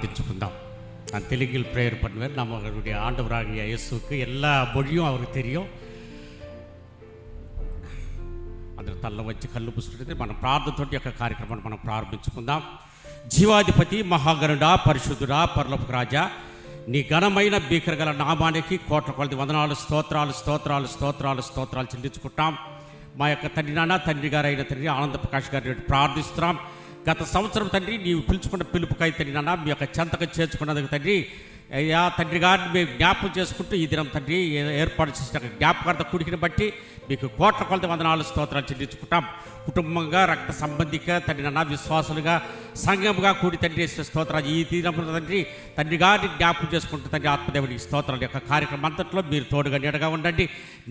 பிரார்த்திச்சுக்கொண்டோம். நான் தெலுங்கில் ப்ரேயர் பண்ணுவேன். நம்மளுடைய ஆண்டவராகிய இயேசுவுக்கு எல்லா மொழியும் அவருக்கு தெரியும். అందరూ తల్ల వచ్చి కళ్ళు పుసుకుంటే మన ప్రార్థనతోటి యొక్క కార్యక్రమాన్ని మనం ప్రారంభించుకుందాం. జీవాధిపతి మహాగణుడా పరిశుద్ధుడా పరలోక రాజా, నీ ఘనమైన భీకర గల నామానికి కోట్ల కొలది వందనాలు స్తోత్రాలు స్తోత్రాలు స్తోత్రాలు స్తోత్రాలు చెల్లించుకుంటాం. మా యొక్క తండ్రి నాన్న తండ్రి గారు అయిన తండ్రి ఆనంద ప్రకాష్ గారిని ప్రార్థిస్తున్నాం. గత సంవత్సరం తండ్రి నీవు పిలుచుకున్న పిలుపుకై తండ్రి నాన్న మీ యొక్క చెంతకు చేర్చుకున్నందుకు తండ్రి అయ్యా తండ్రి గారిని మేము జ్ఞాపకం చేసుకుంటూ ఈ దినం తండ్రి ఏర్పాటు చేసిన జ్ఞాపకార్థ కుడికిని బట్టి మీకు కోట్ల కొలది వందనాలు స్తోత్రాలు చెల్లించుకుంటాం. కుటుంబంగా రక్త సంబంధిక తండ్రి నాన్న విశ్వాసులుగా సంఘముగా కూడి తండ్రి స్తోత్రాలు ఈ దినమున తండ్రి తండ్రి గారిని జ్ఞాపకం చేసుకుంటూ తండ్రి ఆత్మదేవుని స్తోత్రాల యొక్క కార్యక్రమం అంతట్లో మీరు తోడుగా నీడగా ఉండండి.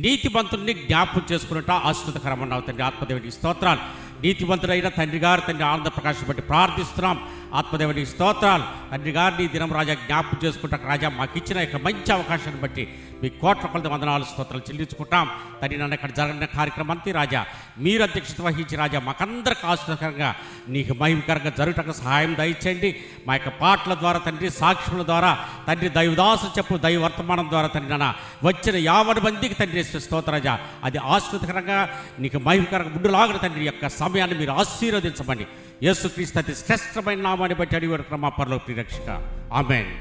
నీతిమంతుల్ని జ్ఞాపకం చేసుకున్నట్టు ఆశ్రితకరమన్నావు తండ్రి ఆత్మదేవుని స్తోత్రాలు. నీతిమంతుడైన తండ్రి గారు తండ్రి ఆనంద ప్రకాశం బట్టి ప్రార్థిస్తున్నాం. ఆత్మదేవుని స్తోత్రాలు. తండ్రి గారిని దినం రాజా జ్ఞాపకం చేసుకుంటా రాజా మాకు ఇచ్చిన యొక్క మంచి అవకాశాన్ని బట్టి మీ కోట్ల కొలది వందనాలు స్తోత్రాలు చెల్లించుకుంటాం. తండ్రి నన్ను ఇక్కడ జరిగిన కార్యక్రమం అంతే రాజా మీరు అధ్యక్షత వహించి రాజా మాకందరికి ఆశ్చర్యకరంగా నీకు మహిమకరంగా జరుగుటకు సహాయం దయచేయండి. మా యొక్క పాటల ద్వారా తండ్రి సాక్ష్యముల ద్వారా తండ్రి దైవదాసు చెప్పు దైవ వర్తమానం ద్వారా తండ్రి నాన్న వచ్చిన 50 మందికి తండ్రి స్తోత్రరాజా అది ఆశ్చర్యకరంగా నీకు మహిమకరంగా ముందులాగిన తండ్రి యొక్క సమయాన్ని మీరు ఆశీర్వదించమని యేసుక్రీస్తు అతి శ్రేష్టమైన నామాన్ని బట్టి అడిగి మా పరలోక రక్షక ఆమేన్.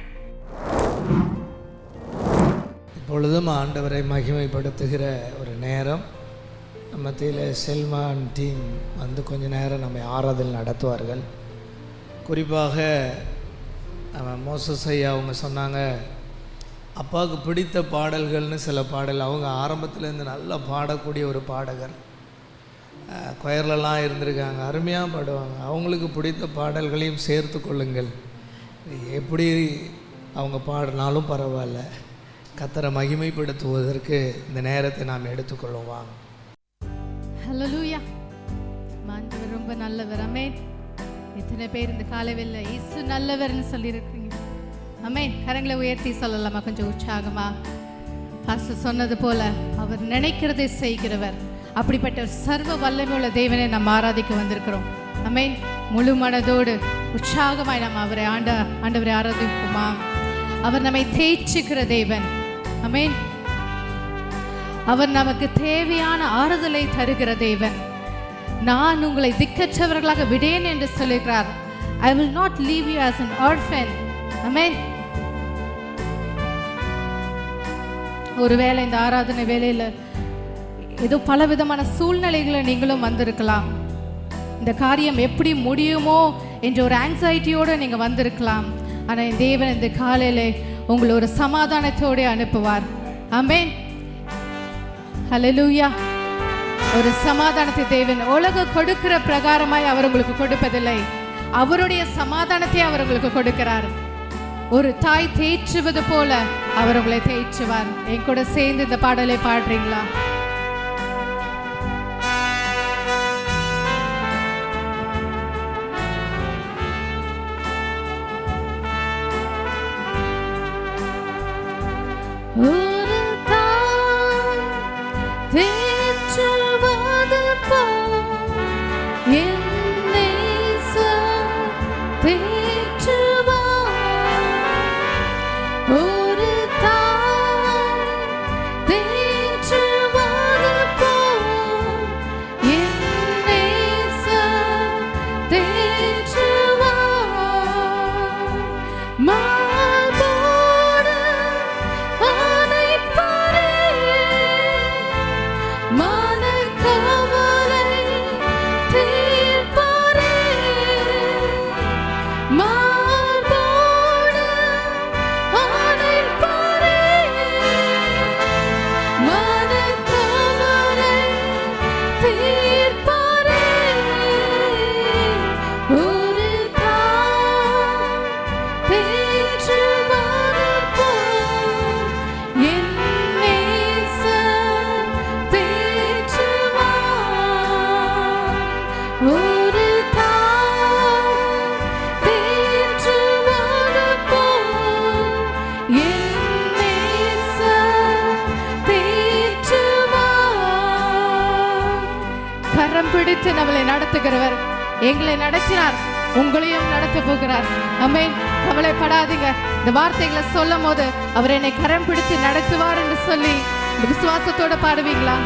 இப்பொழுதும் ஆண்டவரை மகிமைப்படுத்துகிற ஒரு நேரம். மத்தியில் செல்மான் டீம் வந்து கொஞ்ச நேரம் நம்ம ஆராதனை நடத்துவார்கள். குறிப்பாக மோசஸ் ஐயா அவங்க சொன்னாங்க அப்பாவுக்கு பிடித்த பாடல்கள்னு சில பாடல். அவங்க ஆரம்பத்துலேருந்து நல்லா பாடக்கூடிய ஒரு பாடகர், கொயர்லலாம் இருந்திருக்காங்க, அருமையாக பாடுவாங்க. அவங்களுக்கு பிடித்த பாடல்களையும் சேர்த்து கொள்ளுங்கள். எப்படி அவங்க பாடினாலும் பரவாயில்ல, கர்த்தரை மகிமைப்படுத்துவதற்கு இந்த நேரத்தை நாம் எடுத்துக்கொள்வோம். ஹல்லேலூயா. ஆண்டவர் ரொம்ப நல்லவர். ஆமென். எத்தனை பேர் இந்த காலையில இயேசு நல்லவர்னு சொல்லியிருக்கீங்க? ஆமென். கரங்களை உயர்த்தி சொல்லலாமா கொஞ்சம் உற்சாகமா? பாஸ்டர் சொன்னது போல அவர் நினைக்கிறதை செய்கிறவர். அப்படிப்பட்ட ஒரு சர்வ வல்லமையுள்ள தேவனை நாம் ஆராதிக்க வந்திருக்கிறோம். ஆமென். முழு மனதோடு உற்சாகமாய் நாம் அவரை ஆண்டவரை ஆராதிப்போமா? அவர் நம்மை தேய்ச்சுக்கிற தேவன். ஆமென். அவர் நமக்கு தேவையான ஆறுதலை தருகிற தேவன். நான் உங்களை திக்கற்றவர்களாக விடேன் என்று சொல்லுகிறார். I will not leave you as an orphan. ஆமென். ஒருவேளை இந்த ஆராதனை வேளையில் ஏதோ பல விதமான சூழ்நிலைகளை நீங்களும் வந்திருக்கலாம். இந்த காரியம் எப்படி முடியுமோ என்ற ஒரு ஆங்ஸைட்டியோடு நீங்கள் வந்திருக்கலாம். ஆனால் தேவன் இந்த காலையில் உங்களை ஒரு சமாதானத்தோடு அனுப்புவார். ஆமென். ஹல்லேலூயா. ஒரு சமாதானத்தை தேவன் உலக கொடுக்கிற பிரகாரமாய் அவர் உங்களுக்கு கொடுப்பதில்லை. அவருடைய சமாதானத்தை அவர் உங்களுக்கு கொடுக்கிறார். ஒரு தாய் தேய்ச்சுவது போல அவர் உங்களை தேய்ச்சுவார். என் கூட சேர்ந்து இந்த பாடலை பாடுறீங்களா? ஒரு தாய் தேற்றுவது போல் என்னை தேற்றுவார். ஒரு தாய் தேற்றுவது போல் என்னை தேற்றுவார். பிடித்து நம்மளை நடத்துகிறவர். எங்களை நடத்தினார், உங்களையும் நடத்த போகிறார். ஆமென். கவலைப்படாதீங்க. இந்த வார்த்தைகளை சொல்லும் போது அவர் என்னை கரம் பிடித்து நடத்துவார் என்று சொல்லி இந்த விசுவாசத்தோட பாடுவீங்களா?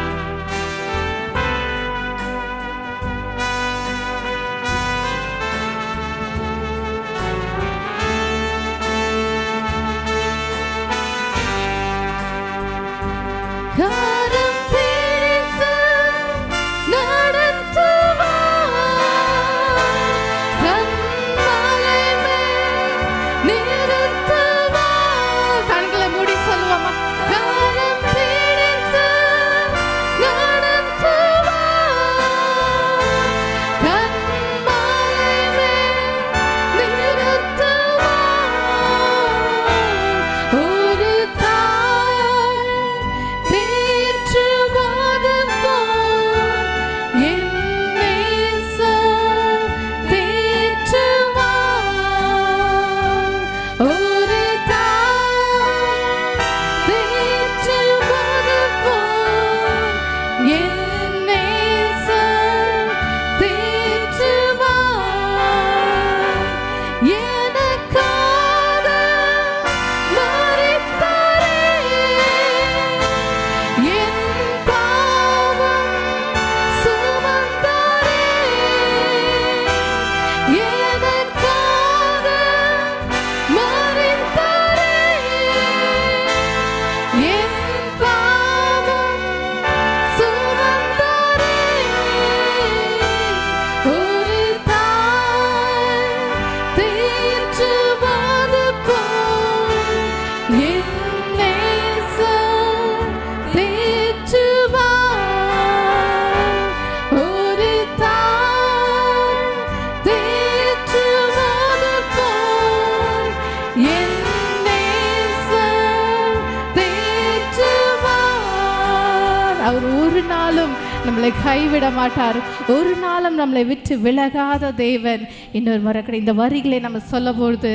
நம்மளை கைவிட மாட்டார். ஒரு நாளும் நம்மளை விட்டு விலகாத தேவன். இன்னொரு முறை இந்த வரிகளை நம்ம சொல்லும்போது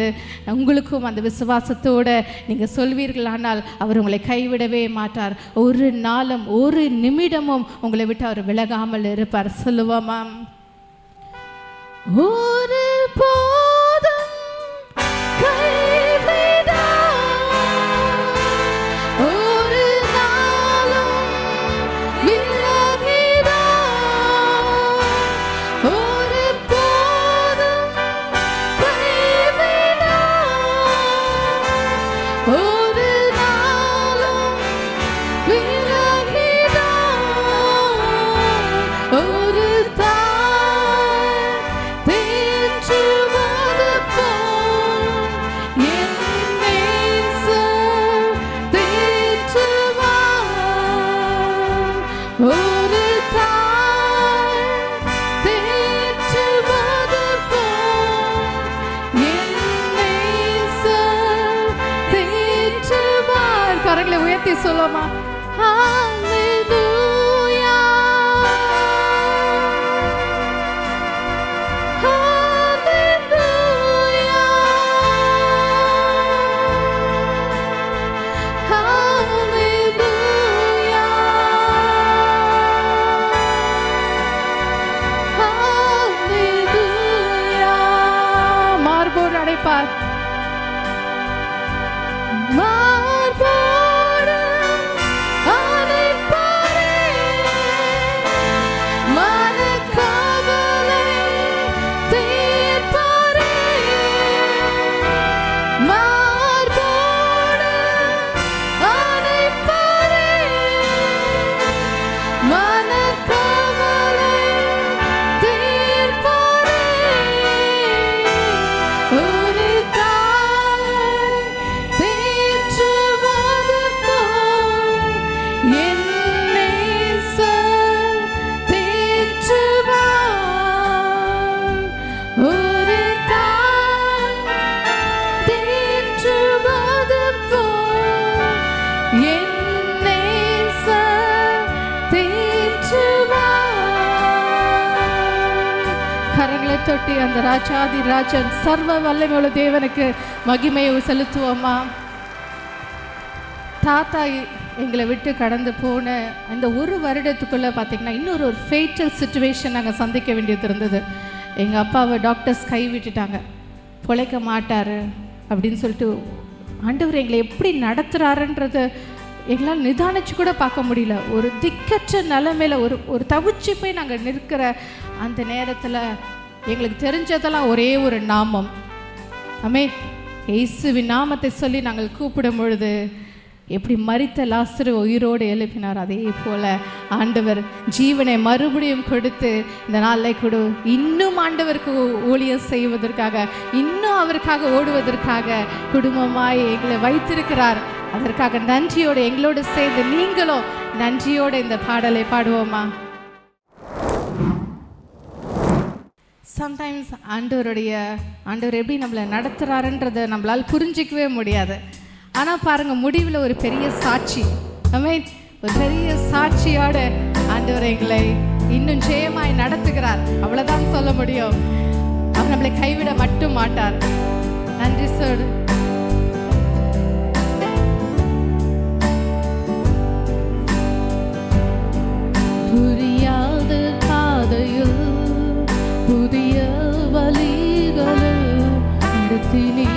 உங்களுக்கும் அந்த விசுவாசத்தோடு நீங்கள் சொல்வீர்கள், ஆனால் அவர் உங்களை கைவிடவே மாட்டார். ஒரு நாளும் ஒரு நிமிடமும் உங்களை விட்டு அவர் விலகாமல் இருப்பார். சொல்லுவோமா? ஒரு போதும் சொல்லுமா? மார்போடு அடைப்பார். தொட்டி அந்த ராஜாதி ராஜன் சர்வ வல்லமையுள்ள தேவனுக்கு மகிமையை செலுத்துவோமா? தாத்தா எங்களை விட்டு கடந்து போன இந்த ஒரு வருடத்துக்குள்ளே பார்த்திங்கன்னா இன்னொரு ஃபேட்டல் சிச்சுவேஷன் நாங்கள் சந்திக்க வேண்டியது இருந்தது. எங்கள் அப்பாவை டாக்டர்ஸ் கைவிட்டுட்டாங்க. பிழைக்க மாட்டார், அப்படின்னு சொல்லிட்டு ஆண்டவர் எங்களை எப்படி நடத்துகிறாருன்றத எங்களால் நிதானிச்சு கூட பார்க்க முடியல. ஒரு திக்கற்ற நிலைமையில ஒரு தவிச்சு போய் நாங்கள் நிற்கிற அந்த நேரத்தில் எங்களுக்கு தெரிஞ்சதெல்லாம் ஒரே ஒரு நாமம். ஆமென். இயேசுவின் நாமத்தை சொல்லி நாங்கள் கூப்பிடும் பொழுது எப்படி மரித்த லாசரு உயிரோடு எழுப்பினார், அதே போல் ஆண்டவர் ஜீவனை மறுபடியும் கொடுத்து இந்த நாளில் கூட இன்னும் ஆண்டவருக்கு ஊழியம் செய்வதற்காக, இன்னும் அவருக்காக ஓடுவதற்காக குடும்பமாய் எங்களை வைத்திருக்கிறார். அதற்காக நன்றியோடு எங்களோடு சேர்ந்து நீங்களும் நன்றியோடு இந்த பாடலை பாடுவோமா? சம்டைம்ஸ் ஆண்டவர் எப்படி நம்மளை நடத்துகிறாருன்றதை நம்மளால் புரிஞ்சிக்கவே முடியாது. ஆனால் பாருங்கள், முடிவில் ஒரு பெரிய சாட்சி, ஒரு பெரிய சாட்சியோட ஆண்டவர் எங்களை இன்னும் ஜெயமாய் நடத்துகிறார். அவ்வளோதான் சொல்ல முடியும். அவர் நம்மளை கைவிட மட்டும் மாட்டார். நன்றி சொல். புரியாத பாதையில் புதிய வழிகளில் நடத்தினீ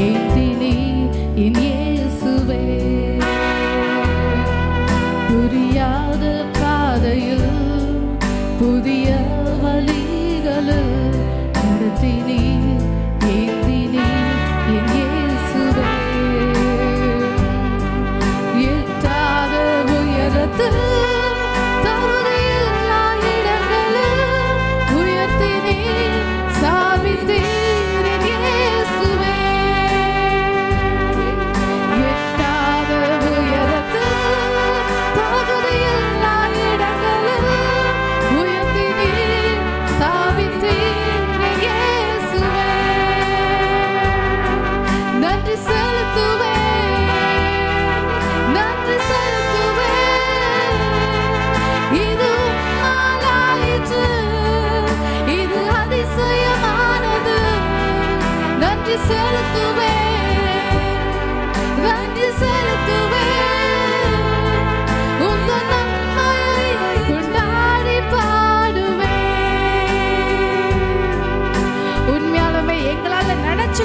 ஏந்தினீ என் இயேசுவே. புரியாத பாதையில் புதிய வழிகளில் நடத்தினீ ஏந்தினீ என் இயேசுவே. எட்டாத உயரத்தில்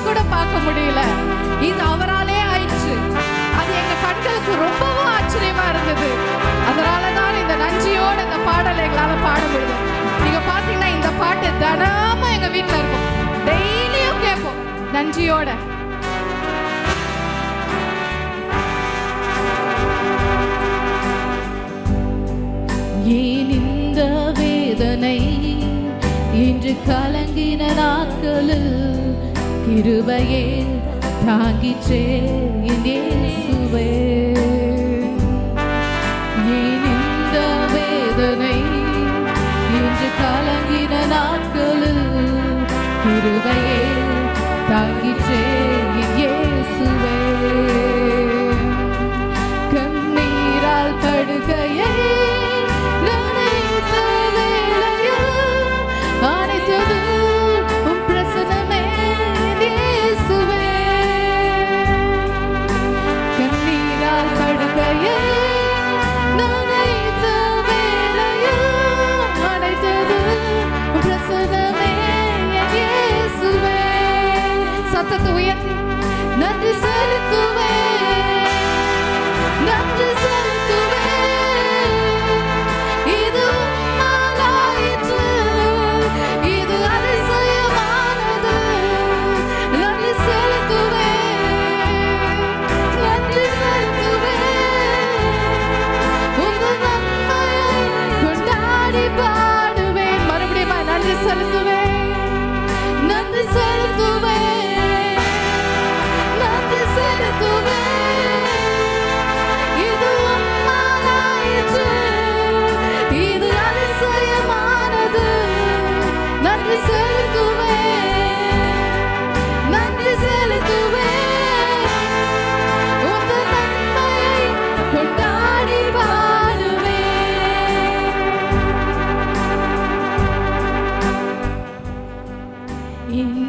கூட பார்க்க முடியல. இது அவராலே ஆயிடுச்சு. அது எங்க கண்களுக்கு ரொம்பவும் ஆச்சரியமா இருந்தது. அதனாலதான் இந்த நன்றியோட இந்த பாடலை எங்களால பாட முடியும். நீங்க பாத்தீங்கன்னா இந்த பாட்டு தினமும் எங்க வீட்டுல இருக்கும், டெய்லியும் கேட்போம் நன்றியோட. ஏன் இந்த வேதனை என்று கலங்கின நாட்களில் கிருபையே தாங்கிச்சே என் இயேசுவே. ஏன் இந்த வேதனை என்று கலங்கின நாட்களில் கிருபையே தாங்கிச்சே என் இயேசுவே. கண்ணீரால் படுகையை அனைத்தது பிரசனமே இயேசுவே. கண்ணீரால் படுகையை நனைத்த வேளையில் அனைத்தது பிரசனமே இயேசுவே. சத்தத்தை உயர்த்தி நன்றி செலுத்துவே, நன்றி செலுத்துவே. இது உம்மாலாயிற்று, இது அதிசயமானது. நன்றி செலுத்துவே, நன்றி செலுத்துவே. உங்கள் நன்மையை கொண்டாடி பாடுவேன். மறுபடியும் நன்றி செலுத்துவே, நன்றி செலுத்துவே, நன்றி செலுத்துவே. இது உம்மாலாயிற்று, இது அதிசயமானது. நன்றி செலுத்துவே, நன்றி செலுத்துவே. உங்கள் நன்மையை கொண்டாடி பாடுவேன்.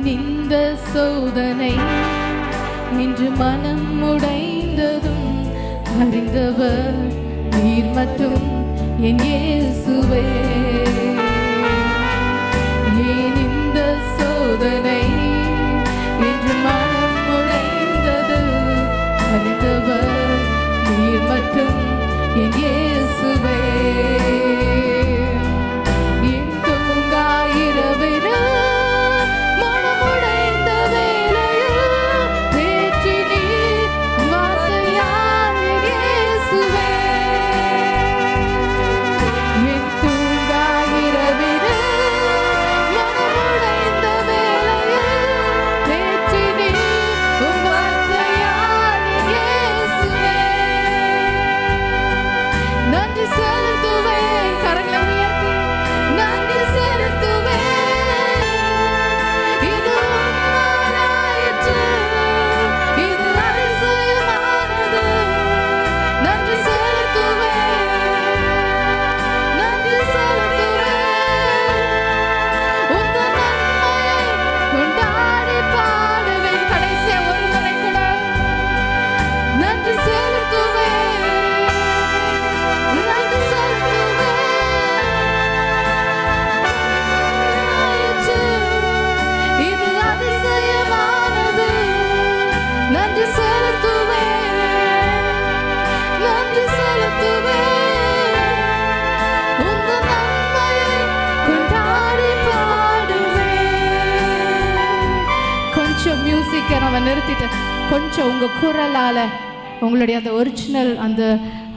இந்த சோதனை இன்று மனம் உடைந்ததும் அறிந்தவர் நீர் மட்டும் என் இயேசுவே. ஏன் இந்த சோதனை இன்று மனம் அறிந்தவர் நீர் மட்டும் என் இயேசுவே. என் தூங்கா இரவினில் மனமுடைந்த வேளையில் தேற்றி நீர் வார்த்தையால் என் இயேசுவே. என் தூங்கா இரவினில் மனமுடைந்த வேளையில் தேற்றி நீர் வார்த்தையால் என் இயேசுவே. நன்றி செலுத்துவேன், கரங்களை உயர்த்தி நன்றி செலுத்துவேன். இது உம்மாலாயிற்று, இது அதிசயமானது. நன்றி செலுத்துவேன், நன்றி செலுத்துவேன். உந்தன் நன்மையை கொண்டாடி பாடுவேன். கடைசியா ஒரு முறை கூட நன்றி செலுத்துவேன், நன்றி செலுத்துவேன். இது அதிசயமானது. நன்றி செலுத்துவேன், நன்றி செலுத்துவேன். உந்தன் நன்மையை கொண்டாடி பாடுவேன். கொஞ்சம் மியூசிக்கை நம்ம நிறுத்திட்டு கொஞ்சம் உங்க குரலால உங்களுடைய அந்த ஒரிஜினல்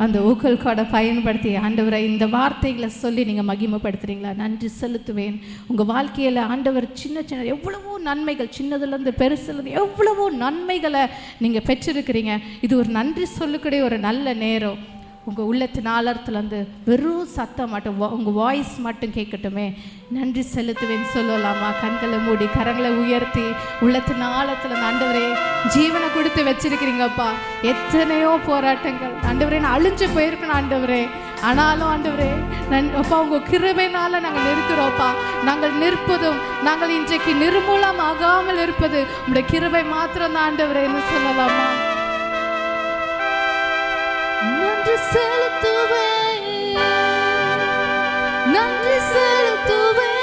அந்த ஓக்கல் கார்டை பயன்படுத்தி ஆண்டவரை இந்த வார்த்தைகளை சொல்லி நீங்கள் மகிமைப்படுத்துறீங்களா? நன்றி செலுத்துவேன். உங்கள் வாழ்க்கையில் ஆண்டவர் சின்ன சின்ன எவ்வளவோ நன்மைகள், சின்னதுலேருந்து பெருசுலேருந்து எவ்வளவோ நன்மைகளை நீங்கள் பெற்றிருக்கிறீங்க. இது ஒரு நன்றி சொல்லக்கூடிய ஒரு நல்ல நேரம். உங்கள் உள்ளத்தின் ஆழத்துலேருந்து வெறும் சத்தம் மட்டும், உங்கள் வாய்ஸ் மட்டும் கேட்கட்டுமே. நன்றி செலுத்துவேன்னு சொல்லலாமா? கண்களை மூடி கரங்களை உயர்த்தி உள்ளத்தின் ஆழத்தில் ஆண்டவரே ஜீவனை கொடுத்து வச்சிருக்கிறீங்கப்பா. எத்தனையோ போராட்டங்கள் ஆண்டவரே, நான் அழிஞ்சு போயிருக்கணும் ஆண்டவரே. ஆனாலும் ஆண்டவரே அப்பா உங்கள் கிருபையினால நாங்கள் நிற்கிறோப்பா. நாங்கள் நிற்பதும், நாங்கள் இன்றைக்கு நிர்மூலம் ஆகாமல் இருப்பது உங்களுடைய கிருபை மாத்திரம் தான் ஆண்டவரேன்னு சொல்லலாமா? நன்றி செலுத்துவேன், நன்றி செலுத்துவேன்.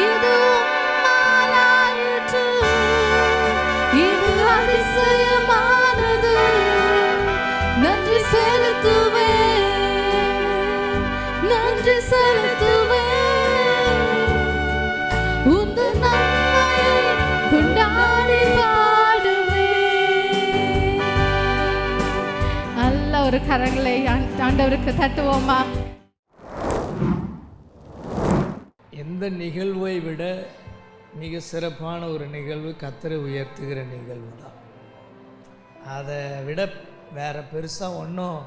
இது உம்மாலாயிற்று, இது அதிசயமானது. நன்றி செலுத்துவேன், நன்றி செலுத்துவேன். உந்தன் நன்மையை கொண்டாடி பாடுவேன். நல்ல ஒரு கரங்களை ஆண்டவருக்கு தட்டுவோமா? எந்த நிகழ்வை விட மிக சிறப்பான ஒரு நிகழ்வு கர்த்தரை உயர்த்துகிற நிகழ்வு தான். அதை விட வேறு பெருசாக ஒன்றும்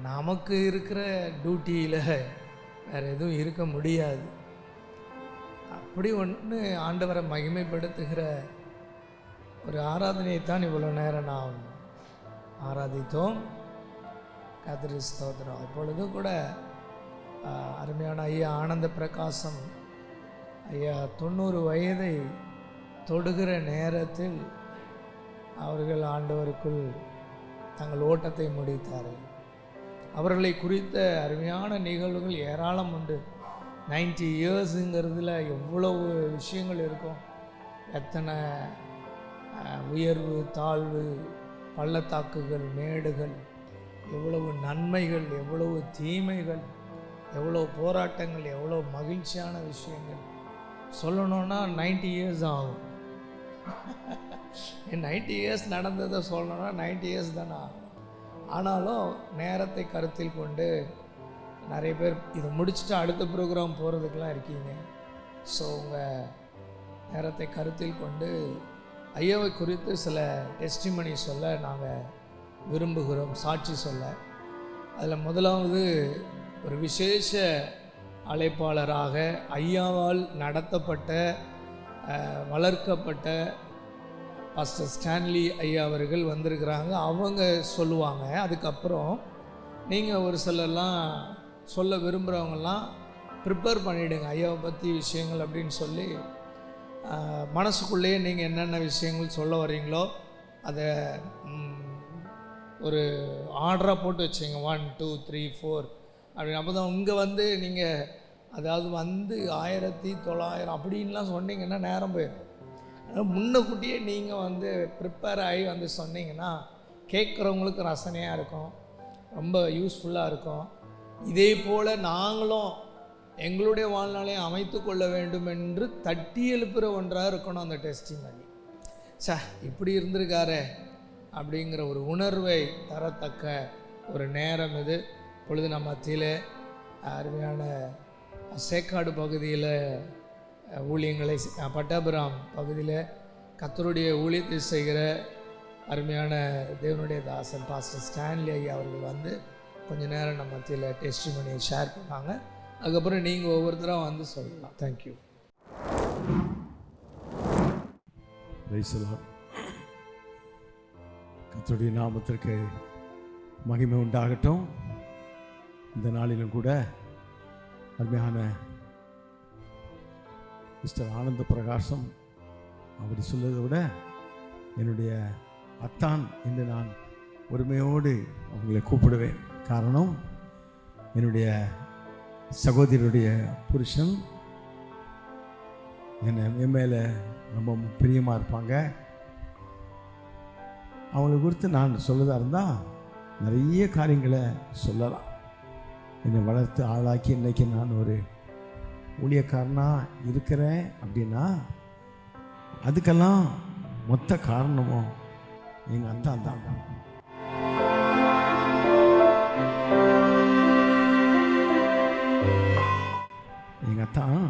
நமக்கு இருக்கிற டியூட்டியில் வேறு எதுவும் இருக்க முடியாது. அப்படி ஒன்று ஆண்டவரை மகிமைப்படுத்துகிற ஒரு ஆராதனையை தான் இவ்வளோ நேரம் நாம் ஆராதித்தோம். கர்த்தருக்கு ஸ்தோத்திரம். இப்பொழுது கூட அருமையான ஐயா ஆனந்த பிரகாசம் ஐயா 90 வயதை தொடுகிற நேரத்தில் அவர்கள் ஆண்டவருக்குள் தங்கள் ஓட்டத்தை முடித்தார்கள். அவர்களை குறித்த அருமையான நிகழ்வுகள் ஏராளம் உண்டு. 90 இயர்ஸுங்கிறதுல எவ்வளவு விஷயங்கள் இருக்கும். எத்தனை உயர்வு தாழ்வு, பள்ளத்தாக்குகள் மேடுகள், எவ்வளவு நன்மைகள், எவ்வளவு தீமைகள், எவ்வளோ போராட்டங்கள், எவ்வளோ மகிழ்ச்சியான விஷயங்கள். சொல்லணுன்னா 90 இயர்ஸ் ஆகும். 90 இயர்ஸ் நடந்ததை சொல்லணுன்னா 90 இயர்ஸ் தானே ஆகும். ஆனாலும் நேரத்தை கருத்தில் கொண்டு நிறைய பேர் இதை முடிச்சுட்டு அடுத்த ப்ரோக்ராம் போகிறதுக்கெலாம் இருக்கீங்க. ஸோ உங்கள் நேரத்தை கருத்தில் கொண்டு ஐயாவை குறித்து சில டெஸ்டிமனி சொல்ல நாங்கள் விரும்புகிறோம், சாட்சி சொல்ல. அதில் முதலாவது ஒரு விசேஷ அழைப்பாளராக ஐயாவால் நடத்தப்பட்ட வளர்க்கப்பட்ட பாஸ்டர் ஸ்டான்லி ஐயா அவர்கள் வந்திருக்கிறாங்க. அவங்க சொல்லுவாங்க. அதுக்கப்புறம் நீங்கள் ஒரு சிலர்லாம் சொல்ல விரும்புகிறவங்கெல்லாம் ப்ரிப்பேர் பண்ணிவிடுங்க ஐயாவை பற்றி விஷயங்கள் அப்படின்னு சொல்லி மனசுக்குள்ளேயே நீங்கள் என்னென்ன விஷயங்கள் சொல்ல வர்றீங்களோ அதை ஒரு ஆர்டராக போட்டு வச்சுங்க. 1 2 3 4 அப்படின்னு. அப்போ தான் இங்கே வந்து நீங்கள் அதாவது வந்து 1900 அப்படின்லாம் சொன்னீங்கன்னா நேரம் போயிடும். முன்னக்கூட்டியே நீங்கள் வந்து ப்ரிப்பேர் ஆகி வந்து சொன்னீங்கன்னா கேட்குறவங்களுக்கு ரசனையாக இருக்கும், ரொம்ப யூஸ்ஃபுல்லாக இருக்கும். இதே போல் நாங்களும் எங்களுடைய வாழ்நாளை அமைத்து கொள்ள வேண்டும் என்று தட்டி எழுப்புகிற ஒன்றாக இருக்கணும் அந்த டெஸ்டிமனி. இப்படி இருந்திருக்காரே அப்படிங்கிற ஒரு உணர்வை தரத்தக்க ஒரு நேரம் இது. பொழுது நம்ம மத்தியில் அருமையான சேக்காடு பகுதியில் ஊழியங்களை, பட்டாபுரம் பகுதியில் கர்த்தருடைய ஊழியத்தை செய்கிற அருமையான தேவனுடைய தாசன் பாஸ்டர் ஸ்டான்லி ஐயா அவர்கள் வந்து கொஞ்ச நேரம் நம்ம மத்தியில் டெஸ்டிமனியை ஷேர் பண்ணாங்க. அதுக்கப்புறம் நீங்கள் ஒவ்வொருத்தராக வந்து சொல்லலாம். தேங்க்யூ. கர்த்தருடைய நாமத்திற்கு மகிமை உண்டாகட்டும். இந்த நாளிலும் கூட அருமையான மிஸ்டர் ஆனந்த பிரகாசம் அப்படி சொல்வதை விட என்னுடைய அத்தான் என்று நான் உரிமையோடு அவங்களை கூப்பிடுவேன். காரணம், என்னுடைய சகோதரியுடைய புருஷன் என் மேலே ரொம்ப பிரியமாக இருப்பாங்க. அவங்களை குறித்து நான் சொல்லதாக இருந்தால் நிறைய காரியங்களை சொல்லலாம். என்னை வளர்த்து ஆளாக்கி இன்றைக்கி நான் ஒரு ஊழியக்காரனாக இருக்கிறேன் அப்படின்னா அதுக்கெல்லாம் மொத்த காரணமும் எங்கள் அத்தான் தான். எங்கள் அத்தான்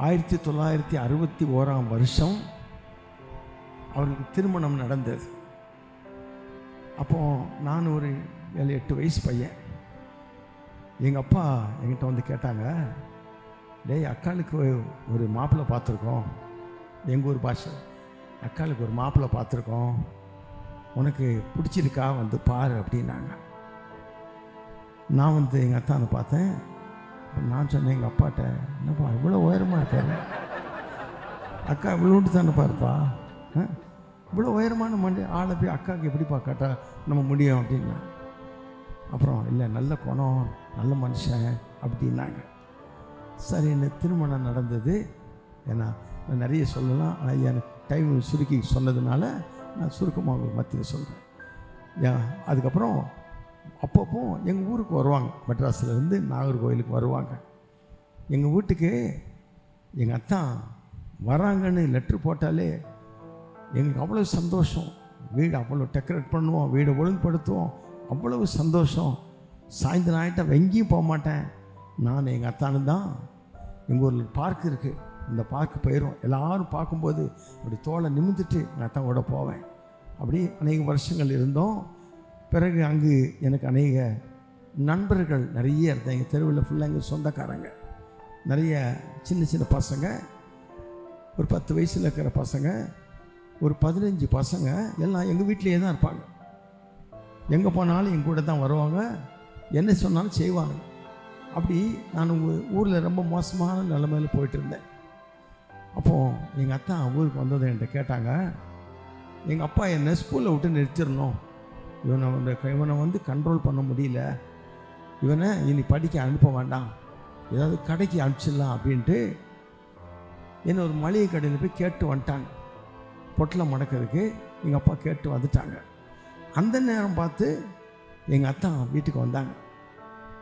1961 அவருக்கு திருமணம் நடந்தது. அப்போது நான் ஒரு 7-8 வயசு பையன். எங்கள் அப்பா என்கிட்ட வந்து கேட்டாங்க, டேய் அக்காளுக்கு ஒரு மாப்பிள்ளை பார்த்துருக்கோம், எங்கள் ஊர் பாஷை, அக்காளுக்கு ஒரு மாப்பிள்ளை பார்த்துருக்கோம், உனக்கு பிடிச்சிருக்கா வந்து பாரு அப்படின்னாங்க. நான் வந்து எங்கள் அத்தானை பார்த்தேன். நான் சொன்னேன் எங்கள் அப்பாட்ட, என்னப்பா இவ்வளோ உயரமாக இருக்காரு, அக்கா இவ்வளோண்டு தானே பாருப்பா, இவ்வளோ உயரமான ஆளை போய் அக்காவுக்கு எப்படிப்பா கேட்டா நம்ம முடியும் அப்படின்னா. அப்புறம் இல்லை நல்ல குணம், நல்ல மனுஷன் அப்படின்னாங்க. சரி, என்ன திருமணம் நடந்தது. ஏன்னா நான் நிறைய சொல்லலாம், ஆனால் என் டைம் சுருக்கி சொன்னதுனால நான் சுருக்கமாக உங்களுக்கு மத்தியில் சொல்கிறேன். அதுக்கப்புறம் அப்பப்போ எங்கள் ஊருக்கு வருவாங்க, மெட்ராஸ்லேருந்து நாகர்கோவிலுக்கு வருவாங்க. எங்கள் வீட்டுக்கு எங்கள் அத்தான் வராங்கன்னு லெட்ரு போட்டாலே எங்களுக்கு அவ்வளோ சந்தோஷம். வீடு அவ்வளோ டெக்கரேட் பண்ணுவோம், வீடை ஒழுங்குபடுத்துவோம், அவ்வளவு சந்தோஷம். சாயந்தரம் ஆகிட்டால் எங்கேயும் போக மாட்டேன். நான் எங்கள் அத்தானு தான். எங்கள் ஊரில் பார்க் இருக்குது, இந்த பார்க்கு போயிடும். எல்லோரும் பார்க்கும்போது அப்படி தோலை நிமிந்துட்டு எங்கள் அத்தான் கூட போவேன். அப்படி அநேக வருஷங்கள் இருந்தோம். பிறகு அங்கு எனக்கு அநேக நண்பர்கள் நிறைய இருந்தாங்க. எங்கள் தெருவில் ஃபுல்லாக எங்கள் சொந்தக்காரங்க நிறைய, சின்ன சின்ன பசங்க, ஒரு 10 வயசில் இருக்கிற பசங்க, ஒரு 15 பசங்க, எல்லாம் எங்கள் வீட்டிலேயே தான் இருப்பாங்க. எங்கே போனாலும் எங்கள் கூட தான் வருவாங்க, என்ன சொன்னாலும் செய்வாங்க. அப்படி நான் ஊரில் ரொம்ப மோசமான நிலைமையில் போயிட்டு இருந்தேன். அப்போது எங்கள் அத்தா ஊருக்கு வந்ததை என்கிட்ட கேட்டாங்க, எங்கள் அப்பா என்னை ஸ்கூலில் விட்டு நிறுத்திடணும், இவனை வந்து கண்ட்ரோல் பண்ண முடியல, இவனை இனி படிக்க அனுப்ப வேண்டாம், ஏதாவது கடைக்கு அனுப்பிச்சிடலாம் அப்படின்ட்டு என்னை ஒரு மளிகை கடையில் போய் கேட்டு வந்துட்டாங்க. பொட்டலம் மடக்கிறதுக்கு எங்கள் அப்பா கேட்டு வந்துட்டாங்க. அந்த நேரம் பார்த்து எங்கள் அத்தா வீட்டுக்கு வந்தாங்க.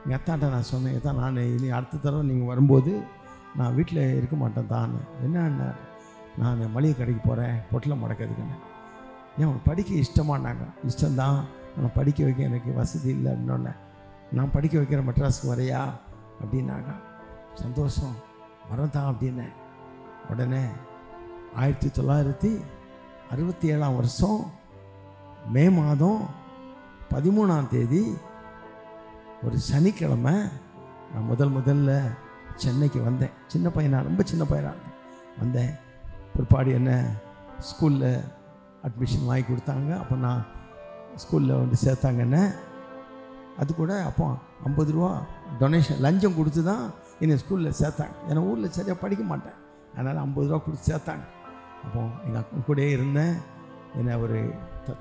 எங்கள் அத்தாட்ட நான் சொன்னேன், தான் நான் இனி அடுத்த தடவை நீங்கள் வரும்போது நான் வீட்டில் இருக்க மாட்டேன் தான். என்னன்னா, நான் மளிகை கடைக்கு போகிறேன் பொட்டலம் மடக்கிறதுக்குன்னு. ஏன் உனக்கு படிக்க இஷ்டமானாங்க? இஷ்டம்தான், நான் படிக்க வைக்க எனக்கு வசதி இல்லை அப்படின்னோடனே, நான் படிக்க வைக்கிற மெட்ராஸுக்கு வரையா அப்படின்னாங்க. சந்தோஷம், வரதான் அப்படின்னேன். உடனே 1967 மே மாதம் 13ஆம் தேதி ஒரு சனிக்கிழமை நான் முதல்ல சென்னைக்கு வந்தேன். சின்ன பையனா, ரொம்ப சின்ன பையனாக வந்தேன். பிற்பாடு என்ன ஸ்கூலில் அட்மிஷன் வாங்கி கொடுத்தாங்க. அப்போ நான் ஸ்கூலில் வந்து சேர்த்தாங்க என்ன. அது கூட அப்போ 50 ரூபா டொனேஷன் லஞ்சம் கொடுத்து தான் என்னை ஸ்கூலில் சேர்த்தாங்க. ஏன்னா ஊரில் சரியாக படிக்க மாட்டேன், அதனால் 50 ரூபா கொடுத்து சேர்த்தாங்க. அப்போது எங்கள் அக்கா கூட இருந்தேன். என்னை ஒரு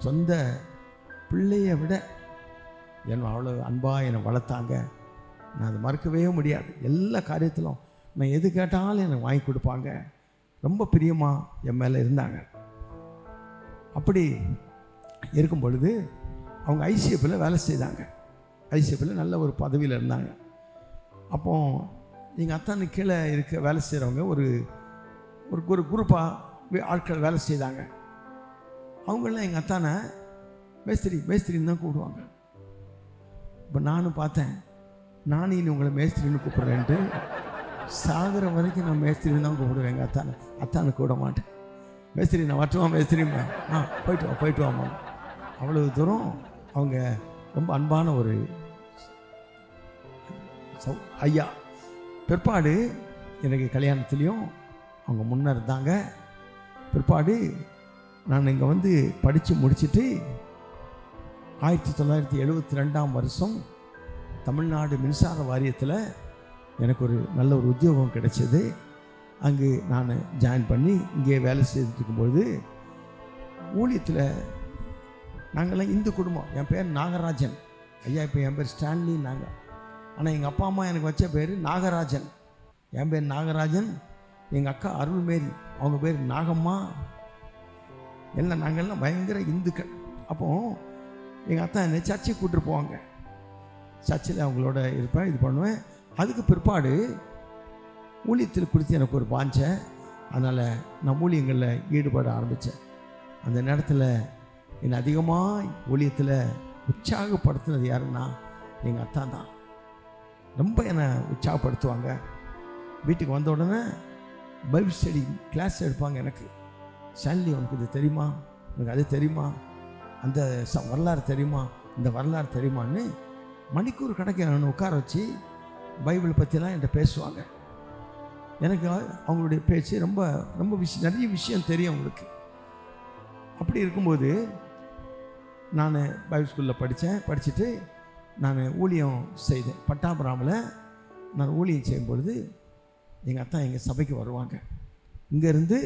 சொந்த பிள்ளையை விட என்னை அவ்வளோ அன்பாக என்னை வளர்த்தாங்க. நான் அதை மறக்கவே முடியாது. எல்லா காரியத்திலும் நான் எது கேட்டாலும் எனக்கு வாங்கி கொடுப்பாங்க. ரொம்ப பிரியமாக என் மேலே இருந்தாங்க. அப்படி இருக்கும் பொழுது அவங்க ஐசிஎஃப்பில் வேலை செய்தாங்க. ஐசிஎஃப்பில் நல்ல ஒரு பதவியில் இருந்தாங்க. அப்போ எங்கள் அத்தானுக்கு கீழே இருக்க வேலை செய்கிறவங்க ஒரு ஒரு குரூப்பாக ஆட்கள் வேலை செய்தாங்க. அவங்களாம் எங்கள் அத்தானை மேஸ்திரின்னு தான் கூப்பிடுவாங்க. இப்போ நானும் பார்த்தேன், நானும் இனி உங்களை மேஸ்திரின்னு கூப்பிட்றேன்ட்டு சாகிற வரைக்கும் நான் மேஸ்திரின்னு தான் கூப்பிடுவேன். எங்கள் அத்தானை கூட மாட்டேன். மேஸ்திரி நான் வரட்டுமா மேஸ்திரிம்மா, போயிட்டு வாமா. அவ்வளவு தூரம் அவங்க ரொம்ப அன்பான ஒரு ஐயா. பிற்பாடு எனக்கு கல்யாணத்துலேயும் அவங்க முன்னே இருந்தாங்க. பிற்பாடு நான் இங்கே வந்து படித்து முடிச்சுட்டு 1972ஆம் வருஷம் தமிழ்நாடு மின்சார வாரியத்தில் எனக்கு ஒரு நல்ல ஒரு உத்தியோகம் கிடைச்சது. அங்கு நான் ஜாயின் பண்ணி இங்கே வேலை செய்துட்டு இருக்கும்பொழுது ஊழியத்தில் நாங்கள்லாம் இந்து குடும்பம். என் பேர் நாகராஜன். ஐயா இப்போ என் பேர் ஸ்டான்லி நாங்கள். ஆனால் எங்கள் அப்பா அம்மா எனக்கு வச்ச பேர் நாகராஜன். என் பேர் நாகராஜன். எங்கள் அக்கா அருள்மேரி, அவங்க பேர் நாகம்மா. எல்லாம் நாங்கள்லாம் பயங்கர இந்துக்கள். அப்போது எங்கள் அத்தா என்னை சர்ச்சைக்கு கூப்பிட்டு போவாங்க. சர்ச்சில் அவங்களோட இருப்பேன், இது பண்ணுவேன். அதுக்கு பிற்பாடு ஊழியத்தில் குறித்து எனக்கு ஒரு பாஞ்சை. அதனால் நான் ஊழியங்களில் ஈடுபட ஆரம்பித்தேன். அந்த நேரத்தில் என்னை அதிகமாக ஊழியத்தில் உற்சாகப்படுத்தினது யாருன்னா எங்கள் அத்தா தான். ரொம்ப என்னை உற்சாகப்படுத்துவாங்க. வீட்டுக்கு வந்த உடனே பைபிள் ஸ்டடி கிளாஸ் எடுப்பாங்க. எனக்கு ஸ்டான்லி உனக்கு இது தெரியுமா, உனக்கு அது தெரியுமா, அந்த வரலாறு தெரியுமா, இந்த வரலாறு தெரியுமான்னு மணிக்கூர் கணக்கு நான் உட்கார வச்சு பைபிள் பற்றிலாம் என்கிட்ட பேசுவாங்க. எனக்கு அவங்களுடைய பேச்சு ரொம்ப ரொம்ப நிறைய விஷயம் தெரியும் அவங்களுக்கு. அப்படி இருக்கும்போது நான் பைபிள் ஸ்கூலில் படிச்சுட்டு நான் ஊழியம் செய்தேன். பட்டாபுராமில் நான் ஊழியம் செய்யும்பொழுது எங்கள் அத்தா எங்கள் சபைக்கு வருவாங்க. இங்கேருந்து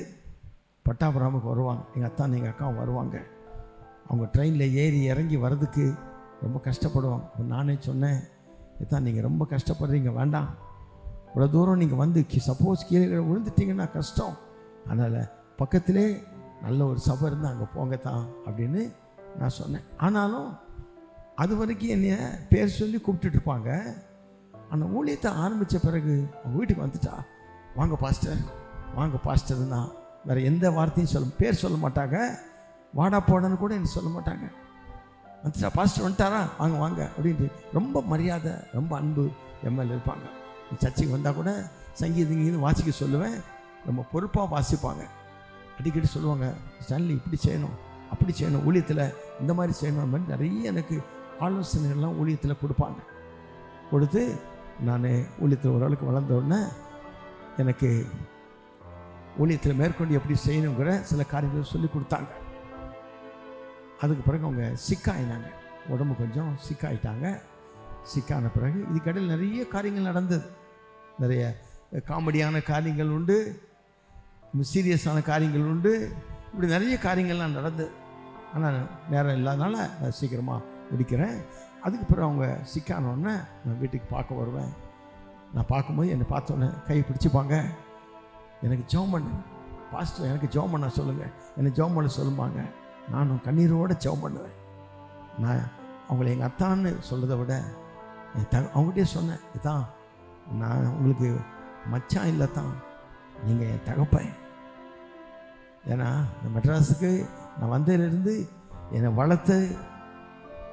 பட்டாபுராமுக்கு வருவாங்க. எங்கள் அத்தா எங்கள் அக்காவும் வருவாங்க. அவங்க ட்ரெயினில் ஏறி இறங்கி வர்றதுக்கு ரொம்ப கஷ்டப்படுவாங்க. அப்போ நானே சொன்னேன், எத்தான் நீங்கள் ரொம்ப கஷ்டப்படுறீங்க, வேண்டாம், இவ்வளோ தூரம் நீங்கள் வந்து சப்போஸ் கீழே விழுந்துட்டீங்கன்னா கஷ்டம், அதனால் பக்கத்திலே நல்ல ஒரு சபை இருந்தால் அங்கே போங்க தான் அப்படின்னு நான் சொன்னேன். ஆனாலும் அது வரைக்கும் என்னைய பேர் சொல்லி கூப்பிட்டுட்ருப்பாங்க. ஆனால் ஊழியத்தை ஆரம்பித்த பிறகு அவங்க வீட்டுக்கு வந்துட்டா, வாங்க பாஸ்டர் தான், வேறு எந்த வார்த்தையும் பேர் சொல்ல மாட்டாங்க. வாடா போடன்னு கூட எனக்கு சொல்ல மாட்டாங்க. வந்துட்டா, பாஸ்டர் வந்துட்டாரா, வாங்க அப்படின்ட்டு ரொம்ப மரியாதை, ரொம்ப அன்பு எம்எல்ஏ இருப்பாங்க. சர்ச்சைக்கு வந்தால் கூட சங்கீதம் வாசிக்க சொல்லுவேன். ரொம்ப பொறுப்பாக வாசிப்பாங்க. அடிக்கடி சொல்லுவாங்க, ஸ்டான்லி இப்படி செய்யணும், அப்படி செய்யணும், ஊழியத்தில் இந்த மாதிரி செய்யணும் மாதிரி நிறைய எனக்கு ஆலோசனைகள்லாம் ஊழியத்தில் கொடுப்பாங்க. கொடுத்து நான் ஊழியத்தில் ஓரளவுக்கு வளர்ந்த உடனே எனக்கு ஊழியத்தில் மேற்கொண்டு எப்படி செய்யணுங்கிற சில காரியங்களை சொல்லி கொடுத்தாங்க. அதுக்கு பிறகு அவங்க சிக்காயினாங்க, உடம்பு கொஞ்சம் சிக்காயிட்டாங்க. சிக்கான பிறகு இதுக்கடையில் நிறைய காரியங்கள் நடந்தது. நிறைய காமெடியான காரியங்கள் உண்டு, சீரியஸான காரியங்கள் உண்டு, இப்படி நிறைய காரியங்கள்லாம் நடந்தது. ஆனால் நேரம் இல்லாதனால நான் சீக்கிரமாக முடிக்கிறேன். அதுக்கு பிறகு அவங்க சிக்கானோடனே நான் வீட்டுக்கு பார்க்க வருவேன். நான் பார்க்கும்போது என்னை பார்த்தோன்னே கை பிடிச்சிப்பாங்க, எனக்கு ஜெபம் பண்ணு பாஸ்டர், எனக்கு ஜெபம் பண்ண சொல்லுங்கள், என்னை ஜெபம் பண்ண சொல்லுவாங்க. நானும் கண்ணீரோடு ஜெபம் பண்ணுவேன். நான் அவங்கள எங்கள் அத்தான்னு சொல்கிறத விட அவங்ககிட்டே சொன்னேன், இதான் நான் உங்களுக்கு மச்சான் இல்லை தான், நீங்கள் என் தகப்பேன். ஏன்னா இந்த மெட்ராஸுக்கு நான் வந்ததுலேருந்து என்னை வளர்த்து,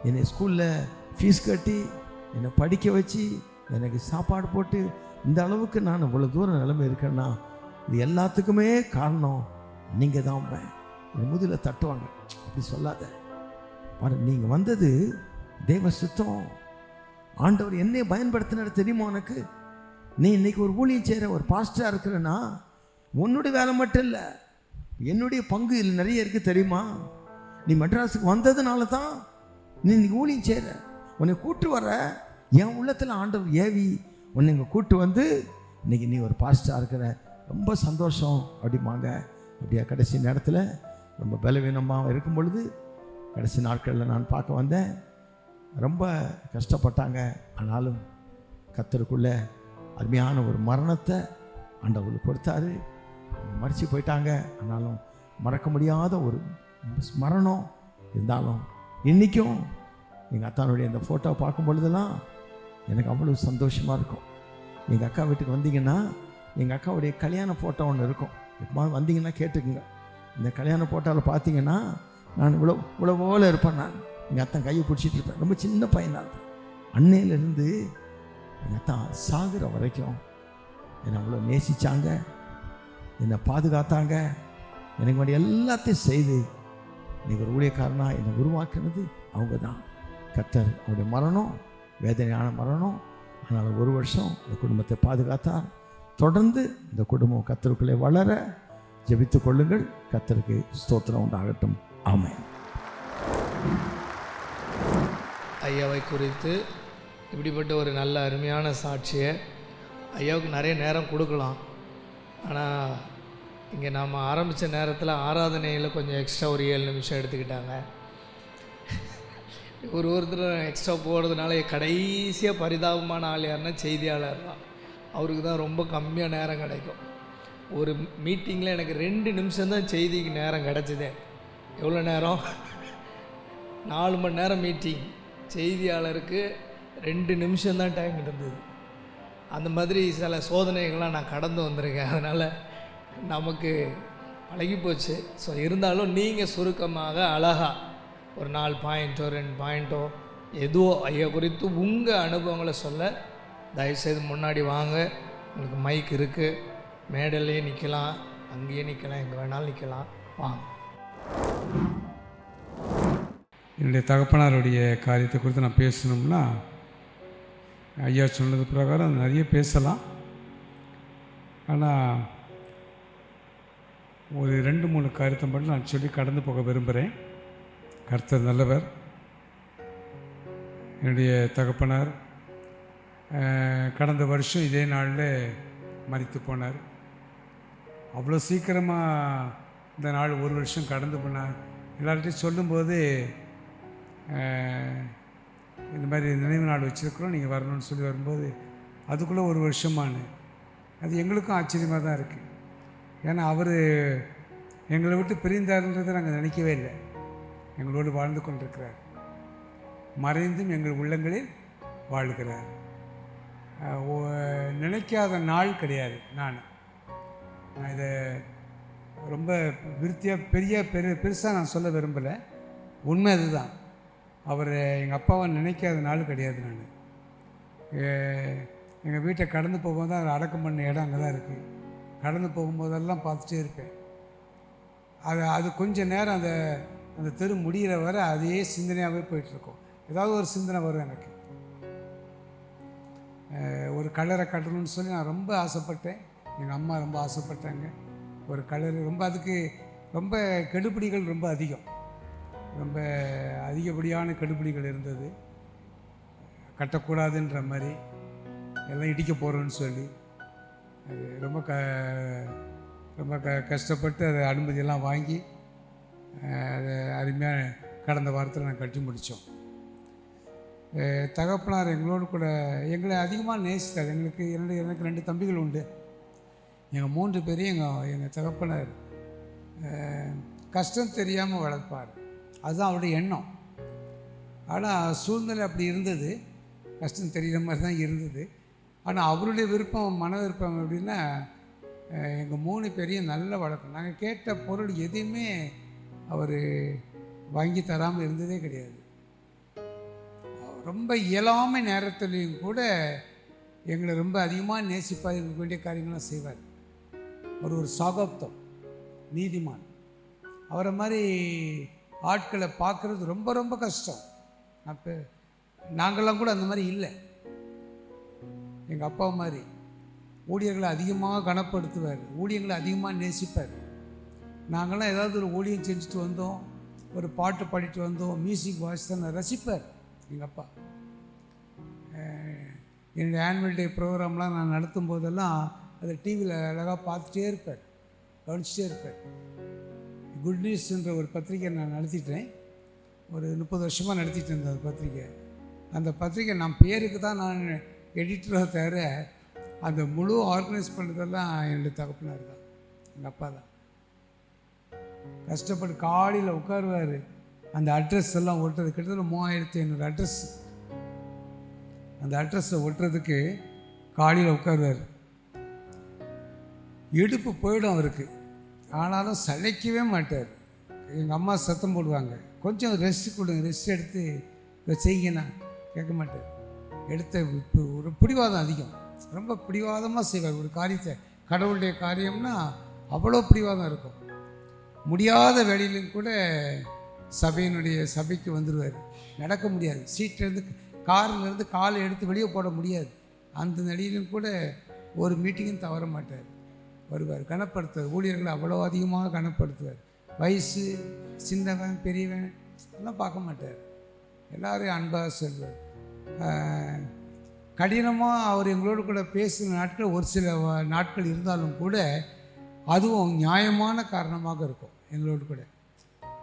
என்னை ஸ்கூலில் ஃபீஸ் கட்டி, என்னை படிக்க வச்சு, எனக்கு சாப்பாடு போட்டு இந்த அளவுக்கு நான் இவ்வளோ தூரம் நிலைமை இருக்கேன்னா இது எல்லாத்துக்குமே காரணம் நீங்கள் தான். என் முதுகில் தட்டுவாங்க, அப்படி சொல்லாத பாரு, நீங்கள் வந்தது தேவ சுத்தம், ஆண்டவர் என்னை பயன்படுத்தினார் தெரியுமா உனக்கு? நீ இன்னைக்கு ஒரு ஊழியம் செய்கிற ஒரு பாஸ்டராக இருக்கிறன்னா உன்னுடைய வேலை மட்டும் இல்லை, என்னுடைய பங்கு இதில் நிறைய இருக்குது தெரியுமா? நீ மெட்ராஸுக்கு வந்ததுனால தான் நீ இன்னைக்கு ஊழியம் செய்கிற. உன்னை கூட்டு வர என் உள்ளத்தில் ஆண்டவர் ஏவி உன்னை இங்கே கூட்டு வந்து இன்னைக்கு நீ ஒரு பாஸ்டராக இருக்கிற, ரொம்ப சந்தோஷம் அப்படிம்பாங்க. அப்படியா கடைசி நேரத்தில் ரொம்ப பலவீனமாக இருக்கும் பொழுது கடைசி நாட்களில் நான் பார்க்க வந்தேன். ரொம்ப கஷ்டப்பட்டாங்க. ஆனாலும் கர்த்தருக்குள்ளே அருமையான ஒரு மரணத்தை ஆண்டவருக்கு கொடுத்தாரு. மறித்து போயிட்டாங்க. ஆனாலும் மறக்க முடியாத ஒரு மரணம் இருந்தாலும் இன்றைக்கும் எங்கள் அத்தானுடைய அந்த ஃபோட்டோவை பார்க்கும் பொழுதெல்லாம் எனக்கு அவ்வளோ சந்தோஷமாக இருக்கும். எங்கள் அக்கா வீட்டுக்கு வந்தீங்கன்னா எங்கள் அக்காவுடைய கல்யாண ஃபோட்டோ ஒன்று இருக்கும். எப்போ வந்தீங்கன்னா கேட்டுக்குங்க. இந்த கல்யாண ஃபோட்டோவில் பார்த்தீங்கன்னா நான் இவ்வளோ போல் இருப்பேன். நான் எங்கள் அத்தான் கையை பிடிச்சிட்டு இருப்பேன். ரொம்ப சின்ன பையனாக இருப்பேன். அன்னையிலேருந்து எங்கள் அத்தான் சாகுற வரைக்கும் என்னை அவ்வளோ நேசித்தாங்க, என்னை பாதுகாத்தாங்க. எனக்கு வேண்டிய எல்லாத்தையும் செய்து இன்றைக்கி ஒரு ஊழியக்காரனாக என்னை உருவாக்குனது அவங்க தான். கர்த்தர் அவருடைய மரணம் வேதனையான மரணம், அதனால் 1 வருஷம் இந்த குடும்பத்தை பாதுகாத்தார். தொடர்ந்து இந்த குடும்பம் கர்த்தருக்குள்ளே வளர ஜெபித்து கொள்ளுங்கள். கர்த்தருக்கு ஸ்தோத்திரம் உண்டாகட்டும். ஆமென். ஐயாவை குறித்து இப்படிப்பட்ட ஒரு நல்ல அருமையான சாட்சியை ஐயாவுக்கு நிறைய நேரம் கொடுக்கலாம். ஆனால் இங்கே நாம் ஆரம்பித்த நேரத்தில் ஆராதனையில் கொஞ்சம் எக்ஸ்ட்ரா ஒரு 7 நிமிஷம் எடுத்துக்கிட்டாங்க. ஒருத்தர் எக்ஸ்ட்ரா போகிறதுனால கடைசியாக பரிதாபமான ஆள் யாருன்னா செய்தியாளர் தான். அவருக்கு தான் ரொம்ப கம்மியாக நேரம் கிடைக்கும். ஒரு மீட்டிங்கில் எனக்கு 2 நிமிஷம்தான் செய்திக்கு நேரம் கிடச்சிதே. எவ்வளோ நேரம்? 4 மணி நேரம் மீட்டிங். செய்தியாளருக்கு 2 நிமிஷம்தான் டைம் இருந்தது. அந்த மாதிரி சில சோதனைகள்லாம் நான் கடந்து வந்திருக்கேன். அதனால் நமக்கு பழகி போச்சு. ஸோ இருந்தாலும் நீங்கள் சுருக்கமாக அழகாக ஒரு 4 பாயிண்ட்டோ 2 பாயிண்ட்டோ எதுவோ ஐயா குறித்து உங்கள் அனுபவங்களை சொல்ல தயவுசெய்து முன்னாடி வாங்க. உங்களுக்கு மைக் இருக்குது, மேடல்லையே நிற்கலாம், அங்கேயே நிற்கலாம், எங்கே வேணாலும் நிற்கலாம். வாங்க. என்னுடைய தகப்பனாருடைய காரியத்தை குறித்து நான் பேசணும்னா ஐயா சொன்னது பிரகாரம் நிறைய பேசலாம். ஆனால் ஒரு 2-3 காரியத்தை மட்டும் நான் சொல்லி கடந்து போக விரும்புகிறேன். கர்த்தர் நல்லவர். என்னுடைய தகப்பனார் கடந்த வருஷம் இதே நாளில் மரித்து போனார். அவ்வளோ சீக்கிரமாக இந்த நாள் 1 வருஷம் கடந்து போனார். எல்லார்கிட்டையும் சொல்லும்போது இந்த மாதிரி நினைவு நாள் வச்சுருக்குறோம், நீங்கள் வரணும்னு சொல்லி வரும்போது அதுக்குள்ளே 1 வருஷமானு அது எங்களுக்கும் ஆச்சரியமாக தான் இருக்குது. ஏன்னா அவர் எங்களை விட்டு பிரிந்தார்ன்றதை நாங்கள் நினைக்கவே இல்லை. எங்களோடு வாழ்ந்து கொண்டிருக்கிறார், மறைந்தும் எங்கள் உள்ளங்களில் வாழ்கிறார். நினைக்காத நாள் கிடையாது. நான் இதை ரொம்ப பெருசாக நான் சொல்ல விரும்பலை. உண்மை அதுதான். அவர் எங்கள் அப்பாவை நினைக்காத நாள் கிடையாது. நான் எங்கள் வீட்டை கடந்து போகும்போது தான் அவர் அடக்கம் பண்ண இடம் அங்கே தான் இருக்குது. கடந்து போகும்போதெல்லாம் பார்த்துட்டே இருப்பேன். அது கொஞ்சம் நேரம் அந்த தெரு முடிகிற வரை அதே சிந்தனையாகவே போயிட்டுருக்கோம். ஏதாவது ஒரு சிந்தனை வரும் எனக்கு. ஒரு கலரை கட்டணும்னு சொல்லி நான் ரொம்ப ஆசைப்பட்டேன். எங்கள் அம்மா ரொம்ப ஆசைப்பட்டாங்க. ஒரு கலர் அதுக்கு ரொம்ப கெடுபிடிகள் ரொம்ப அதிகம், ரொம்ப அதிகப்படியான கெடுபிடிகள் இருந்தது. கட்டக்கூடாதுன்ற மாதிரி எல்லாம் இடிக்க போகிறோன்னு சொல்லி அது ரொம்ப கஷ்டப்பட்டு அதை அனுமதியெல்லாம் வாங்கி அதை அருமையாக கடந்த வாரத்தில் நான் கட்டி முடித்தோம். தகப்பனார் எங்களோடு கூட எங்களை அதிகமாக நேசித்தார். எனக்கு 2 தம்பிகள் உண்டு. எங்கள் 3 பேரையும் எங்கள் தகப்பனார் கஷ்டம் தெரியாமல் வளர்ப்பார். அதுதான் அவருடைய எண்ணம். ஆனால் சூழ்நிலை அப்படி இருந்தது, கஷ்டம் தெரிகிற மாதிரி தான் இருந்தது. ஆனால் அவருடைய விருப்பம், மன விருப்பம் எப்படின்னா எங்கள் 3 பேரையும் நல்ல வளர்க்கணும். நாங்கள் கேட்ட பொருள் எதையுமே அவர் வாங்கி தராமல் இருந்ததே கிடையாது. ரொம்ப இயலாமை நேரத்துலேயும் கூட எங்களை ரொம்ப அதிகமாக நேசிப்பார். எங்களுக்கு வேண்டிய காரியங்கள்லாம் செய்வார். அவர் ஒரு சாகோப்தம், நீதிமான். அவரை மாதிரி ஆட்களை பார்க்குறது ரொம்ப ரொம்ப கஷ்டம். அப்போ நாங்கள்லாம் கூட அந்த மாதிரி இல்லை. எங்கள் அப்பா மாதிரி ஊழியர்களை அதிகமாக கனப்படுத்துவார், ஊழியர்களை அதிகமாக நேசிப்பார். நாங்கள்லாம் ஏதாவது ஒரு ஊழியம் செஞ்சுட்டு வந்தோம், ஒரு பாட்டு பாடிட்டு வந்தோம், மியூசிக் வாய்ஸ் தான் ரசிப்பார் எங்கள் அப்பா. என்னுடைய ஆனுவல் டே ப்ரோக்ராம்லாம் நான் நடத்தும் போதெல்லாம் அதை டிவியில் அழகாக பார்த்துட்டே இருப்பார், கவனிச்சிட்டே இருப்பார். குட் நியூஸ்ன்ற ஒரு பத்திரிக்கை நான் நடத்திட்டேன். ஒரு 30 வருஷமாக நடத்திட்டு இருந்தேன் அந்த பத்திரிக்கை. அந்த பத்திரிக்கை நான் பேருக்கு தான் நான் எடிட்டராக தவிர அந்த முழு ஆர்கனைஸ் பண்ணுறதெல்லாம் என்னுடைய தகப்பனார் தான். எங்கள் அப்பா தான். கஷ்டப்பட்டு காலையில் உட்காருவார். அந்த அட்ரஸ் எல்லாம் ஒட்டுறது கிட்டத்தட்ட 3500 அட்ரஸ். அந்த அட்ரஸை ஒட்டுறதுக்கு காலையில் உட்காருவார். இடுப்பு போயிடும் அவருக்கு, ஆனாலும் சளைக்கவே மாட்டார். எங்கள் அம்மா சத்தம் போடுவாங்க, கொஞ்சம் ரெஸ்ட் கொடுங்க, ரெஸ்ட் எடுத்து இதை செய்யுங்கண்ணா. கேட்க மாட்டார். எடுத்த இப்போ ஒரு பிடிவாதம் அதிகம், ரொம்ப பிடிவாதமாக செய்வார் ஒரு காரியத்தை. கடவுளுடைய காரியம்னா அவ்வளோ பிடிவாதம் இருக்கும். முடியாத வேலையிலும் கூட சபைக்கு வந்துடுவார். நடக்க முடியாது, சீட்டிலேருந்து கார்லேருந்து காலை எடுத்து வெளியே போட முடியாது. அந்த நிலையிலும் கூட ஒரு மீட்டிங்கும் தவற மாட்டார். வருவார், கனப்படுத்துவார். ஊழியர்களை அவ்வளோ அதிகமாக கனப்படுத்துவார். வயசு சின்னவன் பெரியவன் எல்லாம் பார்க்க மாட்டார். எல்லோரும் அன்பாக சொல்வார். கடினமாக அவர் எங்களோடு கூட பேசுகிற நாட்கள் ஒரு சில நாட்கள் இருந்தாலும் கூட அதுவும் நியாயமான காரணமாக இருக்கும். எங்களோடு கூட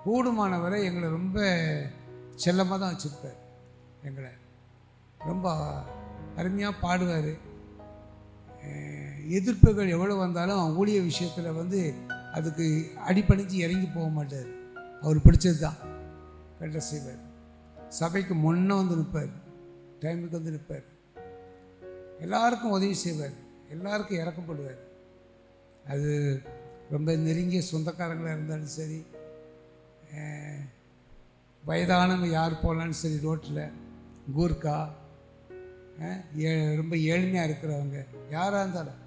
கூடுமானவரை எங்களை ரொம்ப செல்லமாக தான் வச்சுருப்பார். எங்களை ரொம்ப அருமையாக பாடுவார். எதிர்ப்புகள் எவ்வளோ வந்தாலும் ஊழிய விஷயத்தில் அதுக்கு அடிப்பணிஞ்சு இறங்கி போக மாட்டார். அவர் பிடிச்சது தான் கரெக்டாக செய்வார். சபைக்கு முன்னே நிற்பார், டைமுக்கு நிற்பார். எல்லாருக்கும் உதவி செய்வார், எல்லாருக்கும் இறக்கப்படுவார். அது ரொம்ப நெருங்கிய சொந்தக்காரங்களாக இருந்தாலும் சரி, வயதானவங்க யார் போகலான்னு சரி, ரோட்டில் கூர்க்கா ரொம்ப ஏழ்மையாக இருக்கிறவங்க யாராக இருந்தாலும்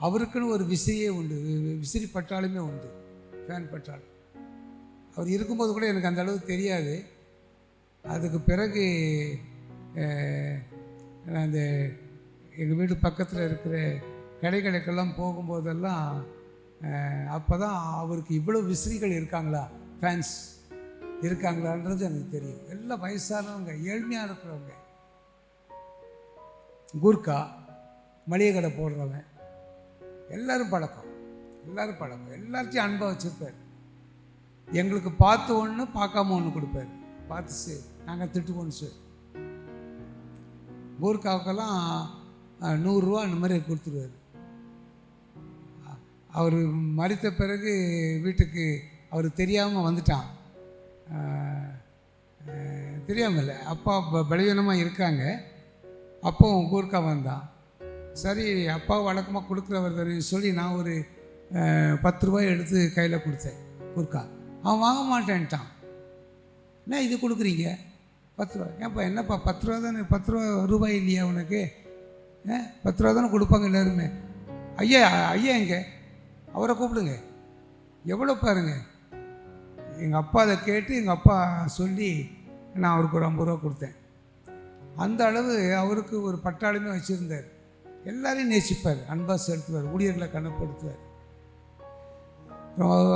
அவருக்குன்னு ஒரு விசிறியே உண்டு. விசிறி பட்டாலுமே உண்டு, ஃபேன் பட்டாலும். அவர் இருக்கும்போது கூட எனக்கு அந்த அளவுக்கு தெரியாது. அதுக்கு பிறகு அந்த எங்கள் வீடு பக்கத்தில் இருக்கிற கடைகளுக்கெல்லாம் போகும்போதெல்லாம் அப்போ தான் அவருக்கு இவ்வளோ விசிறிகள் இருக்காங்களா, ஃபேன்ஸ் இருக்காங்களான்றது எனக்கு தெரியும். எல்லாம் வயசானவங்க, ஏழ்மையாக இருக்கிறவங்க, கூர்க்கா மளிகை கடை போடுறவன், எல்லோரும் பழக்கம், எல்லாத்தையும் அன்பாக வச்சுருப்பார். எங்களுக்கு பார்த்து ஒன்று பார்க்காம ஒன்று கொடுப்பார். பார்த்து நாங்கள் திட்டுவோன்னு சார். கூர்க்காவுக்கெல்லாம் 100 ரூபா அந்த மாதிரி கொடுத்துருவார். அவர் மறித்த பிறகு வீட்டுக்கு அவர் தெரியாமல் வந்துட்டான். தெரியாமல் இல்லை, அப்பா பலவீனமாக இருக்காங்க. அப்போவும் கூர்க்கா வந்தான். சரி, அப்பா வழக்கமாக கொடுக்குறவர் சொல்லி நான் ஒரு 10 ரூபாய் எடுத்து கையில் கொடுத்தேன். கூர்க்கா அவன் வாங்க மாட்டேன்ட்டான். என்ன இது கொடுக்குறீங்க 10 ரூபா? ஏன்ப்பா என்னப்பா 10 ரூபா தானே, 10 ரூபாய் இல்லையா உனக்கு? 10 ரூபா தானே கொடுப்பாங்க எல்லாருமே. ஐயா எங்கே, அவரை கூப்பிடுங்க. எவ்வளோ பாருங்க. எங்கள் அப்பா அதை கேட்டு எங்கள் அப்பா சொல்லி நான் அவருக்கு ஒரு 50 ரூபா கொடுத்தேன். அந்த அளவு அவருக்கு ஒரு பட்டாளமே வச்சுருந்தார். எல்லாரையும் நேசிப்பார், அன்பாக செலுத்துவார், ஊழியர்களை கனப்படுத்துவார்.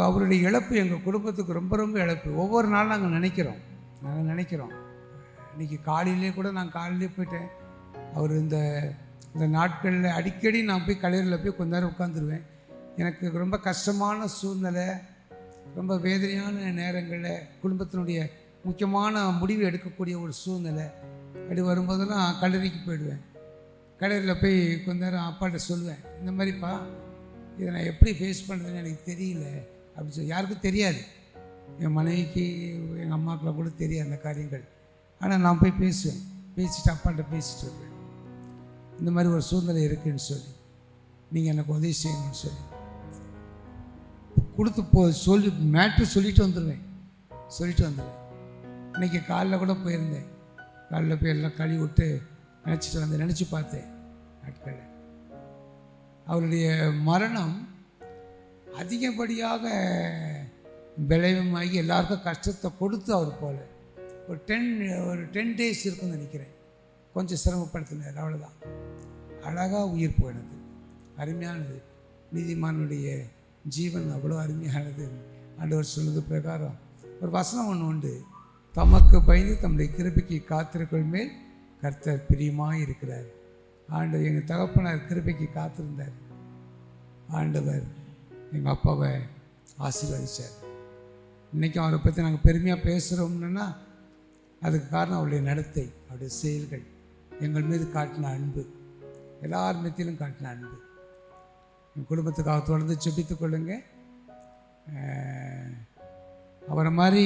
அவருடைய இழப்பு எங்கள் குடும்பத்துக்கு ரொம்ப ரொம்ப இழப்பு. ஒவ்வொரு நாளும் நாங்கள் நினைக்கிறோம். இன்றைக்கி காலையிலே கூட நான் காலையிலே போயிட்டேன். அவர் இந்த நாட்களில் அடிக்கடி நான் போய் கல்லூரியில் போய் கொஞ்ச நேரம் உட்காந்துருவேன். எனக்கு ரொம்ப கஷ்டமான சூழ்நிலை, ரொம்ப வேதனையான நேரங்களில் குடும்பத்தினுடைய முக்கியமான முடிவு எடுக்கக்கூடிய ஒரு சூழ்நிலை அப்படி வரும்போதெல்லாம் கல்லூரிக்கு போயிடுவேன். கல்லூரியில் போய் கொஞ்ச நேரம் அப்பாட்ட சொல்லுவேன், இந்த மாதிரிப்பா இதை நான் எப்படி ஃபேஸ் பண்ணுறதுன்னு எனக்கு தெரியல அப்படின்னு சொல்லி. யாருக்கும் தெரியாது, என் மனைவிக்கு எங்கள் அம்மாக்கெல்லாம் கூட தெரியாது அந்த காரியங்கள். ஆனால் நான் போய் பேசிட்டு அப்பாட்ட பேசிட்டு இருக்கேன், இந்த மாதிரி ஒரு சூழ்நிலை இருக்குதுன்னு சொல்லி, நீங்கள் எனக்கு உதவி செய்யணும்னு சொல்லி கொடுத்து சொல்லி மேட்ரு சொல்லிட்டு வந்துடுவேன். இன்றைக்கி காலைல கூட போயிருந்தேன். காலைல போய் எல்லாம் கழுவி விட்டு நினச்சி பார்த்தேன் நாட்களில். அவருடைய மரணம் அதிகப்படியாக விளைவமாகி எல்லாருக்கும் கஷ்டத்தை கொடுத்து அவர் போல ஒரு 10 டேஸ் இருக்குன்னு நினைக்கிறேன். கொஞ்சம் சிரமப்படுத்தினார், அவ்வளோதான். அழகாக உயிர் போயினது, அருமையானது. நீதிமானுடைய ஜீவன் அவ்வளோ அருமையானது. ஆண்டவர் சொல்வது பிரகாரம் ஒரு வசனம் ஒன்று உண்டு, தமக்கு பயந்து தம்முடைய கிருபைக்கு காத்திருக்கும் மேல் கர்த்தர் பிரியமாக இருக்கிறார். ஆண்டவர் எங்கள் தகப்பனார் கிருபைக்கு காத்திருந்தார். ஆண்டவர் எங்கள் அப்பாவை ஆசீர்வதித்தார். இன்றைக்கும் அவரை பற்றி நாங்கள் பெருமையாக பேசுகிறோம்னா அதுக்கு காரணம் அவருடைய நடத்தை, அவருடைய செயல்கள், எங்கள் மீது காட்டின அன்பு, எல்லார் மீதிலும் காட்டின அன்பு. என் குடும்பத்துக்காக தொடர்ந்து ஜெபித்துக் கொள்ளுங்க. அவரை மாதிரி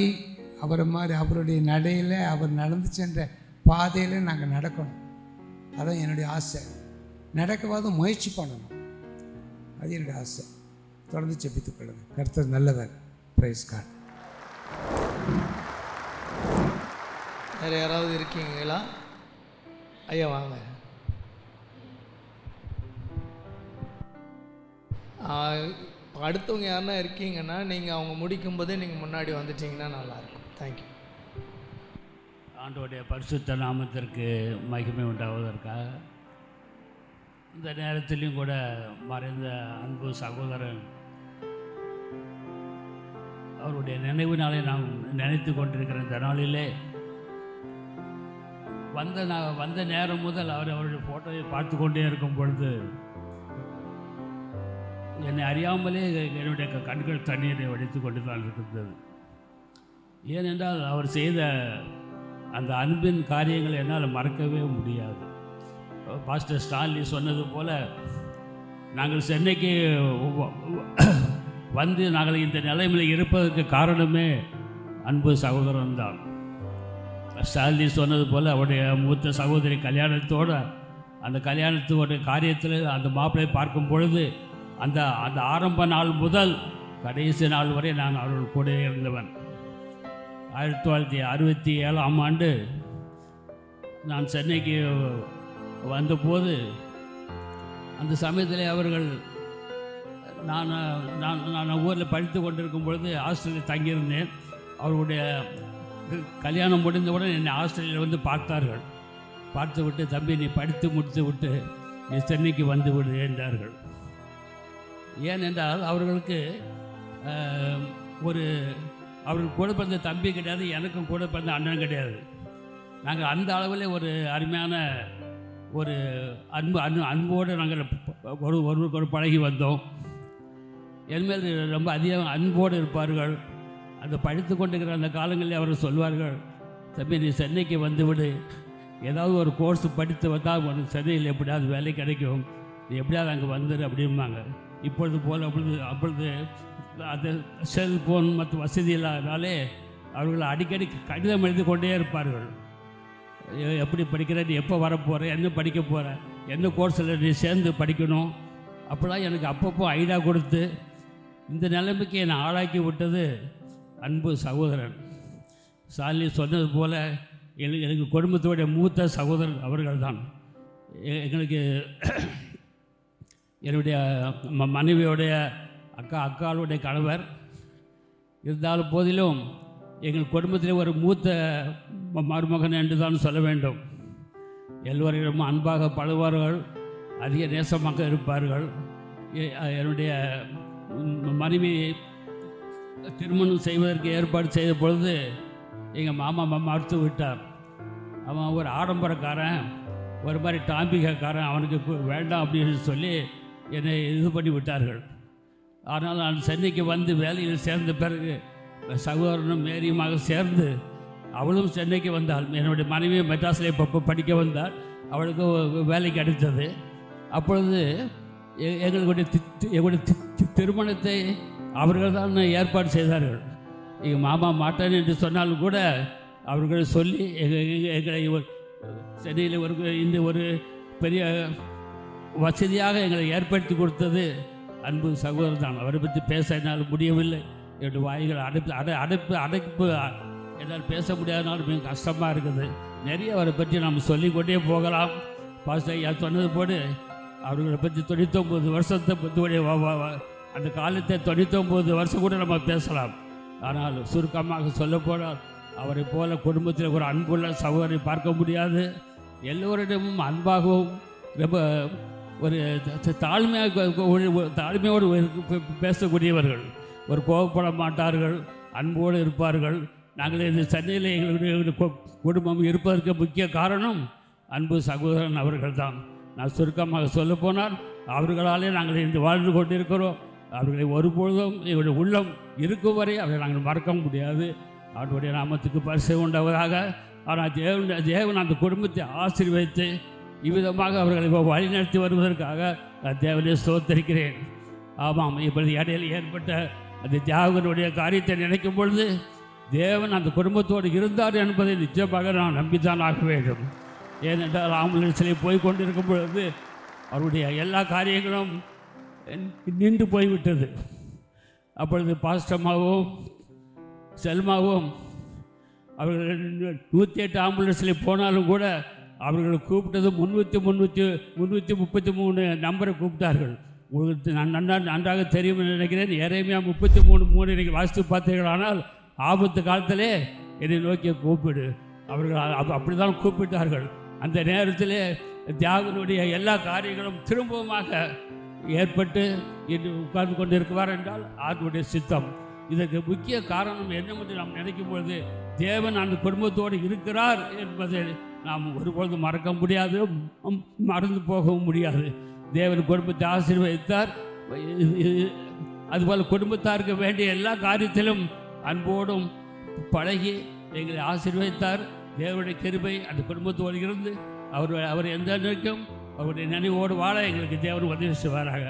அவருடைய நடையில், அவர் நடந்து சென்ற பாதையில் நாங்கள் நடக்கணும். அதான் என்னுடைய ஆசை. நடக்கவாது முயற்சி பண்ணணும், அது என்னுடைய ஆசை. தொடர்ந்து ஜெபித்துக் கொள்ளுங்க. கர்த்தர் நல்லவர். Praise God. வேறு யாராவது இருக்கீங்களா? ஐயா வாங்க. அடுத்தவங்க யாருன்னா இருக்கீங்கன்னா நீங்கள் அவங்க முடிக்கும்போதே நீங்கள் முன்னாடி வந்துட்டீங்கன்னா நல்லாயிருக்கும். தேங்க்யூ. ஆண்டவருடைய பரிசுத்த நாமத்திற்கு மகிமை உண்டாவதற்காக இந்த நேரத்திலையும் கூட மறைந்த அன்பு சகோதரன் அவருடைய நினைவு நாம் நினைத்து கொண்டிருக்கிற இந்த நாளிலே வந்த நேரம் முதல் அவருடைய ஃபோட்டோவை பார்த்து கொண்டே இருக்கும் பொழுது என்னை அறியாமலே என்னுடைய கண்கள் தண்ணீரை வடித்து கொண்டு தான் இருக்கின்றது. ஏனென்றால் அவர் செய்த அந்த அன்பின் காரியங்களை என்னால் மறக்கவே முடியாது. பாஸ்டர் ஸ்டான்லி சொன்னது போல் நாங்கள் சென்னைக்கு வந்து நாங்கள் இந்த நிலைமையில் இருப்பதற்கு காரணமே அன்பு சகோதரன் தான். ஸ்டான்லி சொன்னது போல் அவருடைய மூத்த சகோதரி அந்த கல்யாணத்தோட காரியத்தில் அந்த மாப்பிள்ளை பார்க்கும் பொழுது அந்த ஆரம்ப நாள் முதல் கடைசி நாள் வரை நான் அவர்கள் கூட இருந்தவன். 1967ஆம் ஆண்டு நான் சென்னைக்கு வந்தபோது அந்த சமயத்தில் அவர்கள் நான் ஊரில் படித்து கொண்டிருக்கும் பொழுது ஹாஸ்டலில் தங்கியிருந்தேன். அவருடைய கல்யாணம் முடிந்தவுடன் என்னை ஹாஸ்டலில் வந்து பார்த்தார்கள். பார்த்து விட்டு, தம்பி நீ படித்து முடித்து விட்டு நீ சென்னைக்கு வந்து விடு என்றார்கள். ஏனென்றால் அவர்களுக்கு அவர்கள் கூட பிறந்த தம்பி கிடையாது, எனக்கும் கூட பிறந்த அண்ணன் கிடையாது. நாங்கள் அந்த அளவில் ஒரு அருமையான ஒரு அன்போடு நாங்கள் ஒருவருக்கு பழகி வந்தோம். என்மேல் ரொம்ப அதிகம் அன்போடு இருப்பார்கள். அந்த படித்து கொண்டிருக்கிற அந்த காலங்களில் அவர்கள் சொல்வார்கள், தம்பி நீ சென்னைக்கு வந்துவிடு, ஏதாவது ஒரு கோர்ஸ் படித்து வந்தால் உனக்கு சென்னையில் எப்படியாவது வேலை கிடைக்கும், நீ எப்படியாவது அங்கே வந்துடு அப்படிம்பாங்க. இப்பொழுது போல் அப்பொழுது அது செல்ஃபோன் மற்றும் வசதி இல்லாதனாலே அவர்கள் அடிக்கடி கடிதம் எழுதி கொண்டே இருப்பார்கள். எப்படி படிக்கிற, நீ எப்போ வரப்போகிற, என்ன படிக்க போகிற, என்ன கோர்ஸில் நீ சேர்ந்து படிக்கணும், அப்படிலாம் எனக்கு அப்பப்போ ஐடியா கொடுத்து இந்த நிலைமைக்கு என்னை ஆளாக்கி விட்டது அன்பு சகோதரன். சாலி சொன்னது போல் எனக்கு குடும்பத்தோடைய மூத்த சகோதரன் அவர்கள் தான். எங்களுக்கு என்னுடைய மனைவியோடைய அக்காளுடைய கணவர் இருந்தாலும் போதிலும் எங்கள் குடும்பத்தில் ஒரு மூத்த மருமகன் என்று தான் சொல்ல வேண்டும். எல்லோரிடமும் அன்பாக பழகுவார்கள், அதிக நேசமாக இருப்பார்கள். என்னுடைய மனைவி திருமணம் செய்வதற்கு ஏற்பாடு செய்த பொழுது எங்கள் மாமா மறுத்து விட்டார். அவன் ஒரு ஆடம்பரக்காரன், ஒரு மாதிரி டாம்பிகக்காரன், அவனுக்கு வேண்டாம் அப்படின்னு சொல்லி என்னை இது பண்ணி விட்டார்கள். ஆனால் நான் சென்னைக்கு வந்து வேலையில் சேர்ந்த பிறகு சகோதரனும் மேரியுமாக சேர்ந்து அவளும் சென்னைக்கு வந்தாள். என்னுடைய மனைவியை மெட்ராஸில் இப்போ படிக்க வந்தாள். அவளுக்கு வேலை கிடைத்தது. அப்பொழுது எங்களுடைய திருமணத்தை அவர்கள் தான் ஏற்பாடு செய்தார்கள். எங்கள் மாமா மாட்டேன் என்று சொன்னாலும் கூட அவர்கள் சொல்லி எங்களை சென்னையில் ஒரு பெரிய வசதியாக எங்களை ஏற்படுத்தி கொடுத்தது அன்பு சகோதரர் தான். அவரை பற்றி பேச என்னால் முடியவில்லை. என்னுடைய வாய்கள் அடைப்பு என்னால் பேச முடியாதனாலும் மிக கஷ்டமாக இருக்குது. நிறைய அவரை பற்றி நாம் சொல்லிக்கொண்டே போகலாம். பாஸ்டர் ஐயா சொன்னது போது அவர்களை பற்றி 99 வருஷத்தை பற்றி அந்த காலத்தை 99 வருஷம் கூட நம்ம பேசலாம். ஆனால் சுருக்கமாக சொல்லப்போனால் அவரை போல குடும்பத்தில் ஒரு அன்புள்ள சகோதரை பார்க்க முடியாது. எல்லோரிடமும் அன்பாகவும் ரொம்ப ஒரு தாழ்மையோடு பேசக்கூடியவர்கள். ஒரு கோபப்பட மாட்டார்கள், அன்போடு இருப்பார்கள். நாங்கள் இந்த சென்னையில் எங்களுடைய குடும்பம் இருப்பதற்கு முக்கிய காரணம் அன்பு சகோதரன் அவர்கள் தான். நான் சுருக்கமாக சொல்லப்போனால் அவர்களாலே நாங்கள் இன்று வாழ்ந்து கொண்டிருக்கிறோம். அவர்களை ஒருபொழுதும் எங்களுடைய உள்ளம் இருக்கும் வரை அவரை நாங்கள் மறக்க முடியாது. அவருடைய நாமத்துக்கு பரிசு உண்டாவதாக. ஆனால் தேவன் அந்த குடும்பத்தை ஆசீர்வதித்து இவ்விதமாக அவர்களை வழிநடத்தி வருவதற்காக நான் தேவனை ஸ்தோத்திரிக்கிறேன். ஆமாம், இப்பொழுது இடையில் ஏற்பட்ட அந்த தியாகனுடைய காரியத்தை நினைக்கும் பொழுது தேவன் அந்த குடும்பத்தோடு இருந்தார் என்பதை நிச்சயமாக நான் நம்பித்தான் ஆக வேண்டும். ஏனென்றால் ஆம்புலன்ஸிலே போய் கொண்டிருக்கும் பொழுது அவருடைய எல்லா காரியங்களும் நின்று போய்விட்டது. அப்பொழுது பாஸ்டம்மாவும் செல்மாவும் அவர்கள் 108 ஆம்புலன்ஸில் போனாலும் கூட அவர்களை கூப்பிட்டது 333 நம்பரை கூப்பிட்டார்கள். உங்களுக்கு நன்றாக தெரியும் என்று நினைக்கிறேன். எரேமியா 33:3 நீங்கள் வாசித்து பார்த்தீர்களானால் ஆபத்து காலத்திலே என்னை நோக்கி கூப்பிடு. அவர்கள் அப்படி தான் கூப்பிட்டார்கள். அந்த நேரத்திலே தியாகனுடைய எல்லா காரியங்களும் திரும்பவுமாக ஏற்பட்டு இன்று உட்கார்ந்து கொண்டு இருக்குவார் என்றால் அதனுடைய சித்தம். இதற்கு முக்கிய காரணம் என்னவென்று நாம் நினைக்கும் பொழுது தேவன் அந்த குடும்பத்தோடு இருக்கிறார் என்பதை நாம் ஒருபொழுது மறக்க முடியாது, மறந்து போகவும் முடியாது. தேவன் குடும்பத்தை ஆசீர்வதித்தார். அதுபோல் குடும்பத்தாருக்கு வேண்டிய எல்லா காரியத்திலும் அன்போடும் பழகி எங்களை ஆசீர்வதித்தார். தேவனுடைய கிருபை அந்த குடும்பத்தோடு இருந்து அவர் எந்த நினைக்கும் அவருடைய நினைவோடு வாழ எங்களுக்கு தேவன் உதவி செய்வாராக.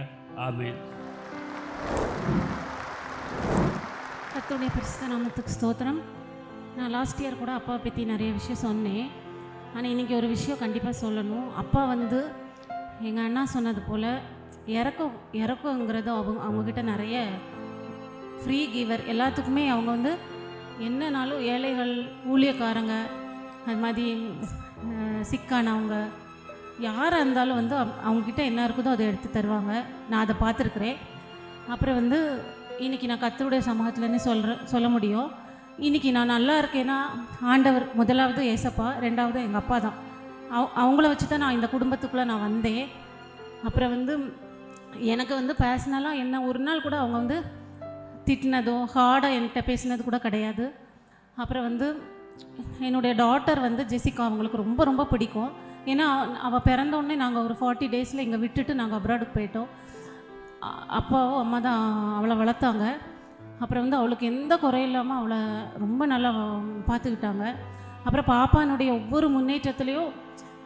ஆமென். கர்த்தருடைய பரிசுத்த நாமத்துக்கு ஸ்தோத்திரம். நான் லாஸ்ட் இயர் கூட அப்பா பற்றி நிறைய விஷயம் சொன்னேன். ஆனால் இன்றைக்கி ஒரு விஷயம் கண்டிப்பாக சொல்லணும். அப்பா வந்து எங்கள் அண்ணா சொன்னது போல் இறக்கங்கிறது அவங்கக்கிட்ட நிறைய ஃப்ரீ கிவர். எல்லாத்துக்குமே அவங்க வந்து என்னன்னாலும் ஏழைகள், ஊழியக்காரங்க, அது மாதிரி சிக்கானவங்க யாராக இருந்தாலும் வந்து அவங்கக்கிட்ட என்ன இருக்குதோ அதை எடுத்து தருவாங்க. நான் அதை பார்த்துருக்குறேன். அப்புறம் வந்து இன்றைக்கி நான் கர்த்தருடைய சமூகத்துலேருந்து சொல்ல முடியும். இன்றைக்கி நான் நல்லா இருக்கேன்னா ஆண்டவர் முதலாவது ஏசப்பா, ரெண்டாவது எங்கள் அப்பா தான். அவங்கள வச்சு தான் நான் இந்த குடும்பத்துக்குள்ளே நான் வந்தேன். அப்புறம் வந்து எனக்கு வந்து பர்சனலாக என்ன ஒரு நாள் கூட அவங்க வந்து திட்டினதோ ஹார்டாக என்கிட்ட பேசினது கூட கிடையாது. அப்புறம் வந்து என்னுடைய டாட்டர் வந்து ஜெசிகா அவங்களுக்கு ரொம்ப ரொம்ப பிடிக்கும். ஏன்னா அவள் பிறந்தோடனே நாங்கள் ஒரு 40 டேஸில் இங்கே விட்டுட்டு நாங்கள் அப்ராடுக்கு போயிட்டோம். அப்பாவும் அம்மா தான் அவளை வளர்த்தாங்க. அப்புறம் வந்து அவளுக்கு எந்த குறையில்லாமல் அவளை ரொம்ப நல்லா பார்த்துக்கிட்டாங்க. அப்புறம் பாப்பானுடைய ஒவ்வொரு முன்னேற்றத்துலேயும்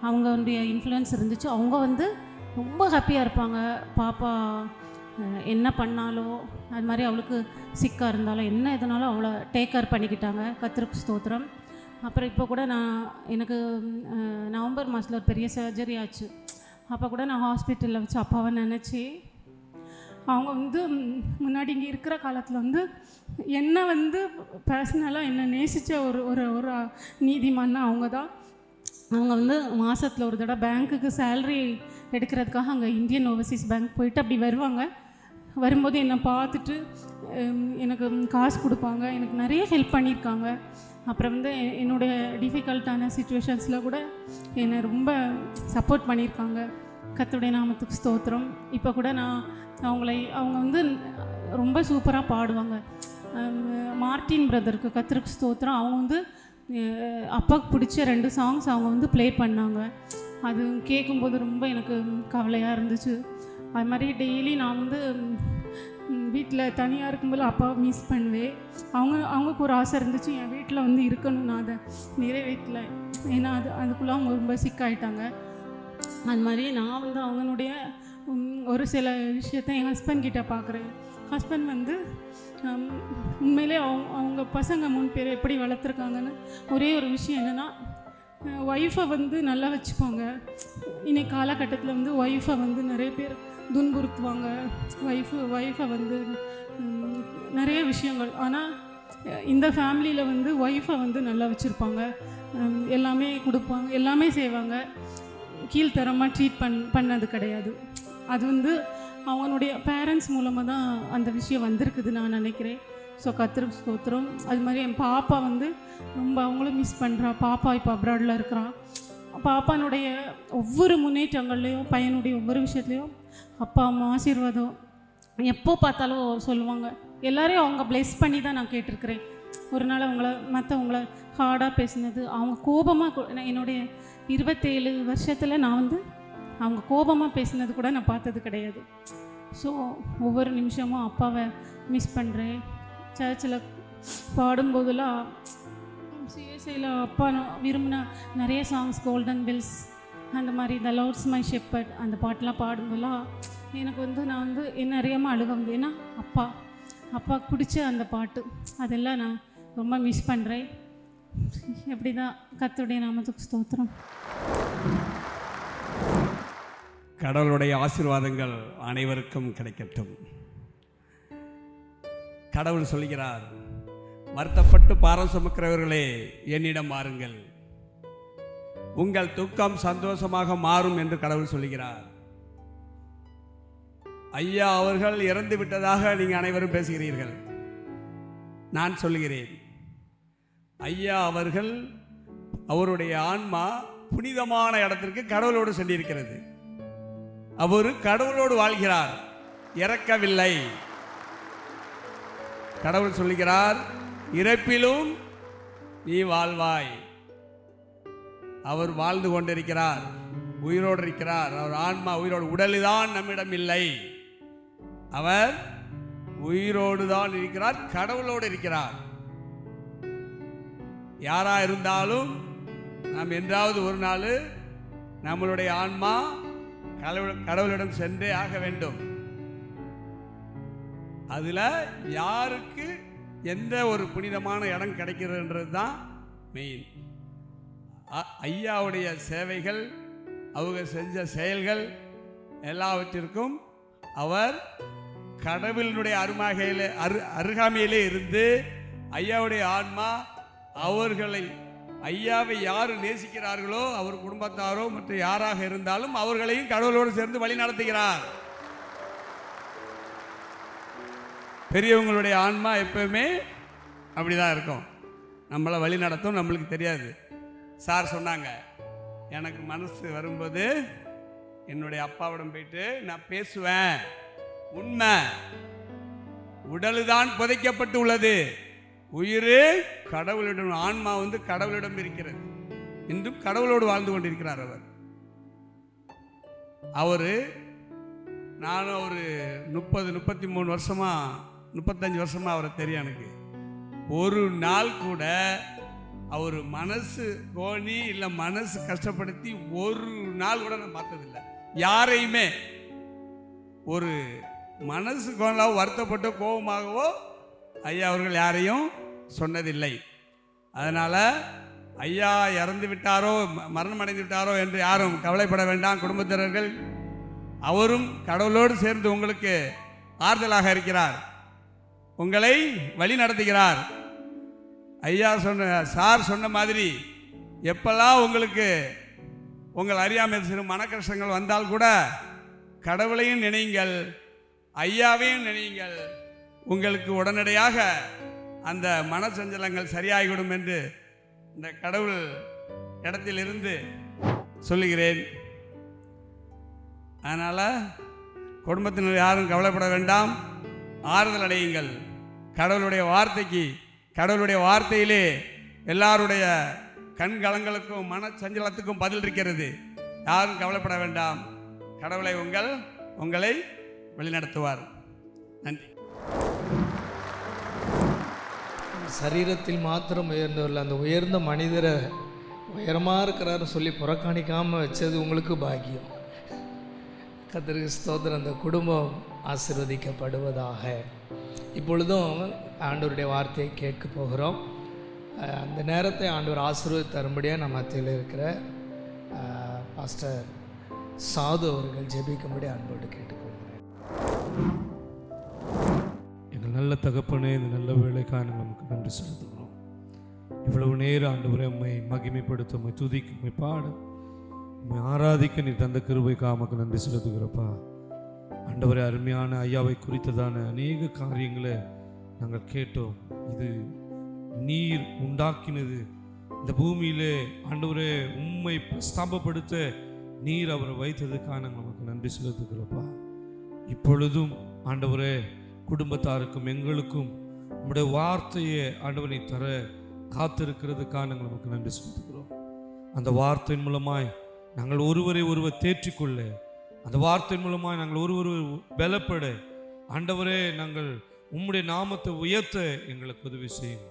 அவங்களுடைய இன்ஃப்ளூயன்ஸ் இருந்துச்சு. அவங்க வந்து ரொம்ப ஹாப்பியாக இருப்பாங்க. பாப்பா என்ன பண்ணாலும் அது மாதிரி அவளுக்கு சிக்காக இருந்தாலும் என்ன எதுனாலும் அவளை டேக் கேர் பண்ணிக்கிட்டாங்க. கர்த்தருக்கு ஸ்தோத்திரம். அப்புறம் இப்போ கூட எனக்கு நவம்பர் மாதத்தில் ஒரு பெரிய சர்ஜரி ஆச்சு. அப்போ கூட நான் ஹாஸ்பிட்டலில் வச்சு அப்பாவை நினச்சி அவங்க வந்து முன்னாடி இங்கே இருக்கிற காலத்தில் வந்து என்னை வந்து பர்சனலாக என்னை நேசித்த ஒரு நீதிமான்னா அவங்க தான். அவங்க வந்து மாதத்தில் ஒரு தடவை பேங்க்குக்கு சேலரி எடுக்கிறதுக்காக அங்கே இந்தியன் ஓவர்சீஸ் பேங்க் போயிட்டு அப்படி வருவாங்க. வரும்போது என்னை பார்த்துட்டு எனக்கு காசு கொடுப்பாங்க. எனக்கு நிறைய ஹெல்ப் பண்ணியிருக்காங்க. அப்புறம் வந்து என்னுடைய டிஃபிகல்ட்டான சுச்சுவேஷன்ஸில் கூட என்னை ரொம்ப சப்போர்ட் பண்ணியிருக்காங்க. கர்த்தருடைய நாமத்துக்கு ஸ்தோத்திரம். இப்போ கூட அவங்க வந்து ரொம்ப சூப்பராக பாடுவாங்க. மார்ட்டின் பிரதருக்கு கர்த்தருக்கு ஸ்தோத்திரம். அவங்க வந்து அப்பாவுக்கு பிடிச்ச 2 சாங்ஸ் அவங்க வந்து ப்ளே பண்ணாங்க. அது கேட்கும்போது ரொம்ப எனக்கு கவலையாக இருந்துச்சு. அது மாதிரி டெய்லி நான் வந்து வீட்டில் தனியாக இருக்கும்போது அப்பாவை மிஸ் பண்ணுவேன். அவங்களுக்கு ஒரு ஆசை இருந்துச்சு, என் வீட்டில் வந்து இருக்கணும், நான் அதை நிறைவேற்றல. ஏன்னா அதுக்குள்ளே அவங்க ரொம்ப சிக்காயிட்டாங்க. அது மாதிரி நான் வந்து அவங்களுடைய ஒரு சில விஷயத்தை என் ஹஸ்பண்ட் கிட்டே பார்க்குறேன். ஹஸ்பண்ட் வந்து உண்மையிலே அவங்க பசங்க 3 பேர் எப்படி வளர்த்துருக்காங்கன்னு ஒரே ஒரு விஷயம் என்னென்னா, ஒய்ஃபை வந்து நல்லா வச்சுப்பாங்க. இன்னைக்கு காலகட்டத்தில் வந்து ஒய்ஃபை வந்து நிறைய பேர் துன்புறுத்துவாங்க. ஒய்ஃபை வந்து நிறைய விஷயங்கள். ஆனால் இந்த ஃபேமிலியில் வந்து ஒய்ஃபை வந்து நல்லா வச்சுருப்பாங்க. எல்லாமே கொடுப்பாங்க, எல்லாமே செய்வாங்க. கீழ்த்தரமாக ட்ரீட் பண்ணது கிடையாது. அது வந்து அவங்களுடைய பேரண்ட்ஸ் மூலமாக தான் அந்த விஷயம் வந்திருக்குது நான் நினைக்கிறேன். ஸோ கர்த்தருக்கு ஸ்தோத்திரம். அது மாதிரி என் பாப்பா வந்து ரொம்ப அவங்களும் மிஸ் பண்ணுறா. பாப்பா இப்போ அப்ராடில் இருக்கிறான். பாப்பானுடைய ஒவ்வொரு முன்னேற்றங்கள்லேயும் பையனுடைய ஒவ்வொரு விஷயத்துலையும் அப்பா அம்மா ஆசீர்வாதம் எப்போ பார்த்தாலும் சொல்லுவாங்க. எல்லாரையும் அவங்க ப்ளெஸ் பண்ணி தான் நான் கேட்டிருக்கிறேன். ஒரு நாள் மற்றவங்கள ஹார்டாக பேசினது, அவங்க கோபமாக, என்னுடைய 27 வருஷத்தில் நான் வந்து அவங்க கோபமாக பேசினது கூட நான் பார்த்தது கிடையாது. ஸோ ஒவ்வொரு நிமிஷமும் அப்பாவை மிஸ் பண்ணுறேன். சர்ச்சில் பாடும்போதெல்லாம் சிஎஸ்ஐயில் அப்பா விரும்பின நிறைய சாங்ஸ், கோல்டன் பெல்ஸ், அந்த மாதிரி த லார்ட்ஸ் மை ஷெப்பர்ட், அந்த பாட்டெலாம் பாடும்போதெல்லாம் எனக்கு வந்து நான் வந்து என்ன அறியாமல் அழுக வந்து, ஏன்னா அப்பா பிடிச்ச அந்த பாட்டு அதெல்லாம் நான் ரொம்ப மிஸ் பண்ணுறேன். எப்படி தான் கர்த்தருடைய நாமத்துக்கு ஸ்தோத்திரம். கடவுளுடைய ஆசீர்வாதங்கள் அனைவருக்கும் கிடைக்கட்டும். கடவுள் சொல்கிறார், வருத்தப்பட்டு பாரம் சுமக்கிறவர்களே என்னிடம் வாருங்கள், உங்கள் துக்கம் சந்தோஷமாக மாறும் என்று கடவுள் சொல்கிறார். ஐயா அவர்கள் இறந்து விட்டதாக நீங்கள் அனைவரும் பேசுகிறீர்கள். நான் சொல்கிறேன், ஐயா அவர்கள் அவருடைய ஆன்மா புனிதமான இடத்திற்கு கடவுளோடு சென்றிருக்கிறது. அவர் கடவுளோடு வாழ்கிறார், இறக்கவில்லை. கடவுள் சொல்லுகிறார், இறப்பிலும் நீ வாழ்வாய். அவர் வாழ்ந்து கொண்டிருக்கிறார், உயிரோடு இருக்கிறார். அவர் ஆன்மா உயிரோடு, உடலுதான் நம்மிடம் இல்லை. அவர் உயிரோடு தான் இருக்கிறார், கடவுளோடு இருக்கிறார். யாரா இருந்தாலும் நாம் என்றாவது ஒரு நாள் நம்மளுடைய ஆன்மா கடவுளிடம் சென்றே ஆக வேண்டும். அதில் யாருக்கு எந்த ஒரு புனிதமான இடம் கிடைக்கிறதுன்றது தான் மெயின். ஐயாவுடைய சேவைகள், அவங்க செஞ்ச செயல்கள் எல்லாவற்றிற்கும் அவர் கடவுளினுடைய அருகாமையிலே இருந்து ஐயாவுடைய ஆன்மா அவர்களை, ஐயாவை யார் நேசிக்கிறார்களோ அவர் குடும்பத்தாரோ மற்ற யாராக இருந்தாலும் அவர்களையும் கடவுளோடு சேர்ந்து வழி நடத்துகிறார். பெரியவங்களுடைய ஆன்மா எப்பவுமே அப்படிதான் இருக்கும், நம்மளை வழி நடத்தும், நம்மளுக்கு தெரியாது. சார் சொன்னாங்க, எனக்கு மனசு வரும்போது என்னுடைய அப்பாவிடம் போயிட்டு நான் பேசுவேன். உண்மை, உடலுதான் புதைக்கப்பட்டு உள்ளது, உயிர் கடவுளிடம், ஆன்மா வந்து கடவுளிடம் இருக்கிறது. இன்றும் கடவுளோடு வாழ்ந்து கொண்டிருக்கிறார் அவர். நானும் ஒரு 33 வருஷமா 35 வருஷமா அவரை தெரியும். எனக்கு ஒரு நாள் கூட அவர் மனசு கோணி இல்லை மனசு கஷ்டப்படுத்தி ஒரு நாள் கூட நான் பார்த்ததில்லை. யாரையுமே ஒரு மனசு கோணலாவோ வருத்தப்பட்டோ கோபமாகவோ ஐயா அவர்கள் யாரையும் சொன்னதில்லை. அதனால் ஐயா இறந்து விட்டாரோ மரணம் அடைந்து விட்டாரோ என்று யாரும் கவலைப்பட வேண்டாம். குடும்பத்தினர்கள், அவரும் கடவுளோடு சேர்ந்து உங்களுக்கு ஆறுதலாக இருக்கிறார், உங்களை வழி நடத்துகிறார். ஐயா சார் சொன்ன மாதிரி எப்பெல்லாம் உங்களுக்கு உங்கள் அறியாமல் சிறு மன கஷ்டங்கள் வந்தால் கூட கடவுளையும் நினையுங்கள், ஐயாவையும் நினையுங்கள். உங்களுக்கு உடனடியாக அந்த மனச்சஞ்சலங்கள் சரியாகிவிடும் என்று இந்த கடவுள் இடத்திலிருந்து சொல்லுகிறேன். அதனால் குடும்பத்தினர் யாரும் கவலைப்பட வேண்டாம், ஆறுதல் அடையுங்கள். கடவுளுடைய வார்த்தைக்கு, கடவுளுடைய வார்த்தையிலே எல்லாருடைய கண்கலங்களுக்கும் மனச்சஞ்சலத்துக்கும் பதில் இருக்கிறது. யாரும் கவலைப்பட வேண்டாம், கடவுளை உங்களை வழிநடத்துவார். நன்றி. சரீரத்தில் மாத்திரம் உயர்ந்தவர்கள், அந்த உயர்ந்த மனிதரை உயரமாக இருக்கிறாரு சொல்லி புறக்கணிக்காமல் வச்சது உங்களுக்கு பாக்கியம். கர்த்தருக்கு ஸ்தோத்திரம். அந்த குடும்பம் ஆசீர்வதிக்கப்படுவதாக. இப்பொழுதும் ஆண்டவருடைய வார்த்தையை கேட்க போகிறோம். அந்த நேரத்தை ஆண்டவர் ஆசீர்வதித்து தரும்படியாக நம்ம மத்தியில் இருக்கிற பாஸ்டர் சாது அவர்கள் ஜெபிக்கும்படி அன்போடு கேட்டுக்கொள்கிறேன். எங்கள் நல்ல தகப்பனே, இந்த நல்ல வேலைக்காக நமக்கு நன்றி செலுத்துகிறோம். இவ்வளவு நேரம் ஆண்டவரே உம்மை மகிமைப்படுத்த, உம்மை துதிக்க, உம்மை பாட, உம்மை ஆராதிக்க நீ தந்த கிருபைக்காக நமக்கு நன்றி செலுத்துகிறப்பா. ஆண்டவரே, அருமையான ஐயாவை குறித்ததான அநேக காரியங்களை நாங்கள் கேட்டோம். இது நீர் உண்டாக்கினது, இந்த பூமியிலே ஆண்டவரே உம்மை ஸ்தாபப்படுத்த நீர் அவரை வைத்ததுக்காக நாங்கள் நமக்கு நன்றி செலுத்துகிறோப்பா. இப்பொழுதும் ஆண்டவரே குடும்பத்தாருக்கும் எங்களுக்கும் உம்முடைய வார்த்தையை ஆண்டவனை தர காத்திருக்கிறதுக்காக நாங்கள் நமக்கு நன்றி செலுத்துகிறோம். அந்த வார்த்தையின் மூலமாய் நாங்கள் ஒருவரை தேற்றிக்கொள்ள, அந்த வார்த்தையின் மூலமாய் நாங்கள் ஒருவர் பலப்பட, ஆண்டவரே நாங்கள் உம்முடைய நாமத்தை உயர்த்த எங்களுக்கு உதவி செய்யும்.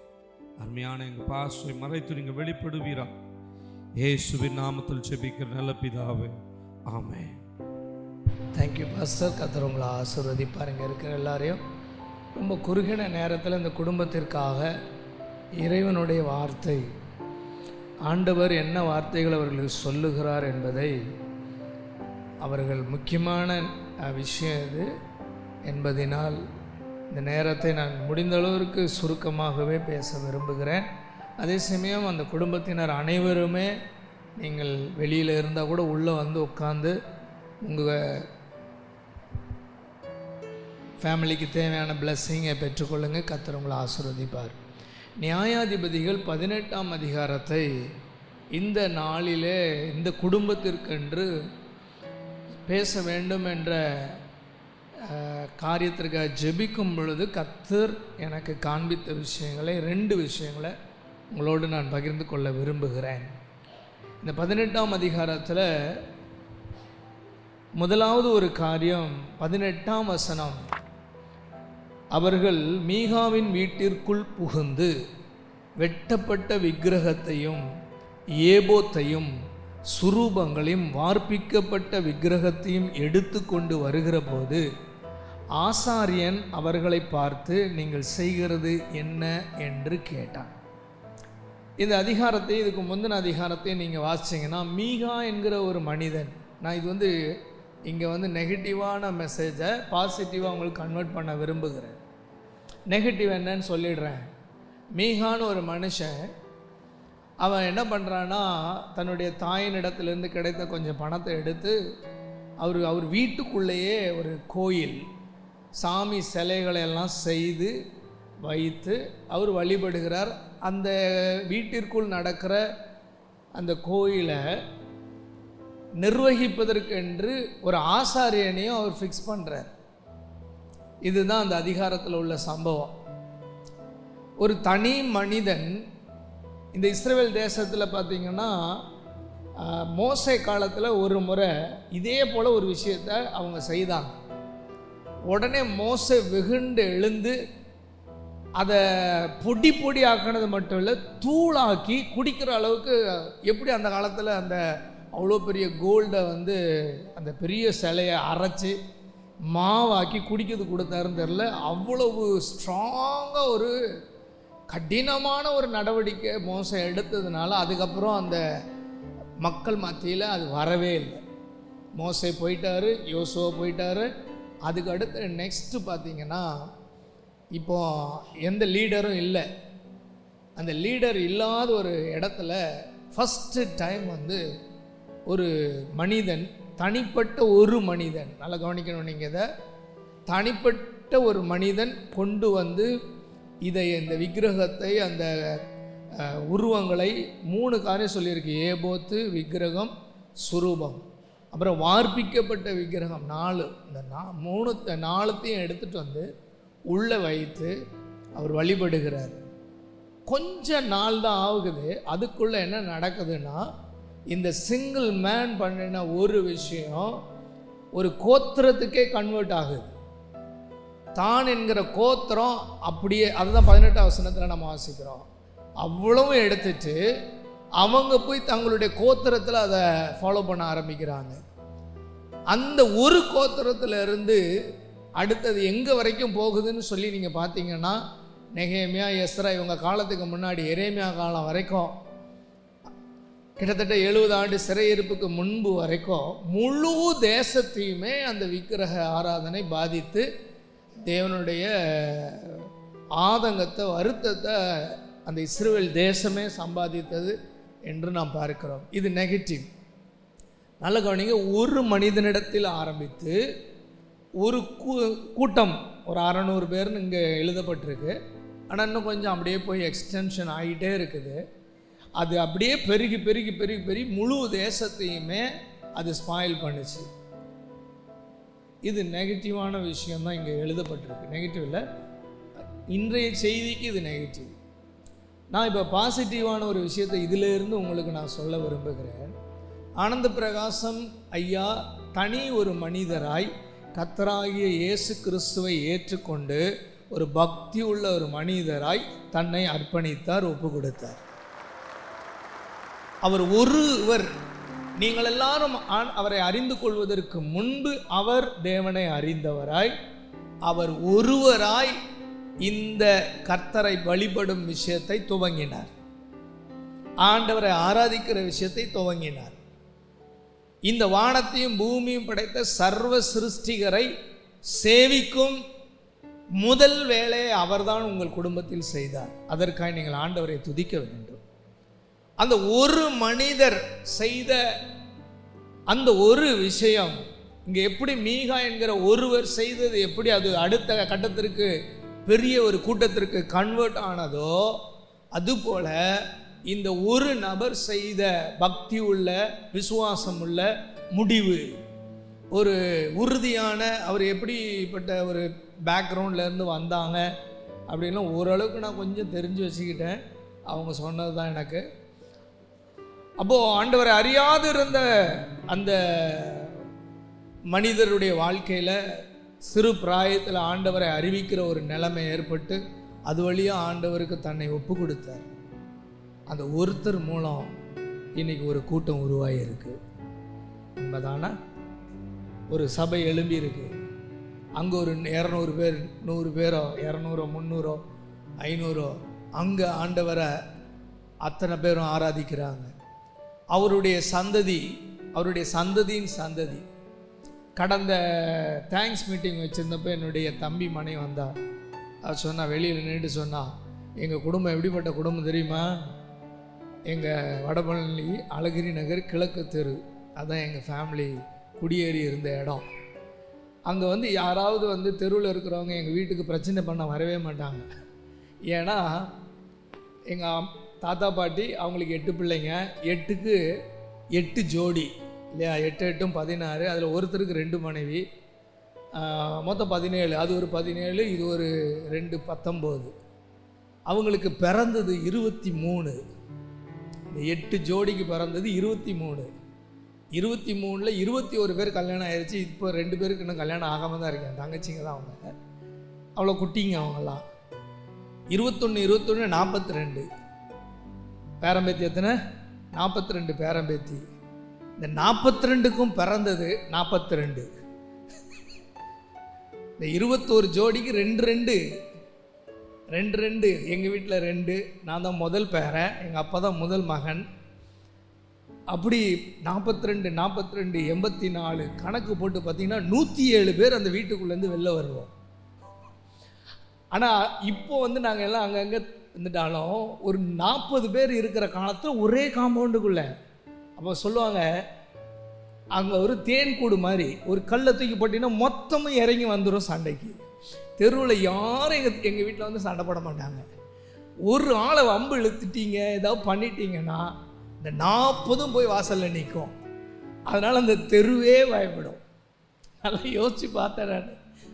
அருமையான எங்கள் பாஸ்டரை மறைத்து நீங்கள் வெளிப்படுவீரா. இயேசுவின் நாமத்தில் ஜெபிக்கிற நல்ல பிதாவே, ஆமென். Thank you pastor. கர்த்தர் உங்களை ஆசீர்வதிப்பார். இங்கே இருக்கிற எல்லாரையும் ரொம்ப குறுகின நேரத்தில் இந்த குடும்பத்திற்காக இறைவனுடைய வார்த்தை, ஆண்டவர் என்ன வார்த்தைகள் அவர்களுக்கு சொல்லுகிறார் என்பதை, அவர்கள் முக்கியமான விஷயம் இது என்பதினால் இந்த நேரத்தை நான் முடிந்த அளவிற்கு சுருக்கமாகவே பேச விரும்புகிறேன். அதே சமயம் அந்த குடும்பத்தினர் அனைவருமே நீங்கள் வெளியில் இருந்தால் கூட உள்ளே வந்து உட்காந்து உங்கள் ஃபேமிலிக்கு தேவையான பிளஸ்ஸிங்கை பெற்றுக்கொள்ளுங்கள். கர்த்தர் உங்களை ஆசீர்வதிப்பார். நியாயாதிபதிகள் 18ஆம் அதிகாரத்தை இந்த நாளிலே இந்த குடும்பத்திற்கென்று பேச வேண்டும் என்ற காரியத்திற்காக ஜெபிக்கும் பொழுது கர்த்தர் எனக்கு காண்பித்த விஷயங்களை 2 விஷயங்களை உங்களோடு நான் பகிர்ந்து கொள்ள விரும்புகிறேன். இந்த 18ஆம் அதிகாரத்தில் முதலாவது ஒரு காரியம் 18ஆம் வசனம், அவர்கள் மீகாவின் வீட்டிற்குள் புகுந்து வெட்டப்பட்ட விக்கிரகத்தையும் ஏபோத்தையும் சுரூபங்களையும் வார்ப்பிக்கப்பட்ட விக்கிரகத்தையும் எடுத்து கொண்டு வருகிற போது ஆசாரியன் அவர்களை பார்த்து, நீங்கள் செய்கிறது என்ன என்று கேட்டான். இந்த அதிகாரத்தை, இதுக்கு முந்தின அதிகாரத்தை நீங்கள் வாசிச்சிங்கன்னா, மீகா என்கிற ஒரு மனிதன், நான் இது இங்கே நெகட்டிவான மெசேஜை பாசிட்டிவாக உங்களுக்கு கன்வெர்ட் பண்ண விரும்புகிறேன். நெகட்டிவ் என்னன்னு சொல்லிடுறேன். மீகான்னு ஒரு மனுஷன், அவன் என்ன பண்ணுறான்னா, தன்னுடைய தாயின் இடத்துலேருந்து கிடைத்த கொஞ்சம் பணத்தை எடுத்து அவர் வீட்டுக்குள்ளேயே ஒரு கோயில், சாமி சிலைகளை எல்லாம் செய்து வைத்து அவர் வழிபடுகிறார். அந்த வீட்டிற்குள் நடக்கிற அந்த கோயிலை நிர்வகிப்பதற்கென்று ஒரு ஆசாரியனையும் அவர் ஃபிக்ஸ் பண்ணுறார். இதுதான் அந்த அதிகாரத்தில் உள்ள சம்பவம். ஒரு தனி மனிதன் இந்த இஸ்ரவேல் தேசத்தில் பார்த்திங்கன்னா, மோசே காலத்தில் ஒரு முறை இதே போல் ஒரு விஷயத்தை அவங்க செய்தாங்க. உடனே மோசே வெகுண்டு எழுந்து அதை பொடி ஆக்கினது மட்டும் இல்லை, தூளாக்கி குடிக்கிற அளவுக்கு, எப்படி அந்த காலத்தில் அந்த அவ்வளோ பெரிய கோல்டை அந்த பெரிய சிலையை அரைச்சி மாவாக்கி குடிக்கிறது கொடுத்தாருன்னு தெரில. அவ்வளவு ஸ்ட்ராங்காக ஒரு கடினமான ஒரு நடவடிக்கை மோசை எடுத்ததுனால அதுக்கப்புறம் அந்த மக்கள் மத்தியில் அது வரவே இல்லை. மோசே போயிட்டார், யோசுவா போயிட்டார். அதுக்கு அடுத்து நெக்ஸ்ட்டு பார்த்திங்கன்னா, இப்போ எந்த லீடரும் இல்லை. அந்த லீடர் இல்லாத ஒரு இடத்துல ஃபஸ்ட்டு டைம் ஒரு மனிதன், தனிப்பட்ட ஒரு மனிதன், நல்லா கவனிக்கணும் நீங்கள் இதை, தனிப்பட்ட ஒரு மனிதன் கொண்டு இதை, இந்த விக்கிரகத்தை, அந்த உருவங்களை 3 காரியம் சொல்லியிருக்கு. ஏபோத்து, விக்கிரகம், சுரூபம், அப்புறம் வார்ப்பிக்கப்பட்ட விக்கிரகம் 4. இந்த 4த்தையும் எடுத்துகிட்டு உள்ளே வைத்து அவர் வழிபடுகிறார். கொஞ்ச நாள் தான் ஆகுது. அதுக்குள்ளே என்ன நடக்குதுன்னா, இந்த சிங்கிள் மேன் பண்ணின ஒரு விஷயம் ஒரு கோத்திரத்துக்கே கன்வெர்ட் ஆகுது. தான் என்கிற கோத்திரம் அப்படியே, அதுதான் 18ஆம் வசனத்தில் நம்ம வாசிக்கிறோம். அவ்வளவும் எடுத்துட்டு அவங்க போய் தங்களுடைய கோத்திரத்தில் அதை ஃபாலோ பண்ண ஆரம்பிக்கிறாங்க. அந்த ஒரு கோத்திரத்தில் இருந்து அடுத்தது எங்கே வரைக்கும் போகுதுன்னு சொல்லி நீங்கள் பார்த்தீங்கன்னா, நெகேமியா, எஸ்ரா இவங்க காலத்துக்கு முன்னாடி எரேமியா காலம் வரைக்கும், கிட்டத்தட்ட 70 ஆண்டு சிறையிருப்புக்கு முன்பு வரைக்கும் முழு தேசத்தையுமே அந்த விக்கிரக ஆராதனை பாதித்து தேவனுடைய ஆதங்கத்தை, வருத்தத்தை அந்த இஸ்ரவேல் தேசமே சம்பாதித்தது என்று நாம் பார்க்கிறோம். இது நெகட்டிவ். நல்ல கவனிங்க, ஒரு மனிதனிடத்தில் ஆரம்பித்து ஒரு கூட்டம், ஒரு 600 பேர்னு இங்கே எழுதப்பட்டிருக்கு. ஆனால் இன்னும் கொஞ்சம் அப்படியே போய் எக்ஸ்டென்ஷன் ஆகிட்டே இருக்குது. அது அப்படியே பெருகி பெருகி பெருகி பெருகி முழு தேசத்தையுமே அது ஸ்பாயில் பண்ணுச்சு. இது நெகட்டிவான விஷயம்தான் இங்கே எழுதப்பட்டிருக்கு. நெகட்டிவ் இல்லை, இன்றைய செய்திக்கு இது நெகட்டிவ். நான் இப்போ பாசிட்டிவான ஒரு விஷயத்தை இதிலிருந்து உங்களுக்கு நான் சொல்ல விரும்புகிறேன். ஆனந்த பிரகாசம் ஐயா தனி ஒரு மனிதராய் கர்த்தராகிய இயேசு கிறிஸ்துவை ஏற்றுக்கொண்டு ஒரு பக்தி உள்ள ஒரு மனிதராய் தன்னை அர்ப்பணித்தார், ஒப்பு கொடுத்தார். அவர் ஒருவர் நீங்கள் எல்லாரும் அவரை அறிந்து கொள்வதற்கு முன்பு அவர் தேவனை அறிந்தவராய், அவர் ஒருவராய் இந்த கர்த்தரை வழிபடும் விஷயத்தை துவங்கினார். ஆண்டவரை ஆராதிக்கிற விஷயத்தை துவங்கினார். இந்த வானத்தையும் பூமியும் படைத்த சர்வ சிருஷ்டிகரை சேவிக்கும் முதல் வேலையை அவர்தான் உங்கள் குடும்பத்தில் செய்தார். அதற்காக நீங்கள் ஆண்டவரை துதிக்க வேண்டும். அந்த ஒரு மனிதர் செய்த அந்த ஒரு விஷயம் இங்கே எப்படி மீகா என்கிற ஒருவர் செய்தது எப்படி அது அடுத்த கட்டத்திற்கு பெரிய ஒரு கூட்டத்திற்கு கன்வெர்ட் ஆனதோ, அதுபோல இந்த ஒரு நபர் செய்த பக்தி உள்ள விசுவாசம் உள்ள முடிவு, ஒரு உறுதியான, அவர் எப்படிப்பட்ட ஒரு பேக்ரவுண்ட்லேருந்து வந்தாங்க அப்படின்னா ஓரளவுக்கு நான் கொஞ்சம் தெரிஞ்சு வச்சுக்கிட்டேன். அவங்க சொன்னது தான் எனக்கு. அப்போது ஆண்டவரை அறியாது இருந்த அந்த மனிதருடைய வாழ்க்கையில் சிறு பிராயத்தில் ஆண்டவரை அறிவிக்கிற ஒரு நிலைமை ஏற்பட்டு அது வழியாக ஆண்டவருக்கு தன்னை ஒப்பு கொடுத்தார். அந்த ஒருத்தர் மூலம் இன்னைக்கு ஒரு கூட்டம் உருவாகியிருக்கு. உண்மைதானா? ஒரு சபை எழும்பி இருக்கு. அங்கே ஒரு 200 பேர், 100 பேரோ, 200, 300, 500 அங்கே ஆண்டவரை அத்தனை பேரும் ஆராதிக்கிறாங்க. அவருடைய சந்ததி, அவருடைய சந்ததியின் சந்ததி. கடந்த தேங்க்ஸ் மீட்டிங் வச்சுருந்தப்போ என்னுடைய தம்பி மனைவி வந்தா. அவர் சொன்னா, வெளியில் நின்றுட்டு சொன்னா, எங்கள் குடும்பம் எப்படிப்பட்ட குடும்பம் தெரியுமா? எங்கள் வடபழனி அழகிரி நகர் கிழக்கு தெரு, அதான் எங்கள் ஃபேமிலி குடியேறி இருந்த இடம். அங்கே யாராவது தெருவில் இருக்கிறவங்க எங்கள் வீட்டுக்கு பிரச்சனை பண்ண வரவே மாட்டாங்க. ஏன்னா எங்கள் தாத்தா பாட்டி அவங்களுக்கு 8 பிள்ளைங்க, 8க்கு 8 ஜோடி இல்லையா? 8 8 16. அதில் ஒருத்தருக்கு 2 மனைவி, மொத்தம் 17. அது ஒரு 17, இது ஒரு 2 19. அவங்களுக்கு பிறந்தது 23. இந்த 8 ஜோடிக்கு பிறந்தது 23. 23ல் 21 பேர் கல்யாணம் ஆயிடுச்சு. இப்போ 2 பேருக்கு இன்னும் கல்யாணம் ஆகாமல் தான் இருக்கேன். தங்கச்சிங்க தான் அவங்க, அவ்வளோ குட்டிங்க அவங்கெல்லாம். 21 21 42 பேரம்பேத்தி. எத்தனை? 42 பேரம்பேத்தி. இந்த 42க்கும் பிறந்தது 42. இந்த 21 ஜோடிக்கு 2 2. எங்கள் வீட்டில் 2. நான் தான் முதல் பேரன், எங்கள் அப்பா தான் முதல் மகன். அப்படி 42 42 84 கணக்கு போட்டு பார்த்தீங்கன்னா 107 பேர் அந்த வீட்டுக்குள்ளேருந்து வெளில வருவோம். ஆனால் இப்போ நாங்கள் எல்லாம் அங்கங்கே வந்துட்டாலும் ஒரு 40 பேர் இருக்கிற காலத்தில் ஒரே காம்பவுண்டுக்குள்ளே. அப்போ சொல்லுவாங்க, அங்கே ஒரு தேன் கூடு மாதிரி ஒரு கல்லை தூக்கி போட்டிங்கன்னா மொத்தமும் இறங்கி வந்துடும் சண்டைக்கு. தெருவில் யாரும் எங்கள் வீட்டில் சண்டை போட மாட்டாங்க. ஒரு ஆளை வம்பு இழுத்துட்டீங்க, ஏதாவது பண்ணிட்டீங்கன்னா இந்த 40 போய் வாசலில் நிற்கும். அதனால் அந்த தெருவே பயப்படும். நல்லா யோசித்து பார்த்தேன் நான்.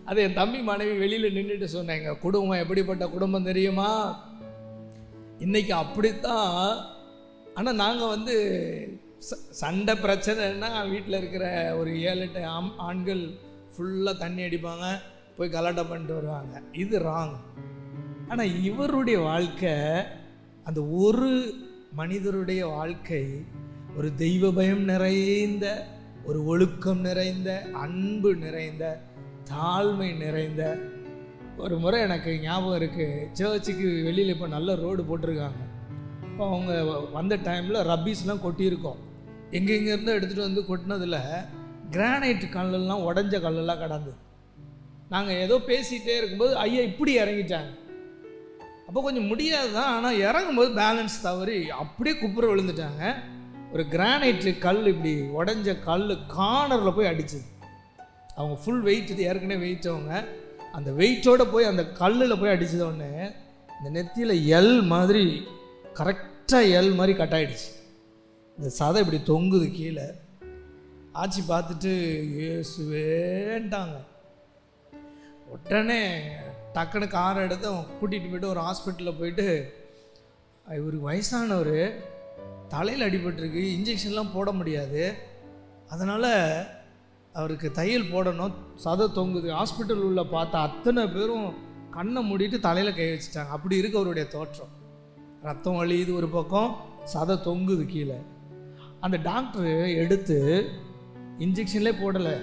அது என் தம்பி மனைவி வெளியில் நின்றுட்டு சொன்னேன், எங்கள் குடும்பம் எப்படிப்பட்ட குடும்பம் தெரியுமா? இன்றைக்கி அப்படித்தான். ஆனால் நாங்கள் சண்டை பிரச்சனைன்னா வீட்டில் இருக்கிற ஒரு 7-8 ஆண்கள் ஃபுல்லாக தண்ணி அடிப்பாங்க, போய் கலாட்டா பண்ணிட்டு வருவாங்க. இது ராங். ஆனால் இவருடைய வாழ்க்கை, அந்த ஒரு மனிதருடைய வாழ்க்கை ஒரு தெய்வ பயம் நிறைந்த, ஒரு ஒழுக்கம் நிறைந்த, அன்பு நிறைந்த, தாழ்மை நிறைந்த. ஒரு முறை எனக்கு ஞாபகம் இருக்குது, சர்ச்சுக்கு வெளியில் இப்போ நல்ல ரோடு போட்டிருக்காங்க. இப்போ அவங்க வந்த டைமில் ரப்பீஸ்லாம் கொட்டியிருக்கோம். எங்கெங்கேருந்து எடுத்துகிட்டு கொட்டினதில் கிரானைட் கல்லெல்லாம் உடஞ்ச கல்லெல்லாம் கடந்து. நாங்கள் ஏதோ பேசிகிட்டே இருக்கும்போது ஐயா இப்படி இறங்கிட்டாங்க. அப்போ கொஞ்சம் முடியாது தான், ஆனால் இறங்கும்போது பேலன்ஸ் தவறி அப்படியே குப்புற விழுந்துட்டாங்க. ஒரு கிரானைட்டு கல், இப்படி உடஞ்ச கல் கார்னரில் போய் அடிச்சுது. அவங்க ஃபுல் வெயிட், இது ஏற்கனவே வெயிட், அவங்க அந்த வெயிட்டோடு போய் அந்த கல்லில் போய் அடித்ததோடனே இந்த நெத்தியில் எல் மாதிரி, கரெக்டாக எல் மாதிரி கட் ஆகிடுச்சு. இந்த சதை இப்படி தொங்குது கீழே. ஆச்சி பார்த்துட்டு ஏசுவேன்ட்டாங்க. உடனே டக்குன்னு காரை எடுத்து கூட்டிகிட்டு போய்ட்டு ஒரு ஹாஸ்பிட்டலில் போயிட்டு, இவருக்கு வயசானவர், தலையில் அடிபட்டிருக்கு, இன்ஜெக்ஷன்லாம் போட முடியாது, அதனால் அவருக்கு தையல் போடணும், சதை தொங்குது. ஹாஸ்பிட்டல் உள்ள பார்த்தா அத்தனை பேரும் கண்ணை மூடிட்டு தலையில் கை வச்சுட்டாங்க. அப்படி இருக்கு அவருடைய தோற்றம். ரத்தம் வலியுது ஒரு பக்கம், சதை தொங்குது கீழே. அந்த டாக்டரு எடுத்து இன்ஜெக்ஷன்லே போடலை,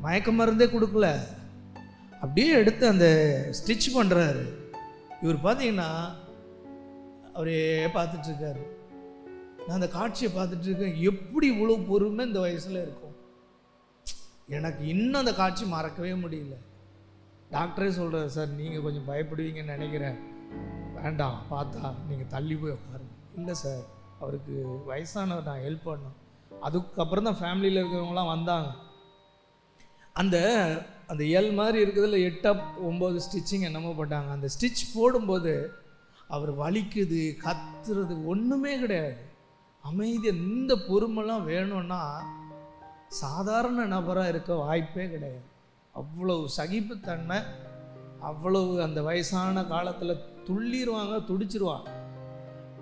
மயக்க மருந்தே கொடுக்கல, அப்படியே எடுத்து அந்த ஸ்டிச் பண்ணுறாரு. இவர் பார்த்தீங்கன்னா அவரே பார்த்துட்ருக்காரு. நான் அந்த காட்சியை பார்த்துட்ருக்கேன். எப்படி இவ்வளோ பொறுமை இந்த வயசில் இருக்கும்? எனக்கு இன்னும் அந்த காட்சி மறக்கவே முடியல. டாக்டரே சொல்கிறார், சார் நீங்கள் கொஞ்சம் பயப்படுவீங்கன்னு நினைக்கிறேன், வேண்டாம், பார்த்தா நீங்கள் தள்ளி போய் உட்காருங்க. இல்லை சார், அவருக்கு வயசானவர், நான் ஹெல்ப் பண்ணோம். அதுக்கப்புறம் தான் ஃபேமிலியில் இருக்கிறவங்களாம் வந்தாங்க. அந்த அந்த எல் மாதிரி இருக்கிறதுல 8-9 ஸ்டிச்சிங் என்னமோ போட்டாங்க. அந்த ஸ்டிச் போடும்போது அவர் வலிக்குது, கத்துறது ஒன்றுமே கிடையாது. அமைதி. இந்த பொறுமெல்லாம் வேணும்னா சாதாரண நபராக இருக்க வாய்ப்பே கிடையாது. அவ்வளவு சகிப்புத்தன்மை, அவ்வளவு அந்த வயசான காலத்தில் துள்ளிடுவாங்க, துடிச்சிருவாங்க.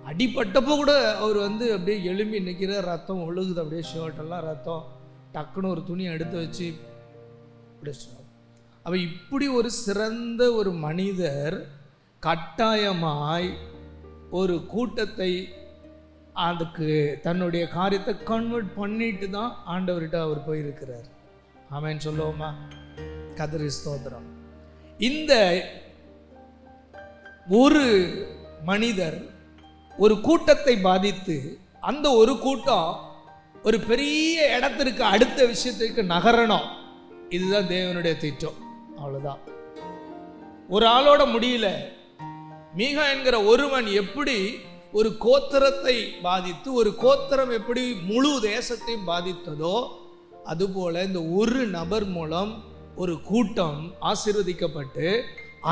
அடிப்பட்டப்போ கூட அவர் அப்படியே எழும்பி நிற்கிற, ரத்தம் ஒழுகுது, அப்படியே ஷர்ட்டெல்லாம் ரத்தம், டக்குன்னு ஒரு துணியை எடுத்து வச்சு பிடிச்சிடும். அப்போ இப்படி ஒரு சிறந்த ஒரு மனிதர் கட்டாயமாய் ஒரு கூட்டத்தை அதுக்கு தன்னுடைய காரியத்தை கன்வெர்ட் பண்ணிட்டு தான் ஆண்டவர்கிட்ட அவர் போயிருக்கிறார். ஆமென் சொல்லுவோமா? கர்த்தருக்கு ஸ்தோத்திரம். இந்த ஒரு மனிதர் ஒரு கூட்டத்தை பாதித்து, அந்த ஒரு கூட்டம் ஒரு பெரிய இடத்திற்கு அடுத்த விஷயத்திற்கு நகரணும். இதுதான் தேவனுடைய திட்டம். அவ்வளோதான். ஒரு ஆளோட முடியல. மீகா என்கிற ஒருவன் எப்படி ஒரு கோத்திரத்தை பாதித்து, ஒரு கோத்திரம் எப்படி முழு தேசத்தையும் பாதித்ததோ, அதுபோல இந்த ஒரு நபர் மூலம் ஒரு கூட்டம் ஆசீர்வதிக்கப்பட்டு,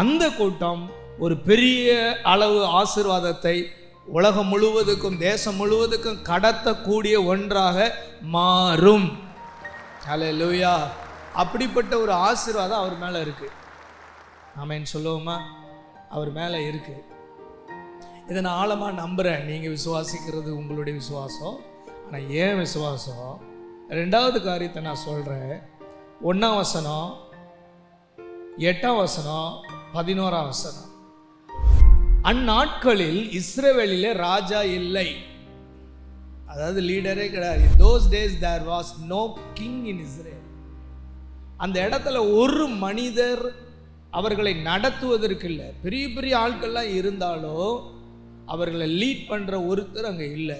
அந்த கூட்டம் ஒரு பெரிய அளவு ஆசீர்வாதத்தை உலகம் முழுவதுக்கும், தேசம் முழுவதுக்கும் கடத்தக்கூடிய ஒன்றாக மாறும். ஹல்லேலூயா. அப்படிப்பட்ட ஒரு ஆசீர்வாதம் அவர் மேலே இருக்கு. ஆமென் சொல்லுவோமா? அவர் மேலே இருக்கு. இதை நான் ஆழமாக நம்புகிறேன். நீங்கள் விசுவாசிக்கிறது உங்களுடைய விசுவாசம். ஆனால் ஏன் விசுவாசம்? 2வது காரியத்தை நான் சொல்கிறேன். 1ஆம் வசனம், 8ஆம் வசனம், 11ஆம் வசனம். அந்நாட்களில் இஸ்ரவேலிலே ராஜா இல்லை, அதாவது லீடரே கிடையாது. In those days there was no king in Israel. அந்த இடத்துல ஒரு மனிதர் அவர்களை நடத்துவதற்கு இல்லை. பெரிய பெரிய ஆட்கள்லாம் இருந்தாலும் அவர்களை லீட் பண்ணுற ஒருத்தர் அங்கே இல்லை.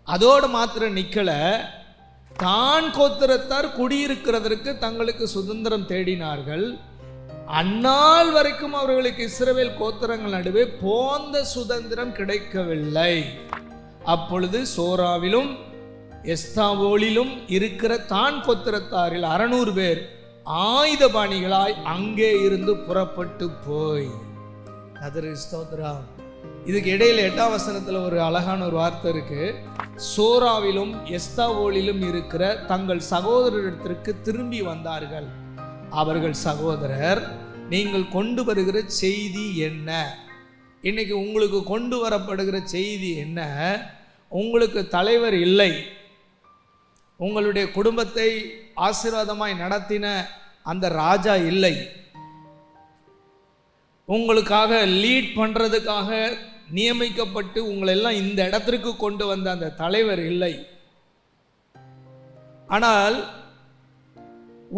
அதோடு மாத்திரம் நிற்கல, தான் கோத்திரத்தார் குடியிருக்கிறதற்கு தங்களுக்கு சுதந்திரம் தேடினார்கள். அந்நாள் வரைக்கும் அவர்களுக்கு இஸ்ரவேல் கோத்திரங்கள் நடுவே போந்த சுதந்திரம் கிடைக்கவில்லை. அப்பொழுது சோராவிலும் எஸ்தாவோலிலும் இருக்கிற தான் கோத்திரத்தாரில் 600 பேர் ஆயுதபாணிகளாய் அங்கே இருந்து புறப்பட்டு போய். கர்த்தருக்கு ஸ்தோத்திரம். இதுக்கு இடையில 8ஆம் வசனத்துல ஒரு அழகான ஒரு வார்த்தை இருக்கு. சோராவிலும் எஸ்தாவோலிலும் இருக்கிற தங்கள் சகோதரரிடத்திற்கு திரும்பி வந்தார்கள். அவர்கள் சகோதரர், நீங்கள் கொண்டு வருகிற செய்தி என்ன? இன்னைக்கு உங்களுக்கு கொண்டு வரப்படுகிற செய்தி என்ன? உங்களுக்கு தலைவர் இல்லை, உங்களுடைய குடும்பத்தை ஆசீர்வாதமாய் நடத்தின அந்த ராஜா இல்லை, உங்களுக்காக லீட் பண்றதுக்காக நியமிக்கப்பட்டு உங்களை எல்லாம் இந்த இடத்திற்கு கொண்டு வந்த அந்த தலைவர் இல்லை. ஆனால்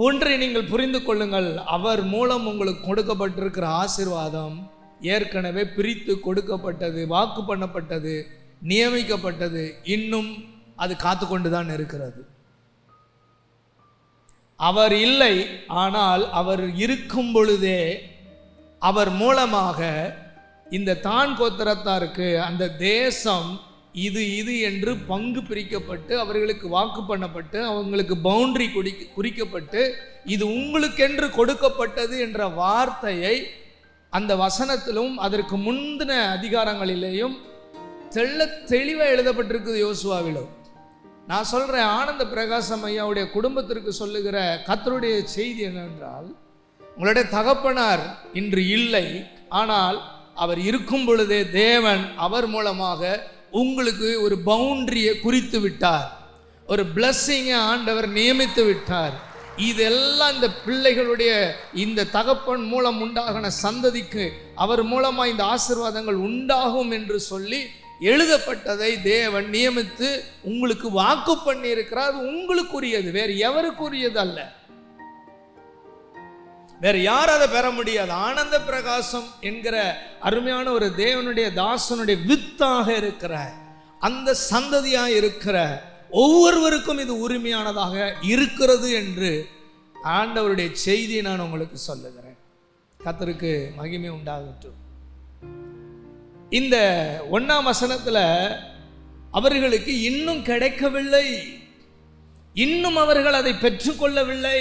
ஒன்றை நீங்கள் புரிந்து கொள்ளுங்கள், அவர் மூலம் உங்களுக்கு கொடுக்கப்பட்டிருக்கிற ஆசீர்வாதம் ஏற்கனவே பிரித்து கொடுக்கப்பட்டது, வாக்கு பண்ணப்பட்டது, நியமிக்கப்பட்டது. இன்னும் அது காத்து கொண்டுதான் இருக்கிறது. அவர் இல்லை, ஆனால் அவர் இருக்கும் பொழுதே அவர் மூலமாக இந்த தான் கோத்திரத்தாருக்கு அந்த தேசம் இது இது என்று பங்கு பிரிக்கப்பட்டு அவர்களுக்கு வாக்கு பண்ணப்பட்டு அவங்களுக்கு பவுண்டரி குறிக்கப்பட்டு இது உங்களுக்கென்று கொடுக்கப்பட்டது என்ற வார்த்தையை அந்த வசனத்திலும் அதற்கு முந்தின அதிகாரங்களிலேயும் தெளிவாக எழுதப்பட்டிருக்குது யோசுவாவிலும். நான் சொல்கிறேன், ஆனந்த பிரகாசம் ஐயாவுடைய குடும்பத்திற்கு சொல்லுகிற கர்த்தருடைய செய்தி என்னவென்றால், உங்களுடைய தகப்பனார் இன்று இல்லை, ஆனால் அவர் இருக்கும் பொழுதே தேவன் அவர் மூலமாக உங்களுக்கு ஒரு பவுண்டரியை குறித்து விட்டார், ஒரு பிளஸ்ஸிங்கை ஆண்டவர் நியமித்து விட்டார். இதெல்லாம் இந்த பிள்ளைகளுடைய இந்த தகப்பன் மூலம் உண்டாகின சந்ததிக்கு அவர் மூலமாக இந்த ஆசீர்வாதங்கள் உண்டாகும் என்று சொல்லி எழுதப்பட்டதை தேவன் நியமித்து உங்களுக்கு வாக்கு பண்ணி இருக்கிறார். உங்களுக்குரியது, வேறு எவருக்குரியது அல்ல. வேற யாரும் அதை பெற முடியாது. ஆனந்த பிரகாசம் என்கிற அருமையான ஒரு தேவனுடைய தாசனுடைய வித்தாக இருக்கிற அந்த சந்ததியாக இருக்கிற ஒவ்வொருவருக்கும் இது உரிமையானதாக இருக்கிறது என்று ஆண்டவருடைய செய்தியை நான் உங்களுக்கு சொல்லுகிறேன். கர்த்தருக்கு மகிமை உண்டாகட்டும். இந்த 1ஆம் வசனத்துல அவர்களுக்கு இன்னும் கிடைக்கவில்லை, இன்னும் அவர்கள் அதை பெற்றுக்கொள்ளவில்லை.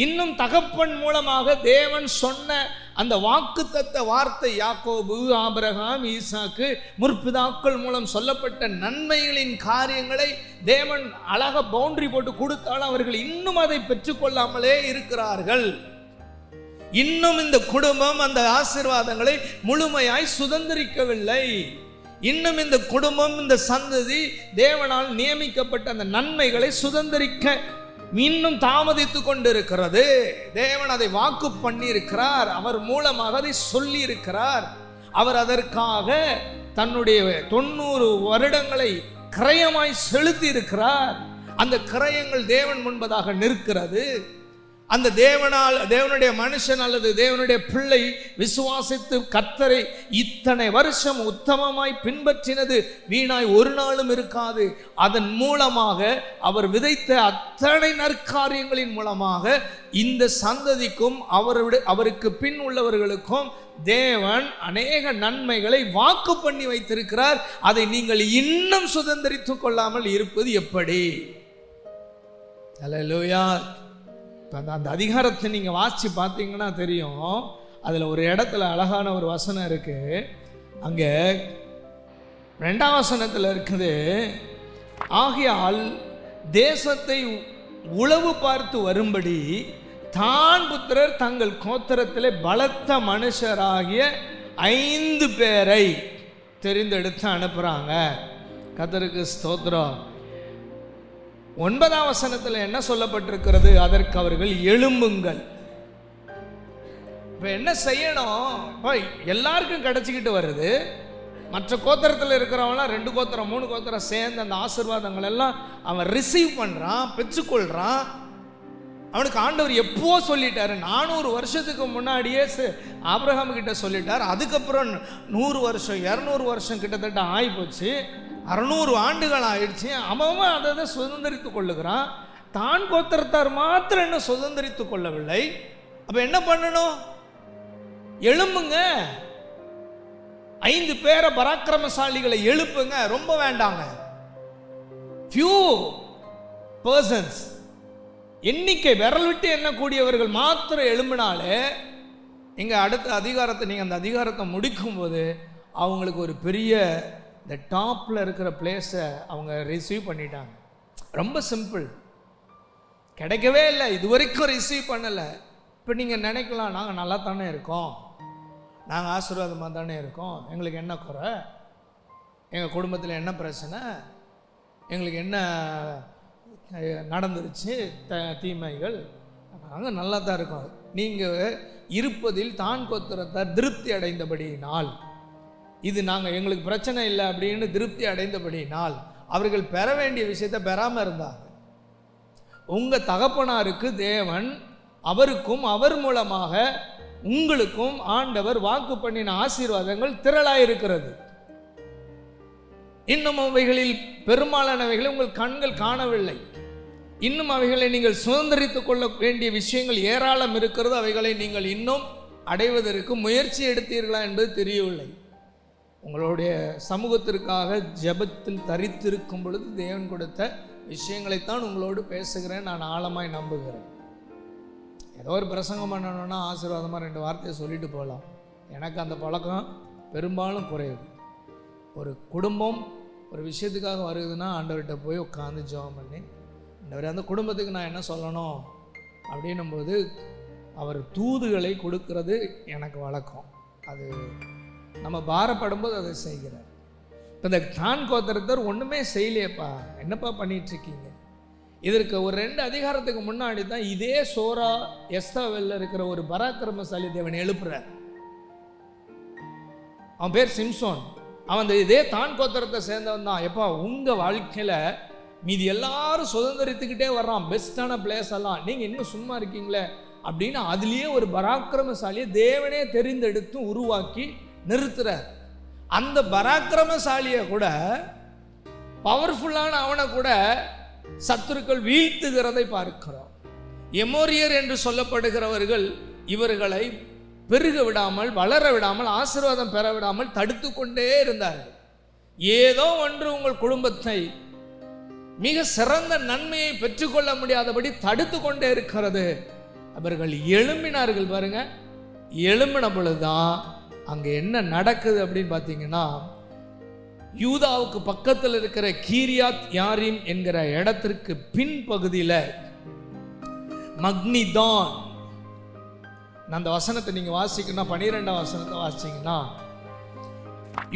இன்னும் தகப்பன் மூலமாக தேவன் சொன்ன அந்த வாக்குத்தத்த வார்த்தை, யாக்கோபு, ஆபிரகாம், ஈசாக்கு முற்பிதாக்கள் மூலம் சொல்லப்பட்ட நன்மைகளின் காரியங்களை தேவன் அழகா பவுண்டரி போட்டு கொடுத்தாலும் அவர்கள் இன்னும் அதை பெற்றுக்கொள்ளாமலே இருக்கிறார்கள். இன்னும் இந்த குடும்பம் அந்த ஆசீர்வாதங்களை முழுமையாய் சுதந்திரிக்கவில்லை. இன்னும் இந்த குடும்பம், இந்த சந்ததி தேவனால் நியமிக்கப்பட்ட அந்த நன்மைகளை சுதந்திரிக்க இன்னும் தாமதித்து கொண்டிருக்கிறது. தேவன் அதை வாக்கு பண்ணி இருக்கிறார், அவர் மூலமாக அதை சொல்லி இருக்கிறார். அவர் அதற்காக தன்னுடைய 90 வருடங்களை கிரயமாய் செலுத்தி இருக்கிறார். அந்த கிரயங்கள் தேவன் முன்பதாக நிற்கிறது. அந்த தேவனுடைய மனுஷன் அல்லது தேவனுடைய பிள்ளை விசுவாசித்து கர்த்தரை இத்தனை வருஷம் உத்தமமாய் பின்பற்றினது வீணாய் ஒரு நாளும் இருக்காது. அதன் மூலமாக அவர் விதைத்த அத்தனை நற்காரியங்களின் மூலமாக இந்த சந்ததிக்கும் அவருக்கு பின் உள்ளவர்களுக்கும் தேவன் அநேக நன்மைகளை வாக்கு பண்ணி வைத்திருக்கிறார். அதை நீங்கள் இன்னும் சுதந்திரித்துக் கொள்ளாமல் இருப்பது எப்படி? அல்லேலூயா. அந்த அதிகாரத்தை நீங்கள் வாசித்து பார்த்தீங்கன்னா தெரியும். அதில் ஒரு இடத்துல அழகான ஒரு வசனம் இருக்கு. அங்கே 2ஆம் வசனத்தில் இருக்குது, ஆகையால் தேசத்தை உளவு பார்த்து வரும்படி தான் புத்திரர் தங்கள் கோத்திரத்திலே பலத்த மனுஷராகிய 5 பேரை தெரிந்தெடுத்து அனுப்புகிறாங்க. கர்த்தருக்கு ஸ்தோத்திரம். 9ஆம் வசனத்தில் என்ன சொல்லப்பட்டிருக்கிறது? அதற்கு அவர்கள் எழும்புங்கள். இப்போ என்ன செய்யணும்? எல்லாருக்கும் கிடைச்சிக்கிட்டு வருது. மற்ற கோத்திரத்தில் இருக்கிறவங்களாம் 2 கோத்திரம் 3 கோத்திரம் சேர்ந்து அந்த ஆசீர்வாதங்கள் எல்லாம் அவன் ரிசீவ் பண்ணுறான், பெற்றுக்கொள்கிறான். அவனுக்கு ஆண்டவர் எப்போ சொல்லிட்டாரு, 400 வருஷத்துக்கு முன்னாடியே ஆபிரகாம் கிட்ட சொல்லிட்டார். அதுக்கப்புறம் 100 வருஷம் 200 வருஷம் கிட்டத்தட்ட ஆகிப்போச்சு. 600 ஆண்டுகள் ஆயிடுச்சு. அவன் அதை சுதந்திரித்து கொள்ளுகிறான். தான் கோத்திரத்தார் மாத்திரம் என்ன சுதந்திரித்து கொள்ளவில்லை. அப்ப என்ன பண்ணணும்? எழும்புங்க. 5 பேரை பராக்கிரமசாலிகளை எழுப்புங்க. ரொம்ப வேண்டாங்க, few persons, எண்ணிக்கை விரல் விட்டு எண்ணக்கூடியவர்கள் மாத்திரம் எழும்பினாலே இங்க அடுத்த அதிகாரத்தை நீங்க அந்த அதிகாரத்தை முடிக்கும் போது அவங்களுக்கு ஒரு பெரிய இந்த டாப்பில் இருக்கிற பிளேஸை அவங்க ரிசீவ் பண்ணிட்டாங்க. ரொம்ப சிம்பிள். கிடைக்கவே இல்லை, இது வரைக்கும் ரிசீவ் பண்ணலை. இப்போ நீங்கள் நினைக்கலாம், நாங்கள் நல்லா தானே இருக்கோம், நாங்கள் ஆசீர்வாதமாக தானே இருக்கோம், எங்களுக்கு என்ன குறை, எங்கள் குடும்பத்தில் என்ன பிரச்சனை, எங்களுக்கு என்ன நடந்துருச்சு தீமைகள், நாங்கள் நல்லா தான் இருக்கோம். நீங்கள் இருப்பதில் தான் கோத்திரத்தார் திருப்தி அடைந்தபடியினால், இது நாங்கள் எங்களுக்கு பிரச்சனை இல்லை அப்படின்னு திருப்தி அடைந்தபடினால் அவர்கள் பெற வேண்டிய விஷயத்தை பெறாமல் இருந்தாங்க. உங்கள் தகப்பனாருக்கு தேவன் அவருக்கும் அவர் மூலமாக உங்களுக்கும் ஆண்டவர் வாக்கு பண்ணின ஆசீர்வாதங்கள் திரளாயிருக்கிறது. இன்னும் அவைகளில் பெரும்பாலானவைகளை உங்கள் கண்கள் காணவில்லை. இன்னும் அவைகளை நீங்கள் சுதந்திரித்துக் கொள்ள வேண்டிய விஷயங்கள் ஏராளம் இருக்கிறது. அவைகளை நீங்கள் இன்னும் அடைவதற்கு முயற்சி எடுத்தீர்களா என்பது தெரியவில்லை. உங்களுடைய சமூகத்திற்காக ஜெபத்தில் தரித்திருக்கும் பொழுது தேவன் கொடுத்த விஷயங்களைத்தான் உங்களோடு பேசுகிறேன். நான் ஆழமாய் நம்புகிறேன். ஏதோ ஒரு பிரசங்கம் பண்ணணும்னா ஆசீர்வாதமாக 2 வார்த்தையை சொல்லிட்டு போகலாம். எனக்கு அந்த பழக்கம் பெரும்பாலும் குறைவு. ஒரு குடும்பம் ஒரு விஷயத்துக்காக வருதுன்னா ஆண்டவர்கிட்ட போய் உட்காந்து ஜெபம் பண்ணி, ஆண்டவரே அந்த குடும்பத்துக்கு நான் என்ன சொல்லணும் அப்படின்னும்போது அவர் தூதுகளை கொடுக்கறது எனக்கு வழக்கம். அது நம்ம பாரப்படும்போது அதை செய்கிறார். இப்போ இந்த தான் கோத்திரத்தர் ஒன்றுமே செய்யலையப்பா, என்னப்பா பண்ணிகிட்ருக்கீங்க? இதற்கு ஒரு 2 அதிகாரத்துக்கு முன்னாடி தான் இதே சோரா எஸ்தாவெல்ல இருக்கிற ஒரு பராக்கிரமசாலி தேவன் எழுப்புறார். அவன் பேர் சிம்சோன். அவன் இதே தான் கோத்திரத்தை சேர்ந்தவன் தான். எப்பா உங்கள் வாழ்க்கையில் மீதி எல்லாரும் சுதந்திரித்துக்கிட்டே வர்றான், பெஸ்ட்டான பிளேஸ் எல்லாம், நீங்கள் இன்னும் சும்மா இருக்கீங்களே அப்படின்னு அதுலேயே ஒரு பராக்கிரமசாலியை தேவனே தெரிந்தெடுத்து உருவாக்கி நிறுத்துறார். அந்த பராக்கிரமசாலியை கூட, பவர்ஃபுல்லான அவனை கூட சத்துருக்கள் வீழ்த்துகிறதை பார்க்கிறோம். எமோரியர் என்று சொல்லப்படுகிறவர்கள் இவர்களை பெருக விடாமல், வளர விடாமல், ஆசீர்வாதம் பெற விடாமல் தடுத்து கொண்டே இருந்தார்கள். ஏதோ ஒன்று உங்கள் குடும்பத்தை மிக சிறந்த நன்மையை பெற்றுக்கொள்ள முடியாதபடி தடுத்து கொண்டே இருக்கிறது. அவர்கள் எழும்பினார்கள் பாருங்க. எழும்பின பொழுதுதான் அங்கே என்ன நடக்குது அப்படின்னு பார்த்தீங்கன்னா, யூதாவுக்கு பக்கத்தில் இருக்கிற கீரியாத் யாரீம் என்கிற இடத்திற்கு பின்பகுதியில் மக்னிதான், அந்த வசனத்தை நீங்க வாசிக்கணும், 12ஆம் வசனத்தை வாசிங்கன்னா,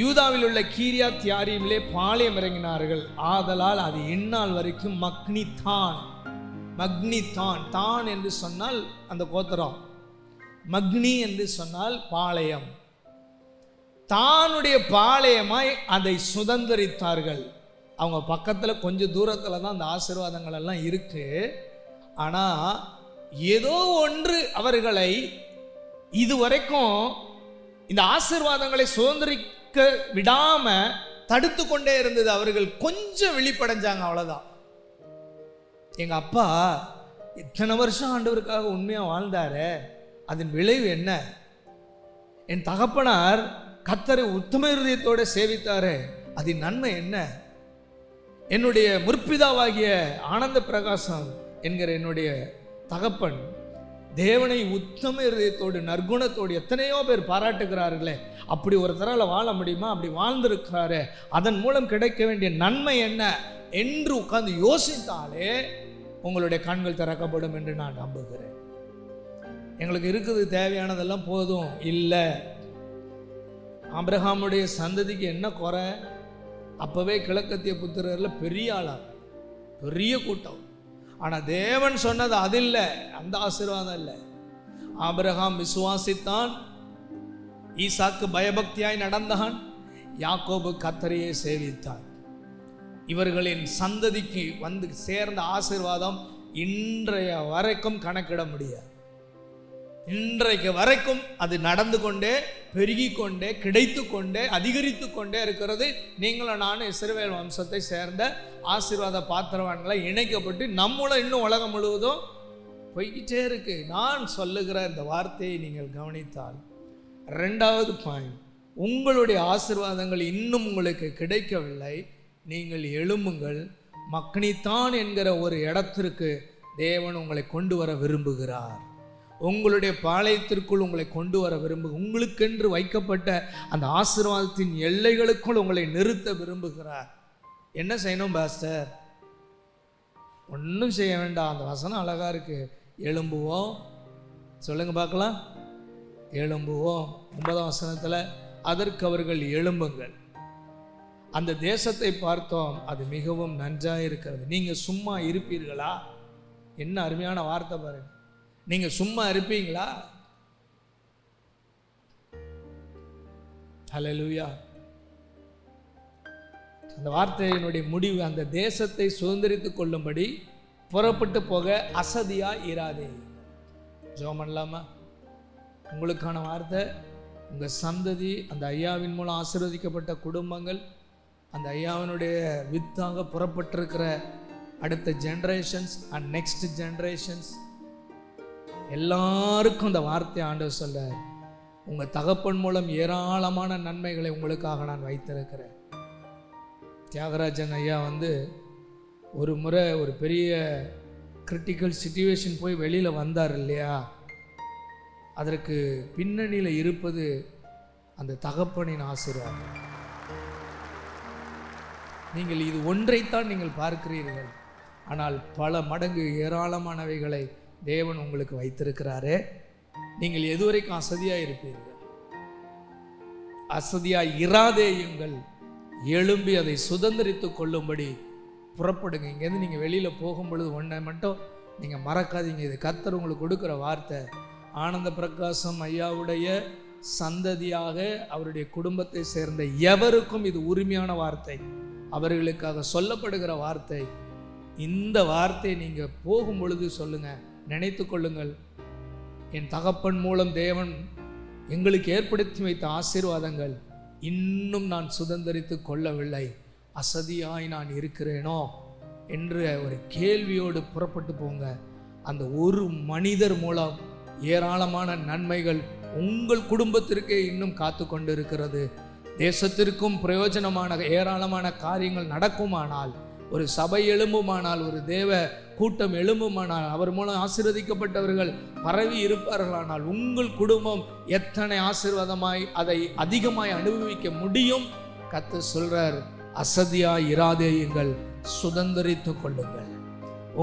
யூதாவில் உள்ள கீரியாத் யாரீமிலே பாளையம் இறங்கினார்கள், ஆதலால் அது இந்நாள் வரைக்கும் மக்னிதான். மக்னிதான், தான் என்று சொன்னால் அந்த கோத்திரம், மக்னி என்று சொன்னால் பாளையம். தானுடைய பாளையமாய் அதை சுதந்திரித்தார்கள். அவங்க பக்கத்தில் கொஞ்சம் தூரத்தில் தான் அந்த ஆசீர்வாதங்கள் எல்லாம் இருக்கு. ஆனால் ஏதோ ஒன்று அவர்களை இதுவரைக்கும் இந்த ஆசீர்வாதங்களை சுதந்திரிக்க விடாம தடுத்து கொண்டே இருந்தது. அவர்கள் கொஞ்சம் விழிப்படைஞ்சாங்க, அவ்வளவுதான். எங்க அப்பா இத்தனை வருஷம் ஆண்டவருக்காக உண்மையா வாழ்ந்தாரு, அதன் விளைவு என்ன? என் தகப்பனார் கர்த்தரை உத்தம இருதயத்தோட சேவித்தாரு, அதன் நன்மை என்ன? என்னுடைய முற்பிதாவாகிய ஆனந்த பிரகாசம் என்கிற என்னுடைய தகப்பன் தேவனை உத்தம இருதயத்தோடு நற்குணத்தோடு எத்தனையோ பேர் பாராட்டுகிறார்களே, அப்படி ஒரு தரால வாழ முடியுமா? அப்படி வாழ்ந்திருக்கிறாரு, அதன் மூலம் கிடைக்க வேண்டிய நன்மை என்ன என்று உட்கார்ந்து யோசித்தாலே உங்களுடைய கண்கள் திறக்கப்படும் என்று நான் நம்புகிறேன். எங்களுக்கு இருக்குது தேவையானதெல்லாம் போதும் இல்லை. ஆபிரகாமுடைய சந்ததிக்கு என்ன குறை? அப்பவே கிழக்கத்திய புத்திரர்ல பெரிய ஆளா, பெரிய கூட்டம். ஆனா தேவன் சொன்னது அது இல்லை, அந்த ஆசீர்வாதம் இல்லை. ஆபிரகாம் விசுவாசித்தான், ஈசாக்கு பயபக்தியாய் நடந்தான், யாக்கோபு கர்த்தரையே சேவித்தான். இவர்களின் சந்ததிக்கு வந்து சேர்ந்த ஆசீர்வாதம் இன்றைய வரைக்கும் கணக்கிட முடியாது. இன்றைக்கு வரைக்கும் அது நடந்து கொண்டே, பெருகி கொண்டே, கிடைத்து கொண்டே, அதிகரித்து கொண்டே இருக்கிறது. நீங்களும் நானும் இஸ்ரவேல் வம்சத்தை சேர்ந்த ஆசீர்வாத பாத்திரவான்களை இணைக்கப்பட்டு நம்மளும் இன்னும் உலகம் முழுவதும் போய்கிட்டே இருக்கு. நான் சொல்லுகிற இந்த வார்த்தையை நீங்கள் கவனித்தால், 2வது பாயிண்ட், உங்களுடைய ஆசீர்வாதங்கள் இன்னும் உங்களுக்கு கிடைக்கவில்லை, நீங்கள் எழும்புங்கள். மக்னிதான் என்கிற ஒரு இடத்திற்கு தேவன் உங்களை கொண்டு வர விரும்புகிறார். உங்களுடைய பாளையத்திற்குள் உங்களை கொண்டு வர உங்களுக்கென்று வைக்கப்பட்ட அந்த ஆசீர்வாதத்தின் எல்லைகளுக்குள் உங்களை நிறுத்த விரும்புகிறார். என்ன செய்யணும் பாஸ்டர்? ஒன்றும் செய்ய வேண்டாம். அந்த வசனம் அழகா இருக்கு. எழும்புவோம், சொல்லுங்க பார்க்கலாம். எழும்புவோம். 9ஆம் வசனத்தில் அதற்கு அவர்கள் எழும்புங்கள். அந்த தேசத்தை பார்த்தோம், அது மிகவும் நன்றாக இருக்கிறது. நீங்க சும்மா இருப்பீர்களா? என்ன அருமையான வார்த்தை பாருங்க. நீங்க சும்மா இருப்பீங்களா? ஹல்லேலூயா. அந்த வார்த்தையினுடைய முடிவு, அந்த தேசத்தை சுதந்திரித்துக் கொள்ளும்படி புறப்பட்டு போக அசதியா இராதே. ஜெபம் பண்ணலாமா? உங்களுக்கான வார்த்தை, உங்க சந்ததி, அந்த ஐயாவின் மூலம் ஆசீர்வதிக்கப்பட்ட குடும்பங்கள், அந்த ஐயாவினுடைய வித்தாக புறப்பட்டிருக்கிற அடுத்த ஜெனரேஷன்ஸ் அண்ட் நெக்ஸ்ட் ஜெனரேஷன்ஸ் எல்லாருக்கும் இந்த வார்த்தை ஆண்டவர் சொல்ல, உங்க தகப்பன் மூலம் ஏராளமான நன்மைகளை உங்களுக்காக நான் வைத்திருக்கிறேன். தியாகராஜன் ஐயா ஒரு முறை ஒரு பெரிய கிரிட்டிக்கல் சிச்சுவேஷன் போய் வெளியில் வந்தார் இல்லையா? அதற்கு பின்னணியில் இருப்பது அந்த தகப்பனின் ஆசீர்வாதம். நீங்கள் இது ஒன்றைத்தான் நீங்கள் பார்க்கிறீர்கள், ஆனால் பல மடங்கு ஏராளமானவைகளை தேவன் உங்களுக்கு வைத்திருக்கிறாரே. நீங்கள் எதுவரைக்கும் அசதியாக இருப்பீர்கள்? அசதியாக இராதேயுங்கள், எழும்பி அதை சுதந்திரித்துக் கொள்ளும்படி புறப்படுங்க. இங்கேருந்து நீங்கள் வெளியில் போகும்பொழுது ஒன்றை மட்டும் நீங்கள் மறக்காதீங்க. இது கர்த்தர் உங்களுக்கு கொடுக்குற வார்த்தை. ஆனந்த பிரகாசம் ஐயாவுடைய சந்ததியாக அவருடைய குடும்பத்தை சேர்ந்த எவருக்கும் இது உரிமையான வார்த்தை, அவர்களுக்காக சொல்லப்படுகிற வார்த்தை. இந்த வார்த்தையை நீங்கள் போகும் பொழுது சொல்லுங்க, நினைத்து கொள்ளுங்கள், என் தகப்பன் மூலம் தேவன் எங்களுக்கு ஏற்படுத்தி வைத்த ஆசீர்வாதங்கள் இன்னும் நான் சுதந்திரித்து கொள்ளவில்லை, அசதியாய் நான் இருக்கிறேனோ என்ற ஒரு கேள்வியோடு புறப்பட்டு போங்க. அந்த ஒரு மனிதர் மூலம் ஏராளமான நன்மைகள் உங்கள் குடும்பத்திற்கே இன்னும் காத்து கொண்டு இருக்கிறது. தேசத்திற்கும் பிரயோஜனமான ஏராளமான காரியங்கள் நடக்குமானால், ஒரு சபை எழும்புமானால், ஒரு தேவ கூட்டம் எழும்புமானால், அவர் மூலம் ஆசீர்வதிக்கப்பட்டவர்கள் பரவி இருப்பார்களானால், உங்கள் குடும்பம் எத்தனை ஆசீர்வாதமாய் அதை அதிகமாய் அனுபவிக்க முடியும். கர்த்தர் சொல்றார், அசதியாய் இராதேயுங்கள், சுதந்திரித்து கொள்ளுங்கள்.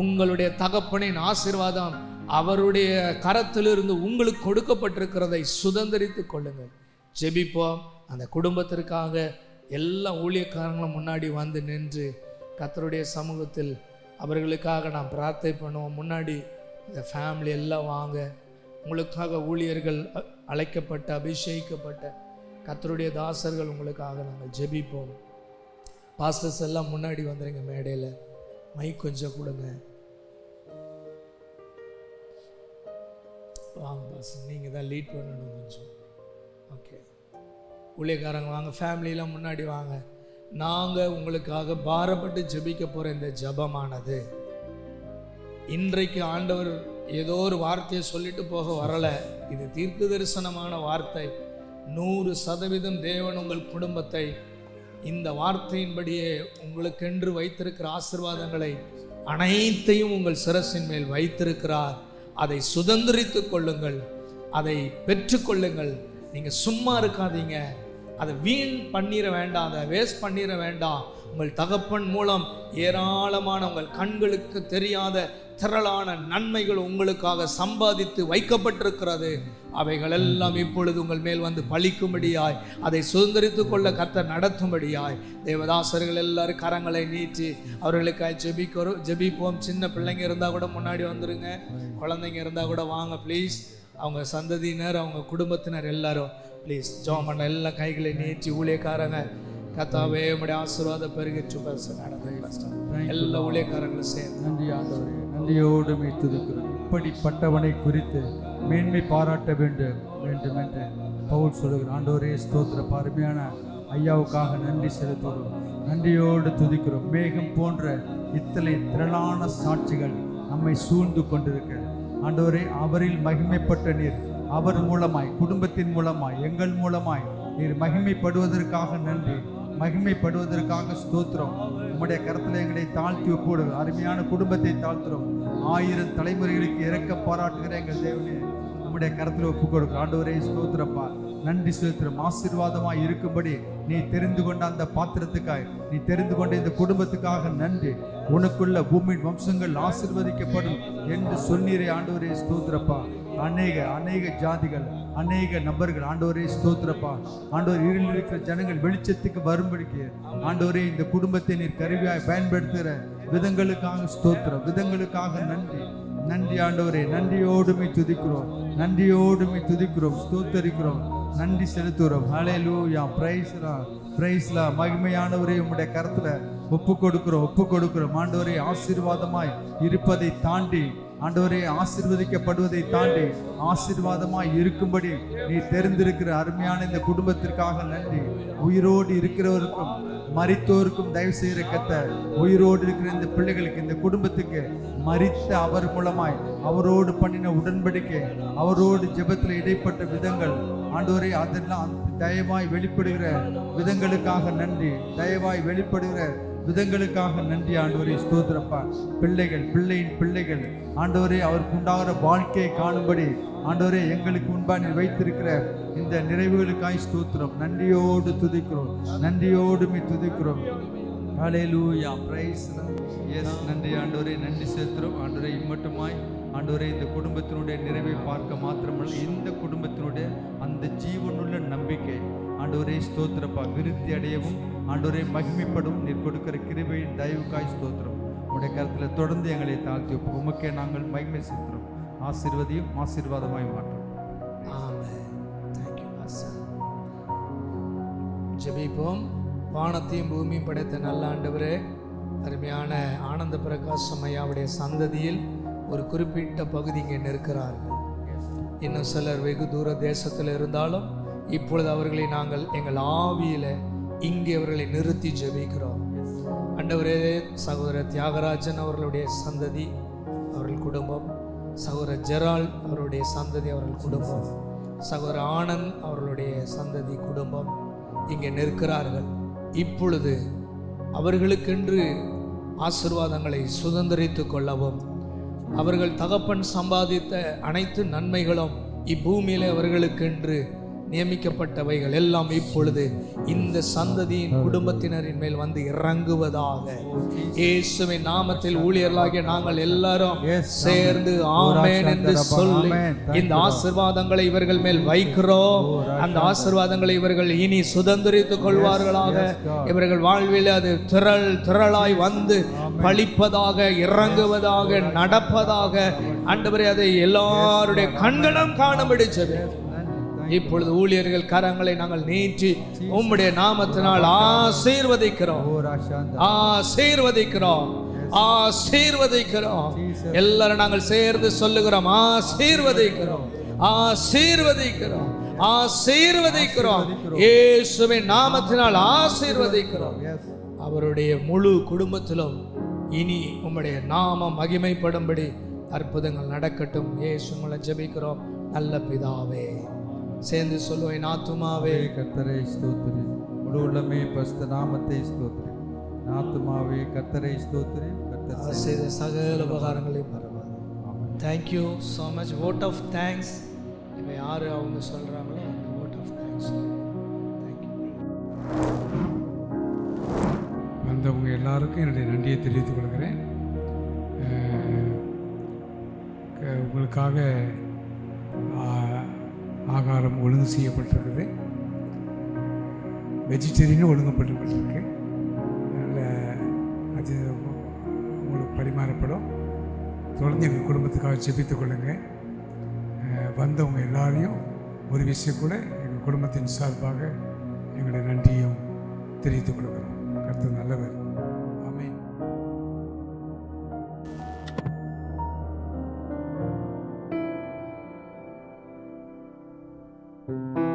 உங்களுடைய தகப்பனின் ஆசீர்வாதம் அவருடைய கரத்திலிருந்து உங்களுக்கு கொடுக்கப்பட்டிருக்கிறதை சுதந்திரித்து கொள்ளுங்கள். ஜெபிப்போம். அந்த குடும்பத்திற்காக எல்லா ஊழியக்காரங்களும் முன்னாடி வந்து நின்று கர்த்தருடைய சமூகத்தில் அவர்களுக்காக நாம் பிரார்த்தனை பண்ணுவோம். முன்னாடி இந்த ஃபேமிலி எல்லாம் வாங்க. உங்களுக்காக ஊழியர்கள் அழைக்கப்பட்ட அபிஷேகிக்கப்பட்ட கர்த்தருடைய தாசர்கள் உங்களுக்காக நாங்கள் ஜெபிப்போம். பாஸ்டர்ஸ் எல்லாம் முன்னாடி வந்துடுங்க. மேடையில் மைக் கொஞ்சம் கொடுங்க. வாங்க பாஸ்டர், நீங்கள் தான் லீட் பண்ணணும் கொஞ்சம். ஓகே, ஊழியக்காரங்க வாங்க, ஃபேமிலியெலாம் முன்னாடி வாங்க. நாங்கள் உங்களுக்காக பாரப்பட்டு ஜெபிக்க போகிற இந்த ஜெபமானது இன்றைக்கு ஆண்டவர் ஏதோ ஒரு வார்த்தையை சொல்லிட்டு போக வரலை. இது தீர்க்க தரிசனமான வார்த்தை. 100% தேவன் உங்கள் குடும்பத்தை இந்த வார்த்தையின்படியே உங்களுக்கென்று வைத்திருக்கிற ஆசீர்வாதங்களை அனைத்தையும் உங்கள் சிரசின் மேல் வைத்திருக்கிறார். அதை சுதந்திரித்து கொள்ளுங்கள், அதை பெற்றுக்கொள்ளுங்கள். நீங்கள் சும்மா இருக்காதீங்க, அதை வீண் பண்ணிட வேண்டாம், அதை வேஸ்ட் பண்ணிட வேண்டாம். உங்கள் தகப்பன் மூலம் ஏராளமான உங்கள் கண்களுக்கு தெரியாத திரளான நன்மைகள் உங்களுக்காக சம்பாதித்து வைக்கப்பட்டிருக்கிறது. அவைகள் எல்லாம் இப்பொழுது உங்கள் மேல் வந்து பலிக்கும்படியாய், அதை சுதந்திரித்து கொள்ள கர்த்தர் நடத்தும்படியாய் தேவதாசர்கள் எல்லாரும் கரங்களை நீட்டி அவர்களுக்காக ஜெபிப்போம். சின்ன பிள்ளைங்க இருந்தால் கூட முன்னாடி வந்துடுங்க, குழந்தைங்க இருந்தால் கூட வாங்க ப்ளீஸ். அவங்க சந்ததியினர், அவங்க குடும்பத்தினர் எல்லாரும் ப்ளீஸ் ஜெபம் பண்ண. எல்லா கைகளை நீட்டி ஊழியக்காரங்க கர்த்தாவே உம்முடைய ஆசீர்வாத பெருகிற்று எல்லா ஊழியக்காரங்களும் சேர்ந்து நன்றி ஆண்டவரே, நன்றியோடு துதிக்கிறோம். இப்படிப்பட்டவனை குறித்து மேன்மை பாராட்ட வேண்டும் என்று பவுல் சொல்லுகிறார். ஆண்டவரே ஸ்தோத்திர, அருமையான ஐயாவுக்காக நன்றி செலுத்துகிறோம், நன்றியோடு துதிக்கிறோம். மேகம் போன்ற இத்தனை திரளான சாட்சிகள் நம்மை சூழ்ந்து கொண்டிருக்க ஆண்டவரே, அவரில் மகிமைப்பட்ட நீர் அவர் மூலமாய், குடும்பத்தின் மூலமாய், எங்கள் மூலமாய் நீர் மகிமைப்படுவதற்காக நன்றி, மகிமைப்படுவதற்காக ஸ்தோத்திரம். உம்முடைய கரத்தில் எங்களை தாழ்த்தி ஒப்புடு. அருமையான குடும்பத்தை தாழ்த்துறோம். 1000 தலைமுறைகளுக்கு இரக்கம் பாராட்டுகிற எங்கள் தேவனே உம்முடைய கரத்தில் ஒப்பு கொடுக்கிறோம். ஆண்டவரே ஸ்தோத்திரப்பா, நன்றி செலுத்துறோம். ஆசீர்வாதமாய் இருக்கும்படி நீ தெரிந்து கொண்ட அந்த பாத்திரத்துக்காய், நீ தெரிந்து கொண்ட இந்த குடும்பத்துக்காக நன்றி. உனக்குள்ள பூமியின் வம்சங்கள் ஆசீர்வதிக்கப்படும் என்று சொன்னீரே ஆண்டவரே ஸ்தோத்திரப்பா. அநேக ஜாதிகள், அநேக நபர்கள் ஆண்டவரே ஸ்தோத்திரப்பா. ஆண்டவர் இருளில் இருக்கிற ஜனங்கள் வெளிச்சத்துக்கு வரும்படிக்கு ஆண்டவரே இந்த குடும்பத்தை நீர் கருவியாய் பயன்படுத்துகிற விதங்களுக்காக ஸ்தோத்திரம், விதங்களுக்காக நன்றி. நன்றி ஆண்டவரே, நன்றியோடுமை துதிக்கிறோம், நன்றியோடுமை துதிக்கிறோம், ஸ்தோத்தரிக்கிறோம், நன்றி செலுத்துகிறோம். ஹல்லேலூயா, பிரைஸ்லா. மகிமையானவரே உம்முடைய கரத்துல ஒப்பு கொடுக்கிறோம். ஆண்டவரே ஆசீர்வாதமாய் இருப்பதை தாண்டி, ஆண்டவரே ஆசீர்வதிக்கப்படுவதை தாண்டி ஆசீர்வாதமாய் இருக்கும்படி நீ தெரிந்திருக்கிற அருமையான இந்த குடும்பத்திற்காக நன்றி. உயிரோடு இருக்கிறவருக்கும் மரித்தோருக்கும் தயவு செய்கிற கர்த்தர், உயிரோடு இருக்கிற இந்த பிள்ளைகளுக்கு, இந்த குடும்பத்துக்கு மரித்த அவர் மூலமாய் அவரோடு பண்ணின உடன்படிக்கை, அவரோடு ஜெபத்தில் இடைப்பட்ட விதங்கள் ஆண்டவரே, அதெல்லாம் தயவாய் வெளிப்படுகிற விதங்களுக்காக நன்றி, தயவாய் வெளிப்படுகிற விதங்களுக்காக நன்றி ஆண்டவரே ஸ்தோத்திரப்பா. பிள்ளையின் பிள்ளைகள் ஆண்டவரே அவருக்கு உண்டாகிற வாழ்க்கையை காணும்படி ஆண்டவரே எங்களுக்கு முன்பாக நீ வைத்திருக்கிற இந்த நிறைவுகளுக்காய் ஸ்தோத்திரம். நன்றியோடு துதிக்கிறோம், நன்றியோடுமே துதிக்கிறோம். ஹல்லேலூயா, பிரைஸ் எஸ். நன்றி ஆண்டவரே, நன்றி செலுத்துகிறோம். ஆண்டவரே இம்மட்டுமாய் ஆண்டவரே இந்த குடும்பத்தினுடைய நிறைவை பார்க்க மாத்திரமல்ல, இந்த குடும்பத்தினுடைய அந்த ஜீவனுள்ள நம்பிக்கை ஆண்டவரே ஸ்தோத்திரப்பா விருத்தி அடையவும் ஆண்டவரே மகிமைப்படும் நீர் கொடுக்கிற கிருபையின் தயவுக்காய் ஸ்தோத்திரம். உடைய கருத்தில் தொடர்ந்து எங்களை தாழ்த்தி உமக்கே நாங்கள் மகிமை செலுத்துகிறோம். ஆசீர்வதியும் ஆசீர்வாதமாய் மாற்றோம். ஆமென். Thank you, Pastor. ஜெபிப்போம். வானத்தையும் பூமியும் படைத்த நல்ல ஆண்டவரே, அருமையான ஆனந்த பிரகாசம் ஐயாவுடைய சந்ததியில் ஒரு குறிப்பிட்ட பகுதி இங்கே நிற்கிறார்கள். இன்னும் சிலர் வெகு தூர தேசத்தில் இருந்தாலும் இப்பொழுது அவர்களை நாங்கள் எங்கள் ஆவியில் இங்கே அவர்களை நிறுத்தி ஜெபிக்கிறோம். ஆண்டவரே, சகோதரர் தியாகராஜன் அவர்களுடைய சந்ததி, அவர்கள் குடும்பம், சகோதரர் ஜெரால் அவருடைய சந்ததி, அவர்கள் குடும்பம், சகோதரர் ஆனந்த் அவர்களுடைய சந்ததி குடும்பம் இங்கே நிற்கிறார்கள். இப்பொழுது அவர்களுக்கென்று ஆசீர்வாதங்களை சுதந்திரித்து கொள்ளவும், அவர்கள் தகப்பன் சம்பாதித்த அனைத்து நன்மைகளும் இப்பூமியிலே அவர்களுக்கென்று நியமிக்கப்பட்டவைகள் எல்லாம் இப்பொழுது இந்த சந்ததியின் குடும்பத்தினரின் மேல் வந்து இறங்குவதாக இயேசுவின் நாமத்தில் ஊழியர்களாகிய நாங்கள் எல்லாரும் சேர்ந்து ஆமென் என்று சொல்லி இந்த ஆசீர்வாதங்களை இவர்கள் மேல் வைக்கிறோம். அந்த ஆசீர்வாதங்களை இவர்கள் இனி சுதந்திரித்துக் கொள்வார்களாக. இவர்கள் வாழ்வில் அது திரளாய் வந்து பழிப்பதாக, இறங்குவதாக, நடப்பதாக. ஆண்டவரே, அதை எல்லாருடைய கண்களும் காணும்படி ஜெபிக்கிறோம். இப்பொழுது ஊழியர்கள் கரங்களை நாங்கள் நீட்டி உம்முடைய நாமத்தினால் ஆசீர்வதிக்கிறோம், ஆசீர்வதிக்கிறோம், ஆசீர்வதிக்கிறோம். எல்லாரும் நாங்கள் சேர்ந்து சொல்லுகிறோம், ஆசீர்வதிக்கிறோம், ஆசீர்வதிக்கிறோம், ஆசீர்வதிக்கிறோம். இயேசுவின் நாமத்தினால் ஆசீர்வதிக்கிறோம். அவருடைய முழு குடும்பத்திலும் இனி உம்முடைய நாமம் மகிமைப்படும்படி அற்புதங்கள் நடக்கட்டும். இயேசு மூலம் ஜெபிக்கிறோம் நல்ல பிதாவே. சேர்ந்து சொல்லுவேன், ஆத்துமாவே கர்த்தரை ஸ்தோத்திரி, முழு உள்ளமே பரிசுத்த நாமத்தை ஸ்தோத்திரி. ஆத்துமாவே கர்த்தரை ஸ்தோத்திரி, கர்த்தர் செய்த சகல உபகாரங்களையும் பரவாயில்ல. Thank you so much. Vote of thanks. இப்போ யார் அவங்க சொல்கிறாங்களோ அந்த வோட் ஆஃப் தேங்க்ஸ். தேங்க்யூ. வந்தவங்க எல்லாருக்கும் என்னுடைய நன்றியை தெரிவித்துக் கொள்கிறேன். உங்களுக்காக ஆகாரம் ஒழுங்கு செய்யப்பட்டிருக்குது. வெஜிடேரியனும் ஒழுங்குபடுத்தப்பட்டிருக்கு. அதில் அது உங்களுக்கு பரிமாறப்படும். தொடர்ந்து எங்கள் குடும்பத்துக்காக ஜெபித்துக் கொள்ளுங்கள். வந்தவங்க எல்லாரையும் ஒரு விஷயம் கூட எங்கள் குடும்பத்தின் சார்பாக எங்களுடைய நன்றியும் தெரிவித்துக் கொள்கிறோம். கர்த்தர் நல்லவர். ஆமென். Thank you.